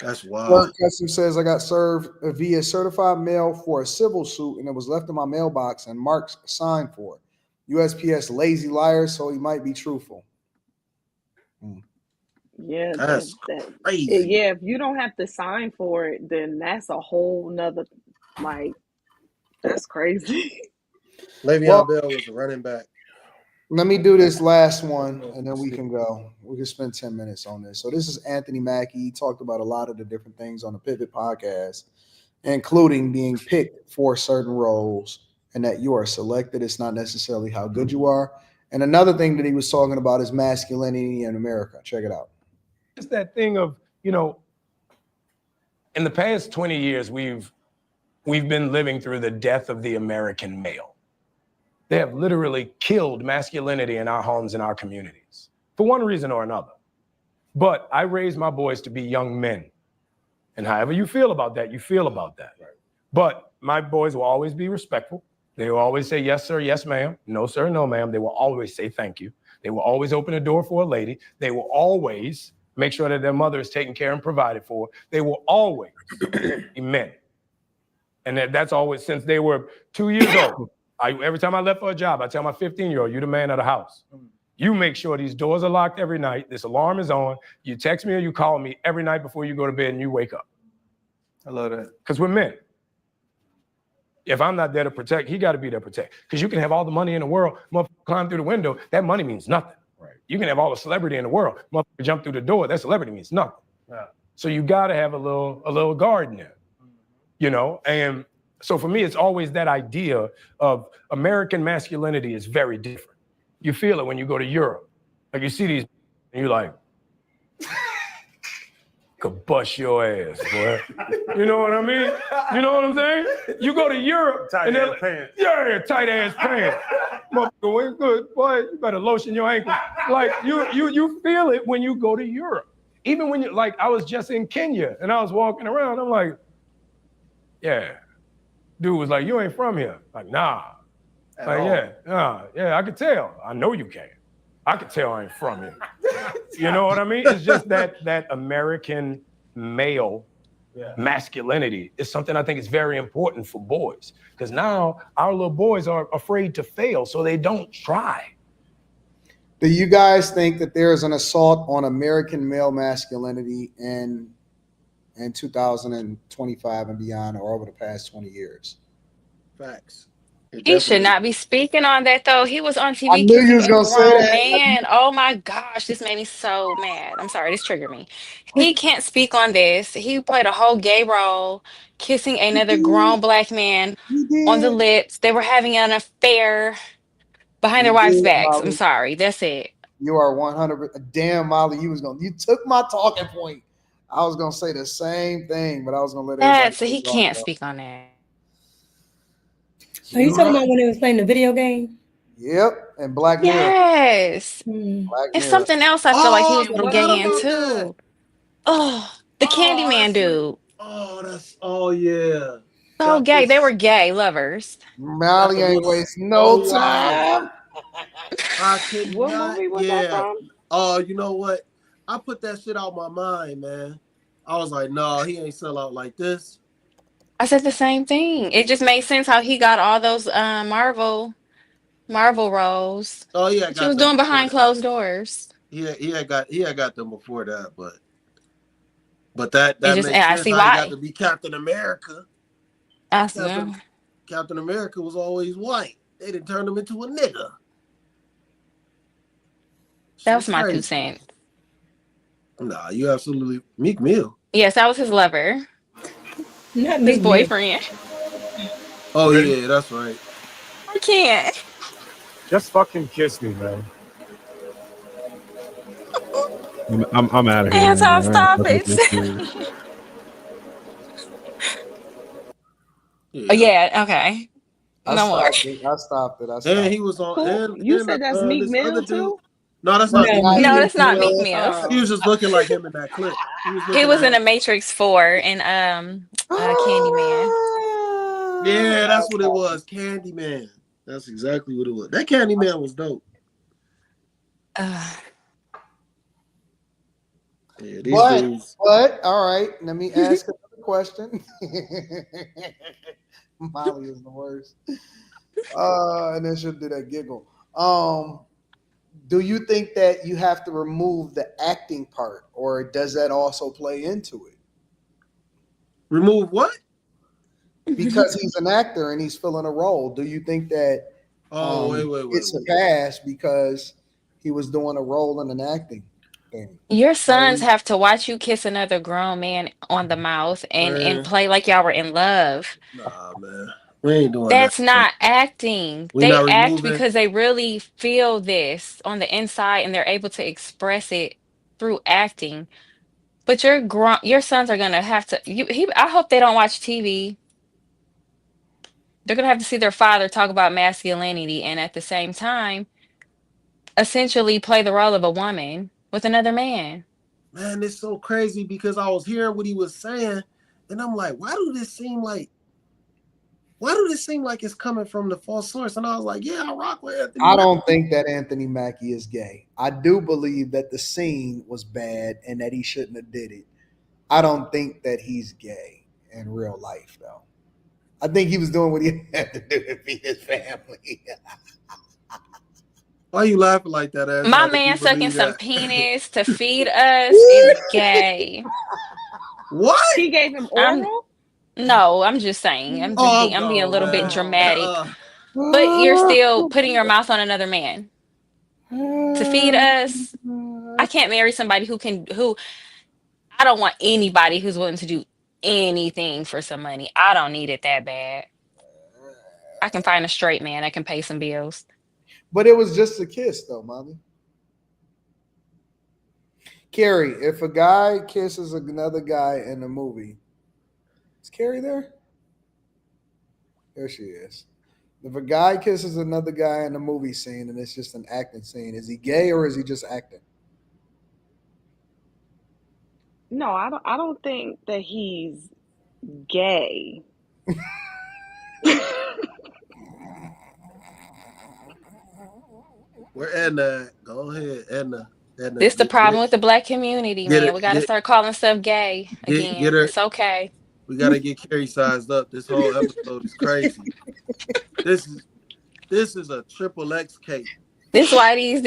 That's wild. Custom says I got served via certified mail for a civil suit, and it was left in my mailbox, and Mark's signed for it. USPS lazy liar, so he might be truthful. Yeah, That's crazy. yeah, if you don't have to sign for it, then that's a whole nother, like, that's crazy. Le'Veon Bell was a running back. Let me do this last one, and then we can go. We can spend 10 minutes on this. So this is Anthony Mackie. He talked about a lot of the different things on the Pivot podcast, including being picked for certain roles and that you are selected. It's not necessarily how good you are. And another thing that he was talking about is masculinity in America. Check it out. It's that thing of, you know, in the past 20 years, we've been living through the death of the American male. They have literally killed masculinity in our homes and our communities for one reason or another. But I raised my boys to be young men. And however you feel about that, you feel about that. Right. But my boys will always be respectful. They will always say, yes, sir, yes, ma'am. No, sir, no, ma'am. They will always say thank you. They will always open a door for a lady. They will always make sure that their mother is taken care and provided for. They will always be men. And that's always since they were 2 years old. Every time I left for a job, I tell my 15-year-old, you're the man of the house. You make sure these doors are locked every night. This alarm is on. You text me or you call me every night before you go to bed and you wake up. I love that. Because we're men. If I'm not there to protect, he got to be there to protect. Because you can have all the money in the world, motherfucker climb through the window, that money means nothing. Right. You can have all the celebrity in the world, motherfucker jump through the door, that celebrity means nothing. Yeah. So you got to have a little guard in there, you know? And so for me, it's always that idea of American masculinity is very different. You feel it when you go to Europe. Like you see these, and you're like, could bust your ass, boy. You know what I mean? You know what I'm saying? You go to Europe, tight ass pants. Yeah, tight ass pants. Motherfucker, good, boy. You better lotion your ankle. Like you feel it when you go to Europe. Even when you like, I was just in Kenya and I was walking around. I'm like, yeah. Dude was like, you ain't from here. Like, nah. Like, yeah, I could tell. I know you can. I could tell I ain't from here. You know what I mean? It's just that American male masculinity is something I think is very important for boys. Because now our little boys are afraid to fail, so they don't try. Do you guys think that there is an assault on American male masculinity in 2025 and beyond, or over the past 20 years? Facts. He should not be speaking on that, though. He was on I TV knew you kissing was a gonna say grown that. man. Oh my gosh, this made me so mad. I'm sorry, this triggered me. He can't speak on this. He played a whole gay role, kissing another grown black man on the lips. They were having an affair behind their wives' backs. I'm Molly. sorry, that's it. You are 100%. Damn, Molly, you took my talking point. I was gonna say the same thing, but I was gonna let everybody. So he can't speak on that. Are you talking about when he was playing the video game? Yep, and Black Mirror. Yes. Black It's Mirror. something else I feel like he was a little I forgot gay in about too. Oh, the Candyman dude. Yeah. So gay. They were gay lovers. Molly ain't wasting no time. I could What not. movie was that from? Oh, you know what? I put that shit out my mind, man. I was like, no, he ain't sell out like this. I said the same thing. It just made sense how he got all those Marvel roles. Oh yeah, She was doing behind closed doors. He had got them before that, but that just, makes I sense. see How why. he got to be Captain America. Captain America was always white. They didn't turn him into a nigga. That was my 2 cents. Nah, you absolutely Meek Mill. Yes, that was his lover. Not his boyfriend. Oh yeah, that's right. I can't. Just fucking kiss me, man. I'm out of here. Anton, stop it. Oh yeah, okay. No more. I stopped it. And he was on. You said that's Meek Mill too? No, that's not. No, that's not Meek Mill. He was just looking like him in that clip. He was in a Matrix 4 and Candyman. Yeah, that's what it was. Candyman. That's exactly what it was. That Candyman was dope. Yeah, but all right, let me ask another question. Molly is the worst. And then she'll do that giggle. Do you think that you have to remove the acting part, or does that also play into it? Remove what? Because he's an actor and he's filling a role. Do you think that wait. it's a pass because he was doing a role in an acting thing? Your sons have to watch you kiss another grown man on the mouth and play like y'all were in love. Nah, man. We ain't doing That's that. not acting. We They not act removing. because they really feel this on the inside and they're able to express it through acting. But your sons are gonna have to I hope they don't watch TV. They're gonna have to see their father talk about masculinity and at the same time essentially play the role of a woman with another man. Man, it's so crazy because I was hearing what he was saying, and I'm like, why do this seem like it's coming from the false source? And I was like, yeah, I rock with Anthony. I don't think that Anthony Mackie is gay. I do believe that the scene was bad and that he shouldn't have did it. I don't think that he's gay in real life, though. I think he was doing what he had to do to feed his family. Why you laughing like that, ass? My man sucking some penis to feed us is gay. What? He gave him oral? No, I'm just saying. I'm being a little bit dramatic. But you're still putting your mouth on another man to feed us. I can't marry somebody who I don't want anybody who's willing to do anything for some money. I don't need it that bad. I can find a straight man that can pay some bills. But it was just a kiss, though, mommy. Carrie, if a guy kisses another guy in a movie, is Carrie there? There she is. If a guy kisses another guy in a movie scene and it's just an acting scene, is he gay or is he just acting? No, I don't think that he's gay. Where Edna? Go ahead, Edna. This the problem with the black community, man. We got to start calling stuff gay again. It's okay. We got to get Carrie sized up. This whole episode is crazy. This is a triple X cake. This is why these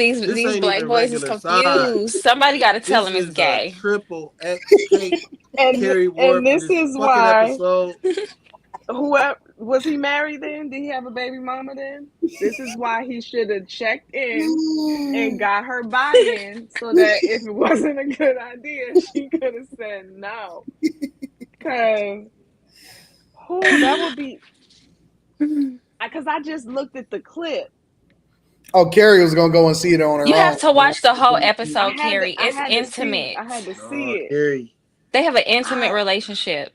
black boys is confused. Somebody got to tell him it's gay. Triple X cake. and this is why. Episode. Whoever was he married then? Did he have a baby mama then? This is why he should have checked in and got her buy-in so that if it wasn't a good idea, she could have said no. Cause that would be because I just looked at the clip. Oh, Carrie was gonna go and see it on her own. You have to watch the whole episode, Carrie. It's intimate. I had to see it. Carrie. They have an intimate relationship.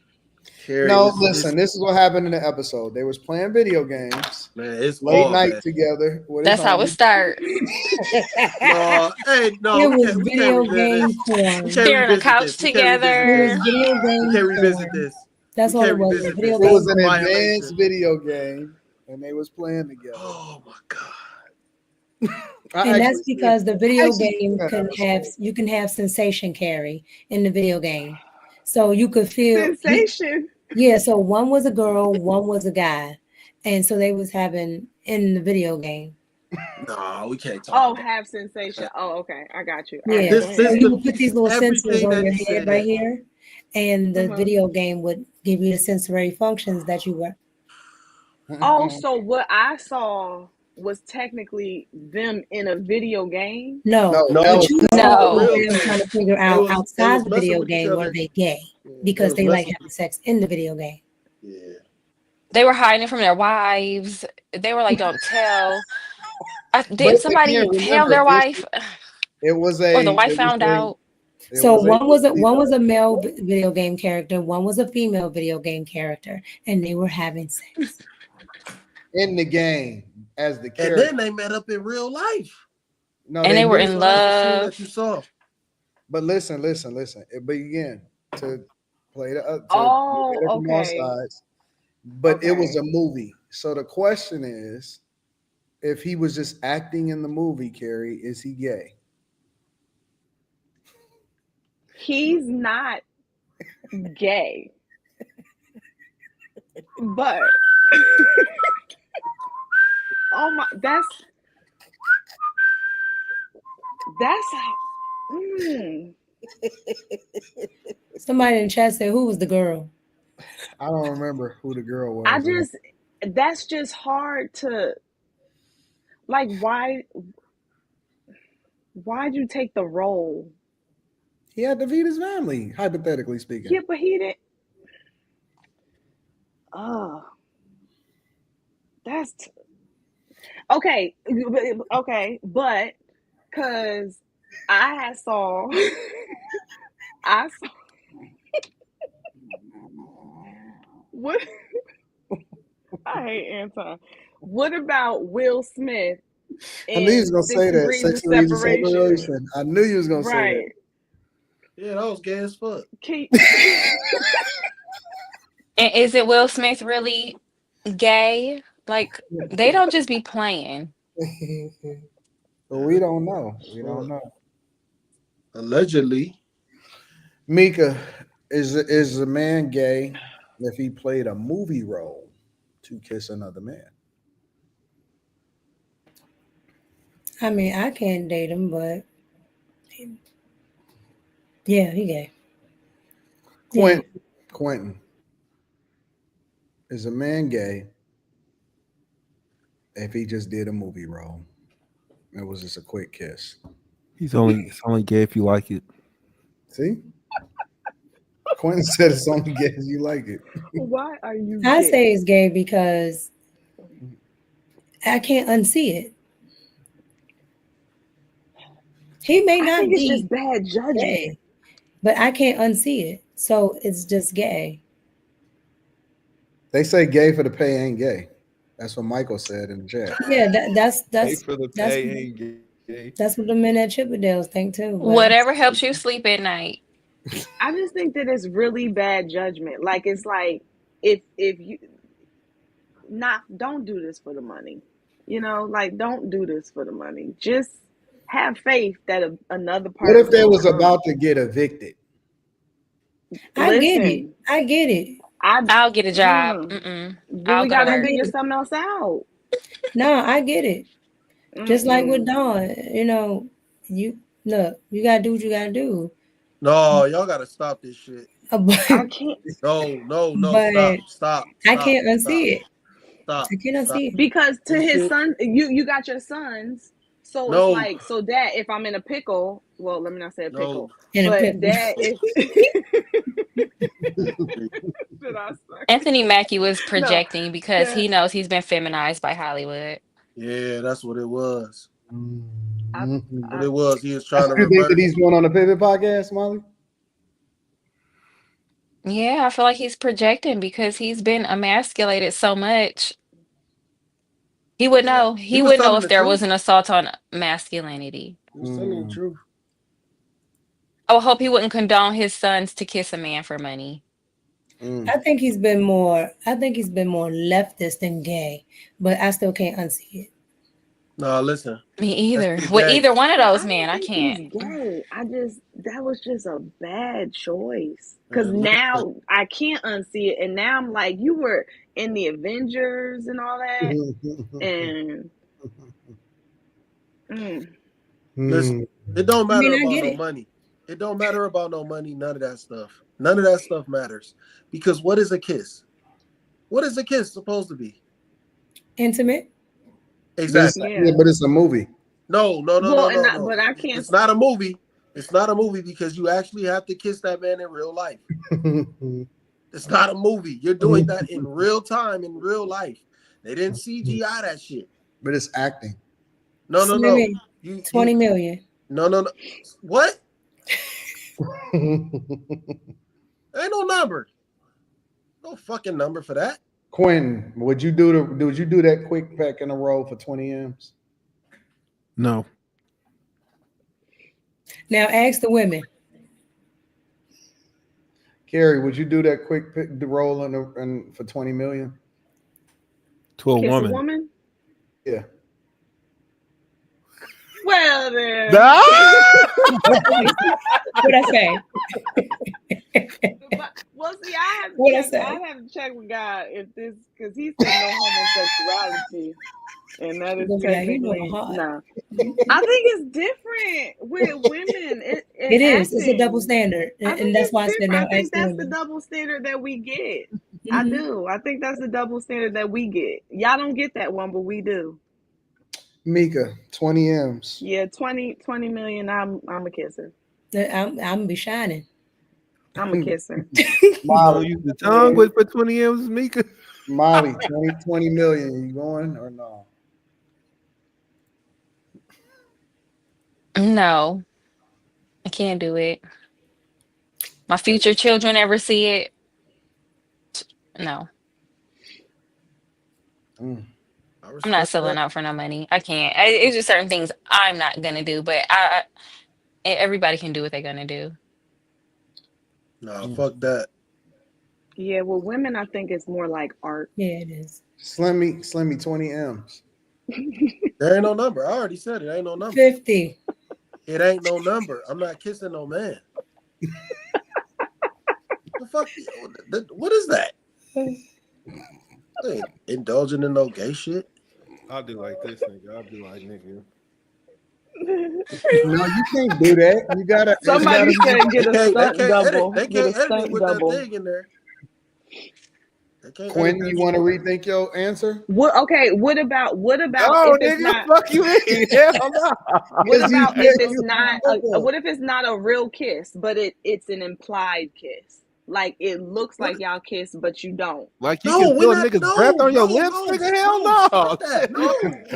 Carrie, no, listen. This is what happened in the episode. They was playing video games. Man, it's late night together. That's how it started. No, it was video game porn. They're on the couch together. It was video game. We can't revisit this. That's what it was. It was an advanced video game, and they was playing together. Oh my god! And that's because the video game you can have sensation, Carrie, in the video game. So you could feel sensation. Yeah, so one was a girl, one was a guy. And so they was having in the video game. No, we can't talk. Oh, have sensation. Oh, okay. I got you. Yeah. So you would put these little sensors on your head right here. And the video game would give you the sensory functions that you were. Oh, so what I saw was technically them in a video game? No. I'm trying to figure out outside the video game were they gay because they like having sex in the video game. Yeah. They were hiding from their wives. They were like, "Don't tell." Did somebody tell their wife? It was or the wife found out. So one was a male video game character, one was a female video game character, and they were having sex in the game. As the character. And then they met up in real life. No, and they were in love. That you saw. But listen. It began to play the from all sides. But it was a movie. So the question is, if he was just acting in the movie, Carrie, is he gay? he's not gay, but oh my, that's Somebody in the chat said, "Who was the girl?" I don't remember who the girl was. That's just hard to, like, why'd you take the role? He had to feed his family, hypothetically speaking. Yeah, but he didn't. That's okay, but because I saw what I hate Anton. What about Will Smith I knew you was in gonna 6 say that. Degrees 6 of Degrees of Separation? Separation. I knew you was gonna say that. Yeah, that was gay as fuck. And is it Will Smith really gay? Like, they don't just be playing. But we don't know. We don't know. Allegedly. Mika, is a man gay if he played a movie role to kiss another man? I mean, I can't date him, but yeah, he gay. Quentin, is a man gay if he just did a movie role? It was just a quick kiss. It's only gay if you like it. See? Quentin said it's only gay if you like it. Why are you I gay? say it's gay because I can't unsee it. He may not think it's be just bad judgment. gay, but I can't unsee it. So it's just gay. They say gay for the pay ain't gay. That's what Michael said in the chat. Yeah, that's Pay for the pay ain't gay. That's what the men at Chippendales think too. But Whatever helps you sleep at night. I just think that it's really bad judgment. Like, it's like if you don't do this for the money. You know, like, don't do this for the money. Just have faith that another person. What if they was about to get evicted? I get it. I'll get a job. Then I'll we go to gotta work. figure something else out. No, I get it. Just like with Dawn, you know, you gotta do what you gotta do. No, y'all gotta stop this shit. I can't. No, But stop. I can't unsee it. Stop. I can't unsee it. Because to This his shit- son, you got your sons. So No. it's like, so Dad, if I'm in a pickle, well, let me not say a pickle. In a But pickle. Dad, if Anthony Mackie was projecting because he knows he's been feminized by Hollywood. Yeah, that's what it was. What it was. He was trying to You think that reverse. he's going on the Pivot podcast, Molly? Yeah, I feel like he's projecting because he's been emasculated so much. He would know. He was would know telling if the there truth. was an assault on masculinity. He was telling the truth. I would hope he wouldn't condone his sons to kiss a man for money. I think he's been more leftist than gay, but I still can't unsee it. No, listen. Me either. That's With gay. either one of those I men, I don't can't. think he's gay. That was just a bad choice. Because now I can't unsee it. And now I'm like, you were in the Avengers and all that. And Listen, it don't matter I about get no it. money. It don't matter about no money. None of that stuff. None of that stuff matters. Because what is a kiss? What is a kiss supposed to be? Intimate. Exactly. Yeah, but it's a movie. No. But I can't. It's not a movie. It's not a movie because you actually have to kiss that man in real life. It's not a movie. You're doing that in real time, in real life. They didn't CGI that shit. But it's acting. No. 20 million. No. What? Ain't no number. No fucking number for that. Quentin, would you do that quick pack in a roll for 20 M's? No. Now ask the women. Carrie, would you do that quick pick the roll in for 20 million? To a Kiss woman. a woman? Yeah. Well then. What'd I say? Well, see, I What I have say? to check with God if this, because he said no homosexuality, and that is Gonna be like, you know, technically hard. no. I think it's different with women in It is. It's a double acting. standard, I and think that's it's why I said different. no I think acting that's the women. double standard that we get. Mm-hmm. I do. I think that's the double standard that we get. Y'all don't get that one, but we do. Mika, 20 M's. Yeah, 20 million. I'm a kisser. I'm gonna be shining. I'm a kisser. Molly, use the tongue with for 20 M's, Mika. Molly, 20 million. You going or no? No, I can't do it. My future children ever see it? No, Mm. I'm not selling out for no money. I can't. It's just certain things I'm not gonna do, but everybody can do what they're gonna do. Nah, fuck that. Yeah, well, women, I think it's more like art. Yeah, it is. Slimmy, 20 M's. There ain't no number. I already said it. Ain't no number. 50. It ain't no number. I'm not kissing no man. The fuck? What is that? I ain't indulging in no gay shit. I'll do like this, nigga. I'll be like, nigga. No, you can't do that. You gotta. Somebody said get a stunt They double. can't Get a edit it stunt with double. that thing in there. Quinn, you want to rethink your answer? What? Okay. What about No, if it's nigga, not? fuck you in. Hell no. What Because you about said if it's you not? want to. What if it's not a real kiss, but it's an implied kiss? Like it looks like y'all kiss, but you don't. Like you can feel a nigga's breath on your lips, nigga. Hell no.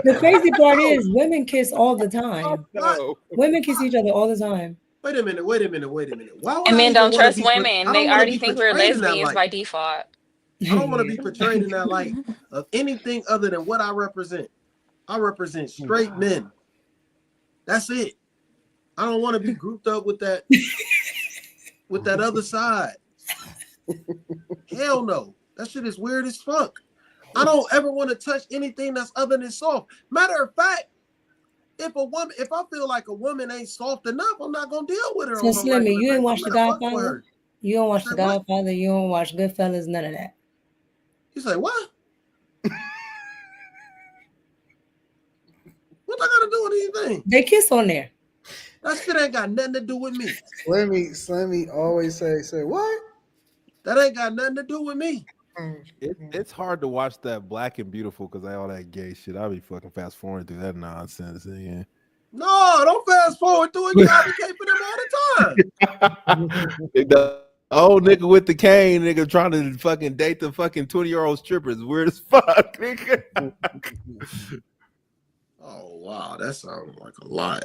The crazy part is women kiss all the time. No. Women kiss each other all the time. Wait a minute. Why would And I men even don't want to trust be? women. I They don't want to already be think we're portrayed in that lesbians light. by default. I don't want to be portrayed in that light of anything other than what I represent. I represent straight men. That's it. I don't want to be grouped up with that other side. Hell no. That shit is weird as fuck. I don't ever want to touch anything that's other than soft. Matter of fact, if I feel like a woman ain't soft enough, I'm not gonna deal with her. So Slimmy, you ain't watched The Godfather? You don't watch The Godfather, you don't watch Goodfellas, none of that. You say what? What I gotta do with anything? They kiss on there. That shit ain't got nothing to do with me. Slimmy always say what? That ain't got nothing to do with me. It's hard to watch that Black and Beautiful because all that gay shit. I'll be fucking fast forwarding through that nonsense. Yeah. No, don't fast forward through it. You advocate for them all the time. The old nigga with the cane, nigga, trying to fucking date the fucking 20-year-old strippers. Weird as fuck, nigga. Oh wow, that sounds like a lot.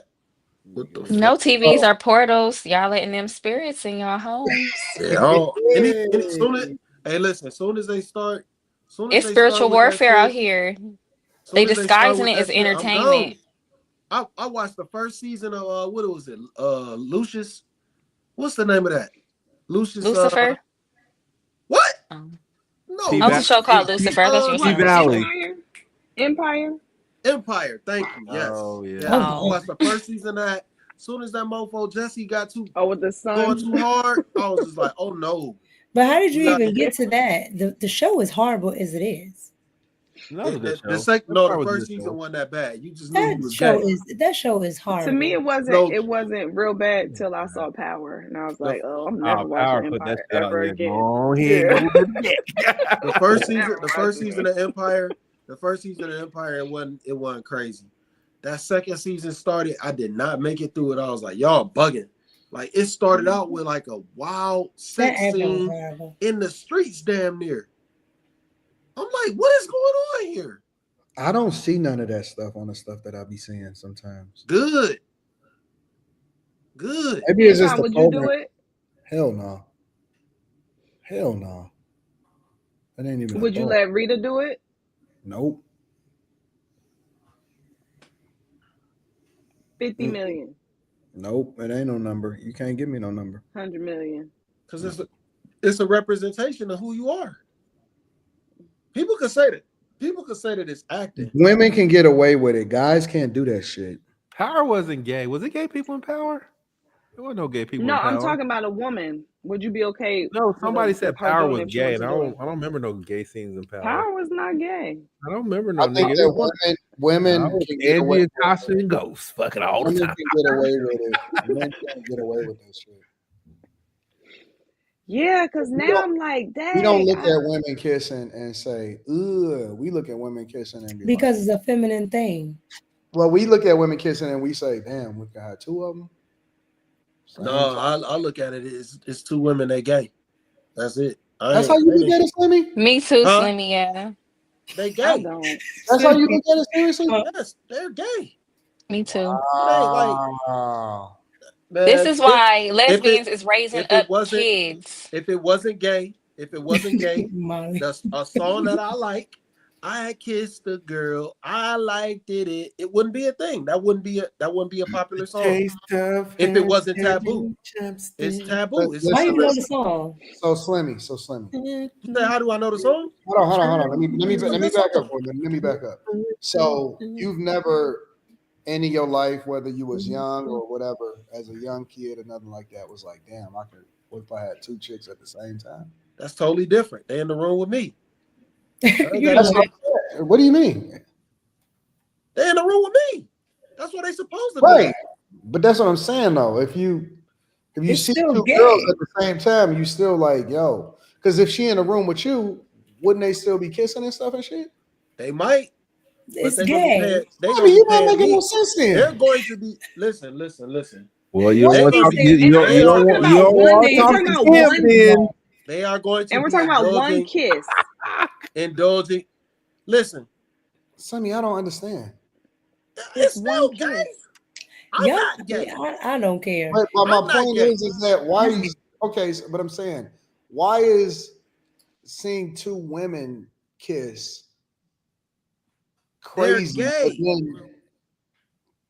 What the No fuck? TVs are portals. Y'all letting them spirits in your homes. Yeah. Hey, listen. As soon as they start It's spiritual warfare out shit, here. They disguising it as I'm entertainment. gone. I watched the first season of what was it? Lucius. What's the name of that? Lucius. Lucifer. What? No, No. it's a show called Lucifer. I thought you were saying Valley. Empire. Thank you. Yes. Oh yeah. Yeah. I watched the first season of that. As soon as that mofo Jesse got with the sun going too hard, I was just like, oh no. But how did you even get to that? The show is horrible as it is. The first season wasn't that bad. You just knew he was gay. That show is horrible. To me, it wasn't real bad till I saw Power, and I was like, oh, I'm never watching Empire ever again. The first season of Empire, it wasn't crazy. That second season started, I did not make it through it. I was like, y'all bugging. Like it started out with like a wild sex scene in the streets, damn near. I'm like, what is going on here? I don't see none of that stuff on the stuff that I be seeing sometimes. Good. Maybe it's just would you do it? Hell no. That ain't even. Would you let Rita do it? Nope. 50 million. Nope, it ain't no number. You can't give me no number. 100 million. Because it's a representation of who you are. People could say that. It's acting. Women can get away with it. Guys can't do that shit. Power wasn't gay. Was it gay people in Power? There were no gay people No, in I'm Power. talking about a woman. Would you be okay? No, somebody with said her Power doing was if she gay, wants and to I do don't it? remember no gay scenes in Power. Power was not gay. I don't remember no I think nigga. that women No, can get away Angie with and Tasha and Ghost fucking all the Women time. can get away with it. Men can't get away with that shit. Yeah, because now I'm like, We don't dang. look at women kissing and say, ugh. We look at women kissing and be Because like, it's a feminine thing. well, we look at women kissing and we say, damn, we can have two of them. No, I look at it. It's two women they gay. That's it. That's how you look at it, Slimmy? Me too, Huh? Slimmy. Yeah. They gay. I don't. That's how you look at it, seriously? Yes, they're gay. Me too. It ain't like, Wow. man, This is why if lesbians is raising if it up wasn't kids. if it wasn't gay, that's a song that I like. I kissed a girl. I liked it. It wouldn't be a thing. That wouldn't be a popular song. If it wasn't taboo. It's taboo. It's Why you know the song? So Slimmy. You say, how do I know the song? Hold on. Let me back up for a minute. Let me back up. So you've never, any of your life, whether you was young or whatever, as a young kid or nothing like that, was like, damn, what if I had two chicks at the same time? That's totally different. They in the room with me. What do you mean? They in the room with me. That's what they supposed to Right. be. But that's what I'm saying though. If you see two gay. girls at the same time, you still like, yo. Because if she in a room with you, wouldn't they still be kissing and stuff and shit? They might. It's but gay. You're not making no sense then. They're going to be listen. Well, you don't want to you don't want to talk to him then. They are going to And we're be talking about one kiss. indulging. Listen, Sonny, I don't understand. It's still gay. I'm not gay. I don't care. But my point is that why are you okay? But I'm saying, why is seeing two women kiss crazy? They're gay.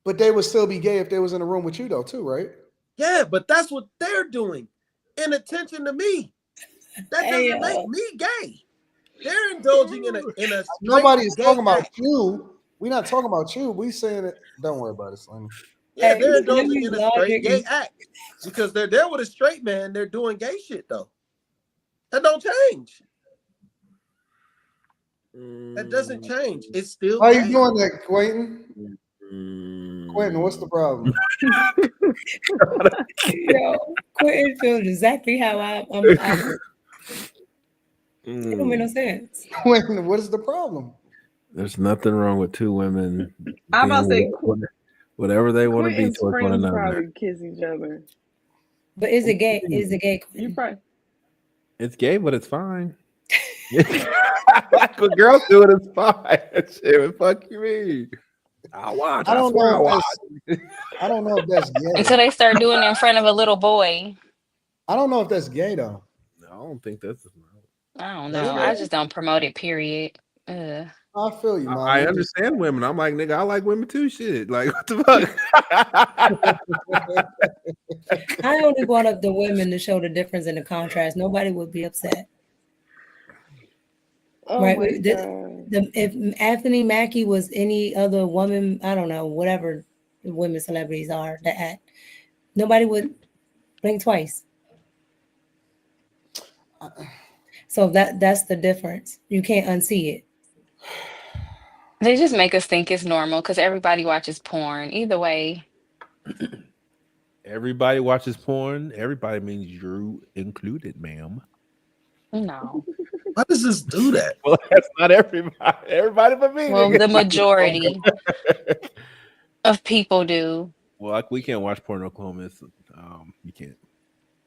But they would still be gay if they was in a room with you, though, too, right? Yeah, but that's what they're doing in attention to me. That doesn't make me gay. They're indulging in a. Nobody's talking about you. We're not talking about you. We saying it. Don't worry about it, Slim. Yeah, they're indulging in a straight gay act because they're there with a straight man. They're doing gay shit though. That don't change. That doesn't change. It's still. How gay. you doing that, Quentin? Quentin, what's the problem? Yo, Quentin feels exactly how I'm. It don't make no sense. Quentin, what is the problem? There's nothing wrong with two women. I'm about to say whatever they want to be Quentin's towards one friends another. probably kiss each other. But is it gay? Is it gay? You probably. It's gay, but it's fine. Like what girls do it, it's fine. Shit, fuck you mean? I watch. I don't know if that's gay. Until they start doing it in front of a little boy. I don't know if that's gay though. I don't think that's. I don't know. I just don't promote it. Period. Ugh. I feel you, man. I understand women. I'm like, nigga, I like women too. Shit, like what the fuck? I only brought up the women to show the difference in the contrast. Nobody would be upset. Oh right? my God. If Anthony Mackie was any other woman, I don't know, whatever the women celebrities are that act, nobody would blink twice. So that's the difference. You can't unsee it. They just make us think it's normal because everybody watches porn. Either way. Everybody watches porn. Everybody means you included, ma'am. No. Why does this do that? Well, that's not everybody. Everybody but me. Well, the majority of people do. Well, like we can't watch porn in Oklahoma. It's, you can't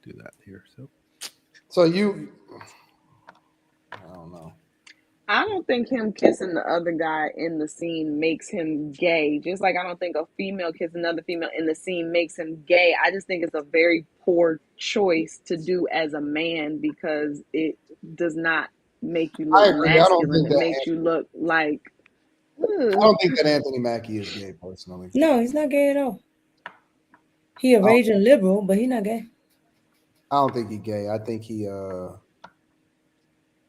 do that here. So you, I don't know. I don't think him kissing the other guy in the scene makes him gay. Just like I don't think a female kissing another female in the scene makes him gay. I just think it's a very poor choice to do as a man because it does not make you look masculine. It makes you look like. I don't think that Anthony Mackie is gay personally. No, he's not gay at all. He a raging liberal, but he's not gay. I don't think he's gay. I think he If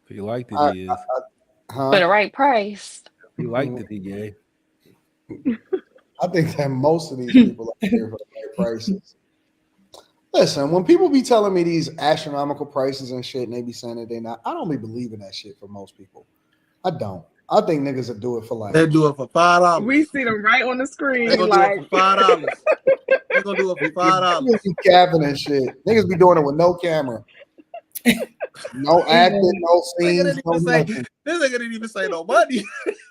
you liked it, he is. For the right price. He liked it, he gay. I think that most of these people are here for the right prices. Listen, when people be telling me these astronomical prices and shit, and they be saying that they not, I don't be believing that shit for most people. I don't. I think niggas will do it for like. They do it for $5. We see them right on the screen. They gonna like, do it for $5. They gonna do it for $5. Niggas be capping and shit. Niggas be doing it with no camera, no acting, no scenes, no nothing. This nigga didn't even say no money.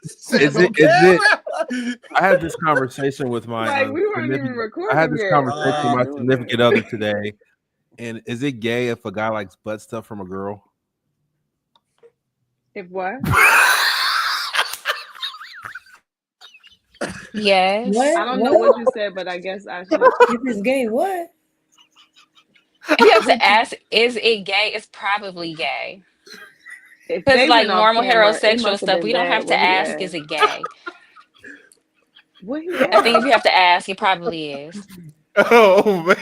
Is it? I had this conversation with my. we weren't even recording. I had this conversation with my doing significant other today. And is it gay if a guy likes butt stuff from a girl? If what? Yes. What? I don't know what you said, but I guess I should. If it's gay, what? You have to ask, is it gay? It's probably gay. If Because they like went off normal camera, it heterosexual must have stuff, been we don't bad have to what he ask, asked. is it gay? What he I think if you have to ask, it probably is. Oh man.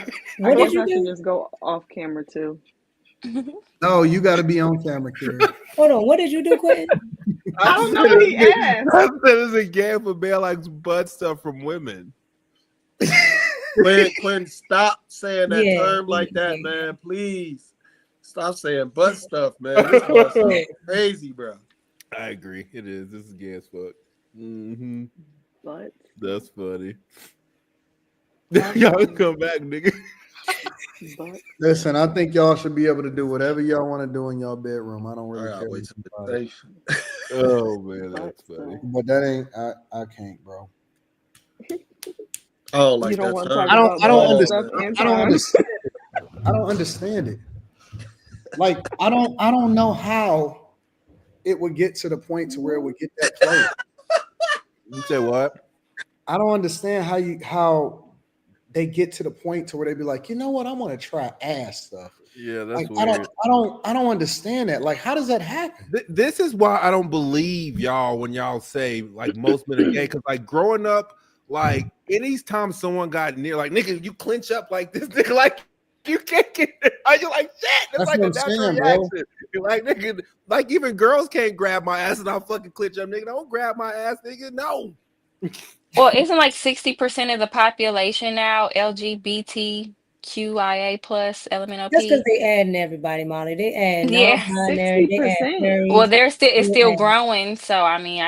I guess I should just go off camera too. No, you got to be on camera, kid. Hold on. What did you do, Quentin? I don't know what he asked. I said it's a gay if a man likes butt stuff from women. Quentin, stop saying that term like that, man. Please. Stop saying butt stuff, man. This is crazy, bro. I agree. It is. This is gay as fuck. Mm-hmm. But that's funny. Y'all come back, nigga. Listen, I think y'all should be able to do whatever y'all want to do in y'all bedroom. I don't really care. Oh man, that's funny. But that ain't. I can't, bro. Oh, like you don't that want to term. talk about I don't butt understand. stuff, I don't Anton? understand it. I don't understand it. Like I don't know how it would get to the point to where it would get that place. You say what? I don't understand how they get to the point to where they be like, you know what, I want to try ass stuff. Yeah, that's like, weird. I don't understand that. Like, how does that happen? This is why I don't believe y'all when y'all say like most men are gay. Because like growing up, like anytime someone got near, like nigga, you clinch up like this, nigga, like you can't get there. You're like shit. It's like a natural reaction. You're like nigga, like even girls can't grab my ass and I'll fucking clinch up, nigga. Don't grab my ass, nigga. No. Well, isn't like 60% of the population now LGBTQIA plus LMNOP? That's because they adding everybody, Molly. They add non-binary. They add furries. Well, it's still growing. So I mean,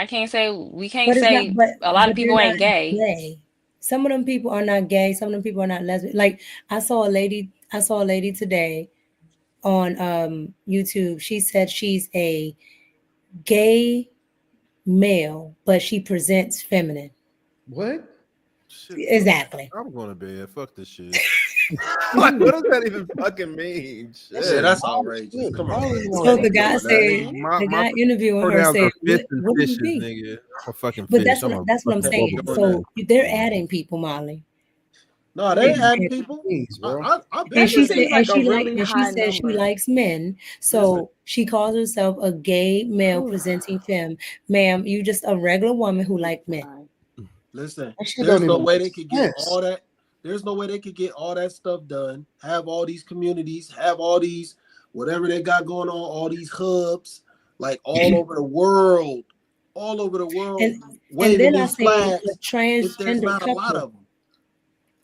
we can't say a lot of people ain't gay. Some of them people are not gay. Some of them people are not lesbian. Like I saw a lady today on YouTube. She said she's a gay male, but she presents feminine. What? Shit, exactly. I'm going to bed. Fuck this shit. Like, what does that even fucking mean? Shit. Yeah, that's outrageous. Come on. So the guy said, the guy interviewing her said, "What do you be?" Nigga, fucking but fish. that's what I'm saying. So they're adding people, Molly. No, they adding people. And she said, she likes men. So she calls herself a gay male presenting femme. Ma'am, you just a regular woman who like men. Listen, there's no way they could get all that. There's no way they could get all that stuff done. Have all these communities, have all these whatever they got going on, all these hubs, like all over the world, And waving then I these seen flags. a transgender couple.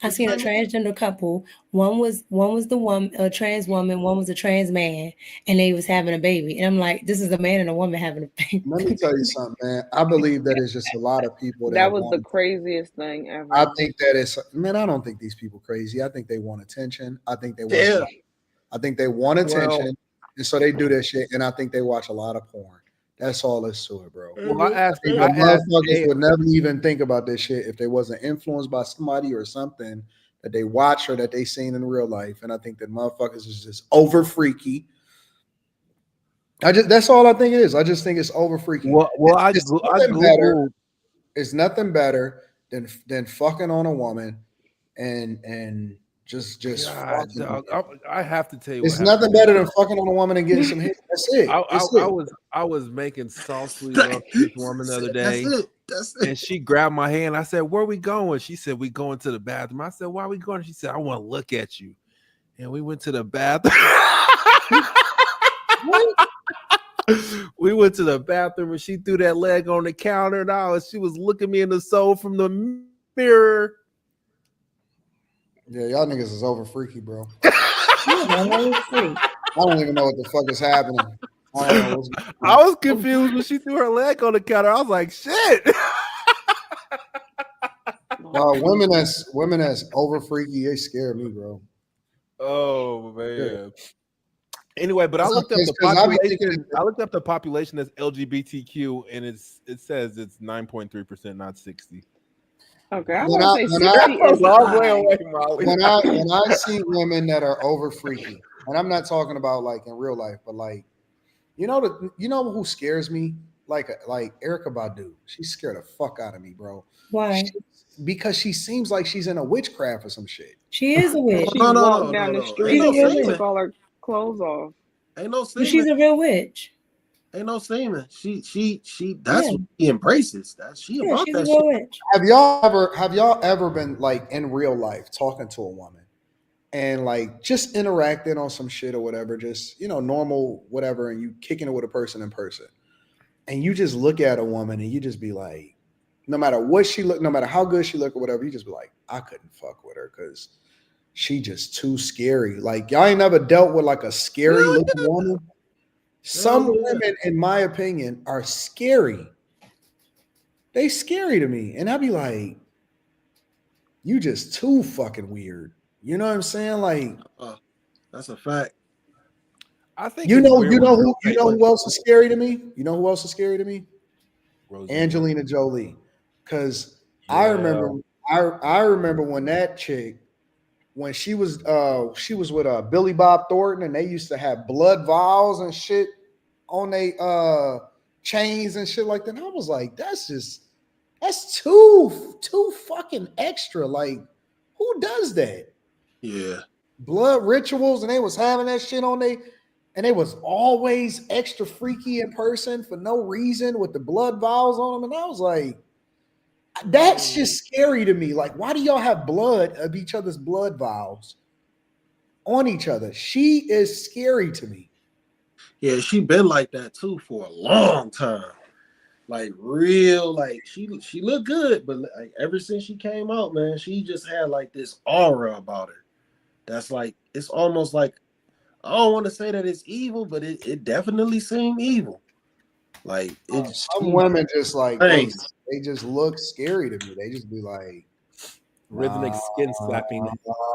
I seen a transgender couple. One was a trans woman. One was a trans man, and they was having a baby. And I'm like, this is a man and a woman having a baby. Let me tell you something, man. I believe that it's just a lot of people that was the craziest thing ever. I think that it's, man, I don't think these people crazy. I think they want attention. I think they want I think they want attention, and so they do this shit. And I think they watch a lot of porn. That's all there's to it, bro. Well, motherfuckers would never even think about this shit if they wasn't influenced by somebody or something that they watch or that they seen in real life. And I think that motherfuckers is just over freaky. That's all I think it is. I just think it's over freaky. It's nothing better than fucking on a woman and just God, dog, I have to tell you, it's nothing better than fucking on a woman and getting some hit. That's it. I was making softly love to this woman the other day. That's it. And she grabbed my hand. I said, "Where are we going?" She said, "We going to the bathroom." I said, "Why are we going?" She said, "I want to look at you." And we went to the bathroom. We went to the bathroom and she threw that leg on the counter and she was looking me in the soul from the mirror. Yeah, y'all niggas is over freaky, bro. I don't even know what the fuck is happening. I don't know what's going on. I was confused when she threw her leg on the counter. I was like, shit. Women that's over freaky, they scare me, bro. Oh man. Anyway, but I It's looked up the because I be population. thinking- I looked up the population that's LGBTQ, and it says it's 9.3%, not 60. Okay, I want to say 60 is when I see women that are over freaky, and I'm not talking about like in real life, but like you know who scares me? Like Erykah Badu. She scared the fuck out of me, bro. Why? Because she seems like she's in a witchcraft or some shit. She is a witch. She walked down the street She's a and real took witch. all her clothes off. Ain't no But semen. she's a real witch. Ain't no semen. She that's what she embraces. She about she's that a real shit. witch. Have y'all ever been like in real life talking to a woman and like just interacting on some shit or whatever, just normal whatever, and you kicking it with a person in person, and you just look at a woman and you just be like, no matter what she look, no matter how good she look or whatever, you just be like, I couldn't fuck with her because she just too scary. Like y'all ain't never dealt with like a scary looking woman. Some women, in my opinion, are scary. They scary to me. And I'd be like, you just too fucking weird. You know what I'm saying? Like, that's a fact. I think you know who else is scary to me? You know who else is scary to me? Angelina Jolie. Because I remember when that chick, when she was with Billy Bob Thornton, and they used to have blood vials and shit on they chains and shit like that. And I was like, that's too fucking extra. Like, who does that? Yeah. Blood rituals, and they was having that shit on and they was always extra freaky in person for no reason with the blood vials on them. And I was like, that's just scary to me. Like, why do y'all have blood of each other's blood vials on each other? She is scary to me. Yeah, she been like that too for a long time. Like real, like she looked good, but like ever since she came out, man, she just had like this aura about her. That's like, it's almost like, I don't want to say that it's evil, but it definitely seemed evil. Like some women just like they just look scary to me. They just be like rhythmic skin slapping.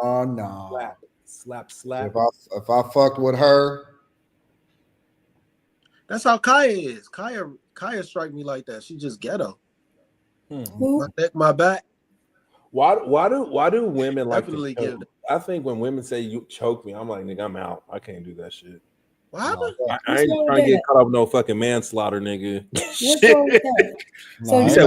Oh no. Slap. If I fucked with her. That's how Kaya is. Kaya strike me like that. She just ghetto. My neck, my back. Why do women like Definitely to choke? I think when women say you choke me, I'm like, nigga, I'm out. I can't do that shit. What happened? I ain't trying to get caught up no fucking manslaughter, nigga. What's wrong with that? So you said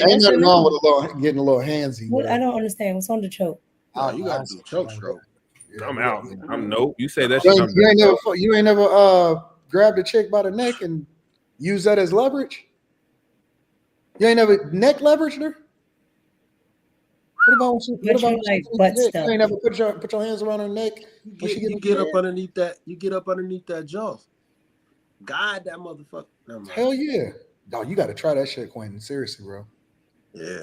ain't nothing wrong with getting a little handsy. What? I don't understand. What's on the choke? Oh, you gotta do choke stroke. I'm out. I'm nope. You say that shit. You ain't never grabbed a chick by the neck and use that as leverage? You ain't never neck leveraged her? What about like butt stuff? You ain't never put your hands around her neck? You get up underneath that. You get up underneath that jaw. God, that motherfucker. Hell yeah. Dog, you got to try that shit, Quentin. Seriously, bro. Yeah.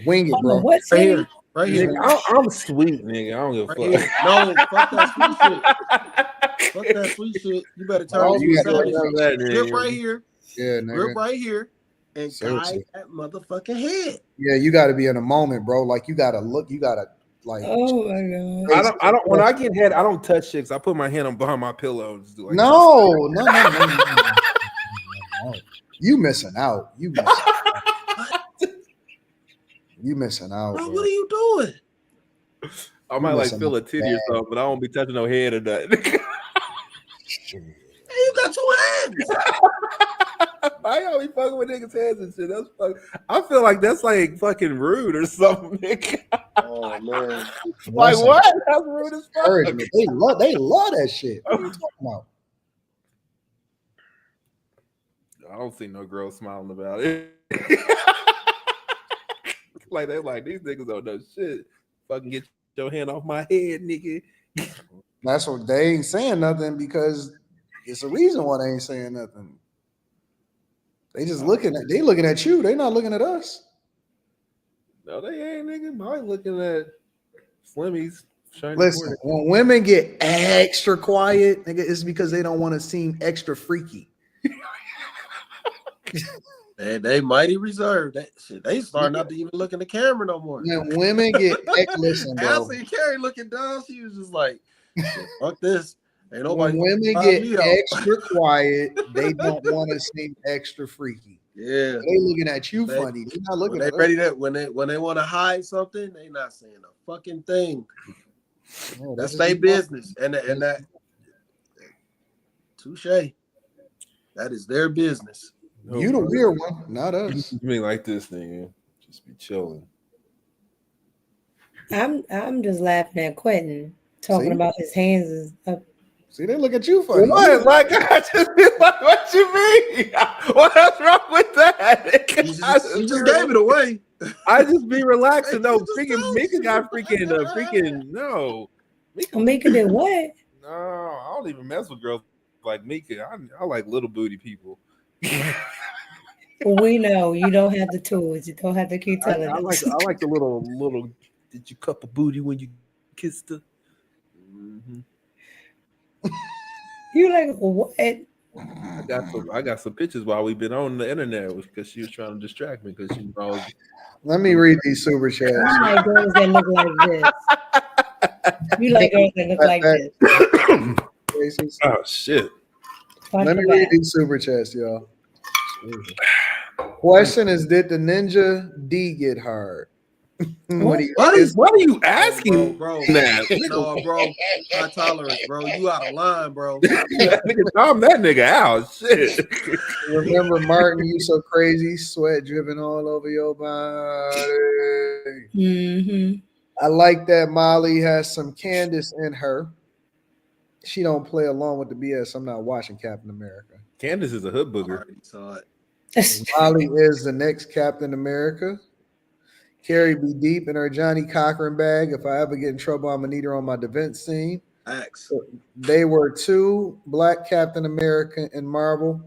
Wing it, bro. What right here. Right here. Nigga, I'm sweet, nigga. I don't give a fuck. Here. No, fuck that sweet shit. Fuck that sweet shit. You better turn this inside. Grip right here. Yeah, nigga. Grip right here. And guide that motherfucking head. Yeah, you got to be in a moment, bro. Like, you got to look. You got to, like. Oh, my God. I don't. When I get head, I don't touch chicks. I put my hand on behind my pillow. And just do like no. You missing out. You missing out. Bro, what are you doing? I might like feel a titty or something, but I won't be touching no head or nothing. Hey, you got two hands. Why y'all be fucking with niggas' hands and shit? That's fucking. I feel like that's like fucking rude or something, nigga. Oh man. Like what? That's rude as fuck. They love that shit. What are you talking about? I don't see no girl smiling about it. Like they're like, these niggas don't know shit. Fucking get your hand off my head, nigga. That's what they ain't saying nothing because it's a reason why they ain't saying nothing. They just looking at you. They not looking at us. No, they ain't, nigga. I ain't looking at Slimmy's Listen, when women get extra quiet, nigga, it's because they don't want to seem extra freaky. Man, they mighty reserved. They starting not to even look in the camera no more. When women get listen, bro. I see Carrie looking down. She was just like, "Fuck this." Ain't nobody. When women get extra quiet, they don't want to seem extra freaky. Yeah, they looking at you funny. They're not looking at us. When they want to hide something, they not saying a fucking thing. Oh, that's their business, and that touche. That is their business. You the weird one, not us. You mean like this, nigga? Just be chilling. I'm just laughing at Quentin talking about his hands is up. See, they look at you funny. What? Like, I just be like, what you mean? What's wrong with that? You just gave it away. I just be relaxing. No, freaking Mika got freaking no. Mika did what? No, I don't even mess with girls like Mika. I like little booty people. We know you don't have the tools. You don't have to keep telling us. I like the little. Did you cup a booty when you kissed her? Mm-hmm. You like what? I got some pictures while we've been on the internet because she was trying to distract me because she knows. Let me read these super chats. You like girls that look like this. You like girls that look like this. Oh shit. Let me read these super chats, y'all. Question is, did the Ninja D get hard? What are you asking, bro? That? No, bro. High tolerance, bro. You out of line, bro. Calm that nigga out. Shit. Remember, Martin, you so crazy, sweat dripping all over your body. Mm-hmm. I like that Molly has some Candace in her. She don't play along with the BS. I'm not watching Captain America. Candace is a hood booger. Molly is the next Captain America. Carrie be deep in her Johnny Cochran bag. If I ever get in trouble, I'm gonna need her on my defense team. They were two Black Captain America in Marvel.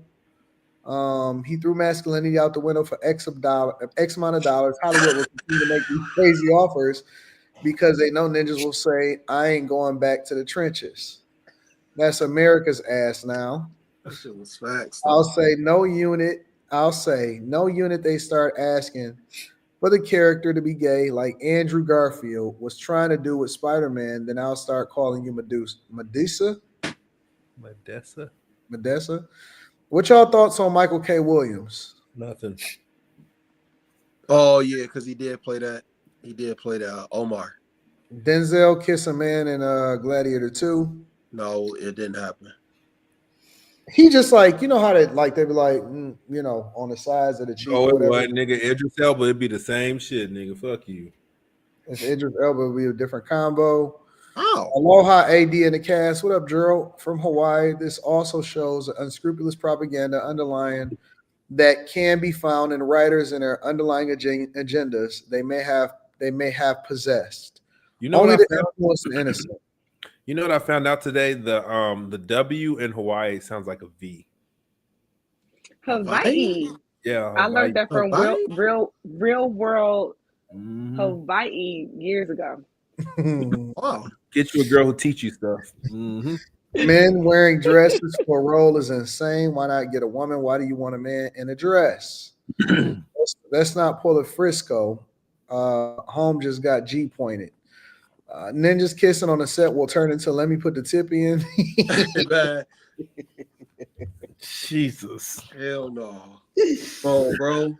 He threw masculinity out the window for X amount of dollars. Hollywood will continue to make these crazy offers because they know ninjas will say, I ain't going back to the trenches. That's America's ass now. That shit was facts. I'll say no unit they start asking for the character to be gay like Andrew Garfield was trying to do with Spider-Man, then I'll start calling you Medusa. What y'all thoughts on Michael K. Williams? Nothing. Oh yeah, because he did play that. He did play that Omar. Denzel kiss a man in Gladiator 2. No, it didn't happen. He just like, you know how they like they be like, you know, on the sides of the cheek. Oh, what, nigga? Idris Elba, it'd be the same shit, nigga. Fuck you. If Idris Elba would be a different combo. Oh. Aloha AD in the cast. What up, Gerald from Hawaii? This also shows unscrupulous propaganda underlying that can be found in writers and their underlying agendas they may have possessed. You know only what the influence the innocent. You know what I found out today? The W in Hawaii sounds like a V. Hawaii. Yeah, Hawaii. I learned that from real world Hawaii years ago. Wow. Get you a girl who teach you stuff. Mm-hmm. Men wearing dresses for a role is insane. Why not get a woman? Why do you want a man in a dress? Let's not pull a Frisco. Home just got G pointed. Ninjas kissing on the set will turn into let me put the tip in. Jesus. Hell no. Oh, bro.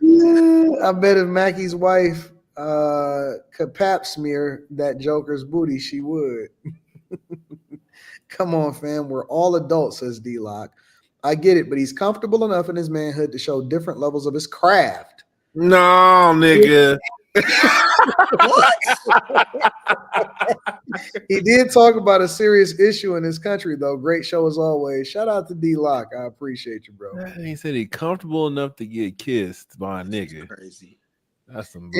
I bet if Mackie's wife could pap smear that Joker's booty, she would. Come on, fam. We're all adults, says D-Lock. I get it, but he's comfortable enough in his manhood to show different levels of his craft. No, nigga. What? He did talk about a serious issue in his country, though. Great show as always. Shout out to D-Lock. I appreciate you, bro. He said he comfortable enough to get kissed by a nigga. Crazy. That's some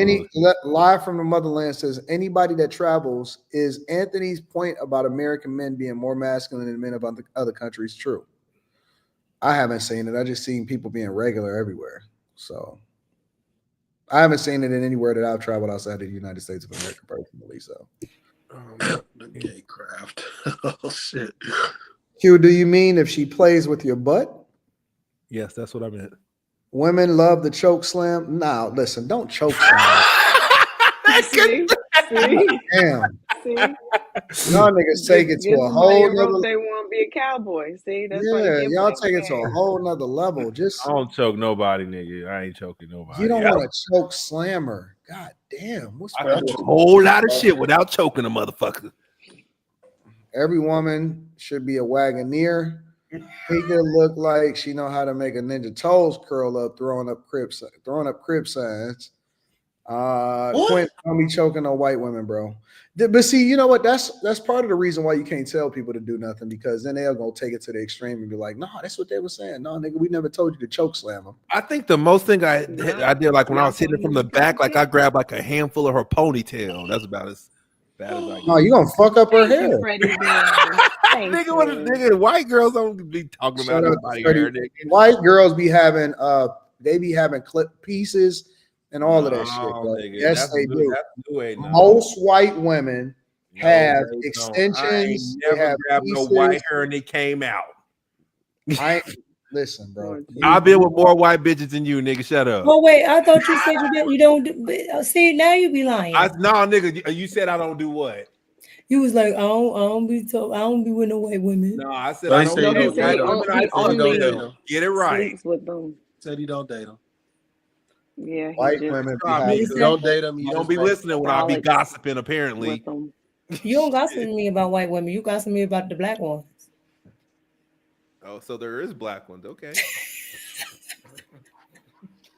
live from the motherland says anybody that travels is Anthony's point about American men being more masculine than men of other countries true. I haven't seen it. I just seen people being regular everywhere. So I haven't seen it in anywhere that I've traveled outside of the United States of America personally. So The gay craft. Oh shit. Q, do you mean if she plays with your butt? Yes, that's what I meant. Women love the choke slam. Now, listen, don't choke slam. See? Damn. See? Y'all niggas take it to Give a somebody whole a rope, nother. they want to be a cowboy. See? That's why you Yeah, can't y'all play take with it to a that. whole nother level. Just I don't choke nobody, nigga. I ain't choking nobody. you don't want to choke slammer. God damn. What's I wrong can do with a you? whole lot of shit without choking a motherfucker. Every woman should be a wagoneer. Make her look like she know how to make a ninja toes curl up, throwing up crib signs. Quint, don't be choking on white women, bro. But see, you know what? That's part of the reason why you can't tell people to do nothing, because then they'll go take it to the extreme and be like, "No, that's what they were saying. No, nigga, we never told you to choke slam them." I think the most thing I did, like when I was hitting her from the back, like I grabbed like a handful of her ponytail. That's about as bad as I get. No, you gonna fuck up her hair. Freddie Bear. Nigga, what nigga? White girls don't be talking Shout about out to nobody Freddie. hair, nigga. White girls be having they be having clip pieces and all of that shit, No, bro. nigga, Yes, that's they new- do. that's new age now. Most white women No, have they don't. I ain't extensions. They never have grabbed no pieces. white hair and it came out. Listen, bro. I've been with more white bitches than you, nigga. Shut up. Oh wait, I thought you said you don't do, see, now you be lying. Nigga, you said I don't do what? You was like, I don't be with no white women. No, I said No, I he don't said do he that. don't date Women them. I He fuck don't with. date them. Get it right. Sleeps with them. Said he don't date them. Yeah, he White just women be Stop, having nigga. You don't date them. You don't be listening when I be gossiping, apparently. with them. You don't gossip to me about white women. You gossip to me about the black ones. Oh, so there is black ones. Okay.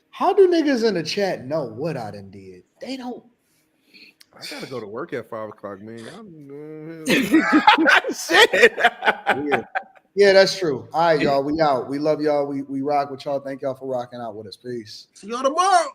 How do niggas in the chat know what I done did? They don't. I gotta go to work at 5 o'clock, man. Shit. Yeah, that's true. All right, y'all. We out. We love y'all. We rock with y'all. Thank y'all for rocking out with us. Peace. See y'all tomorrow.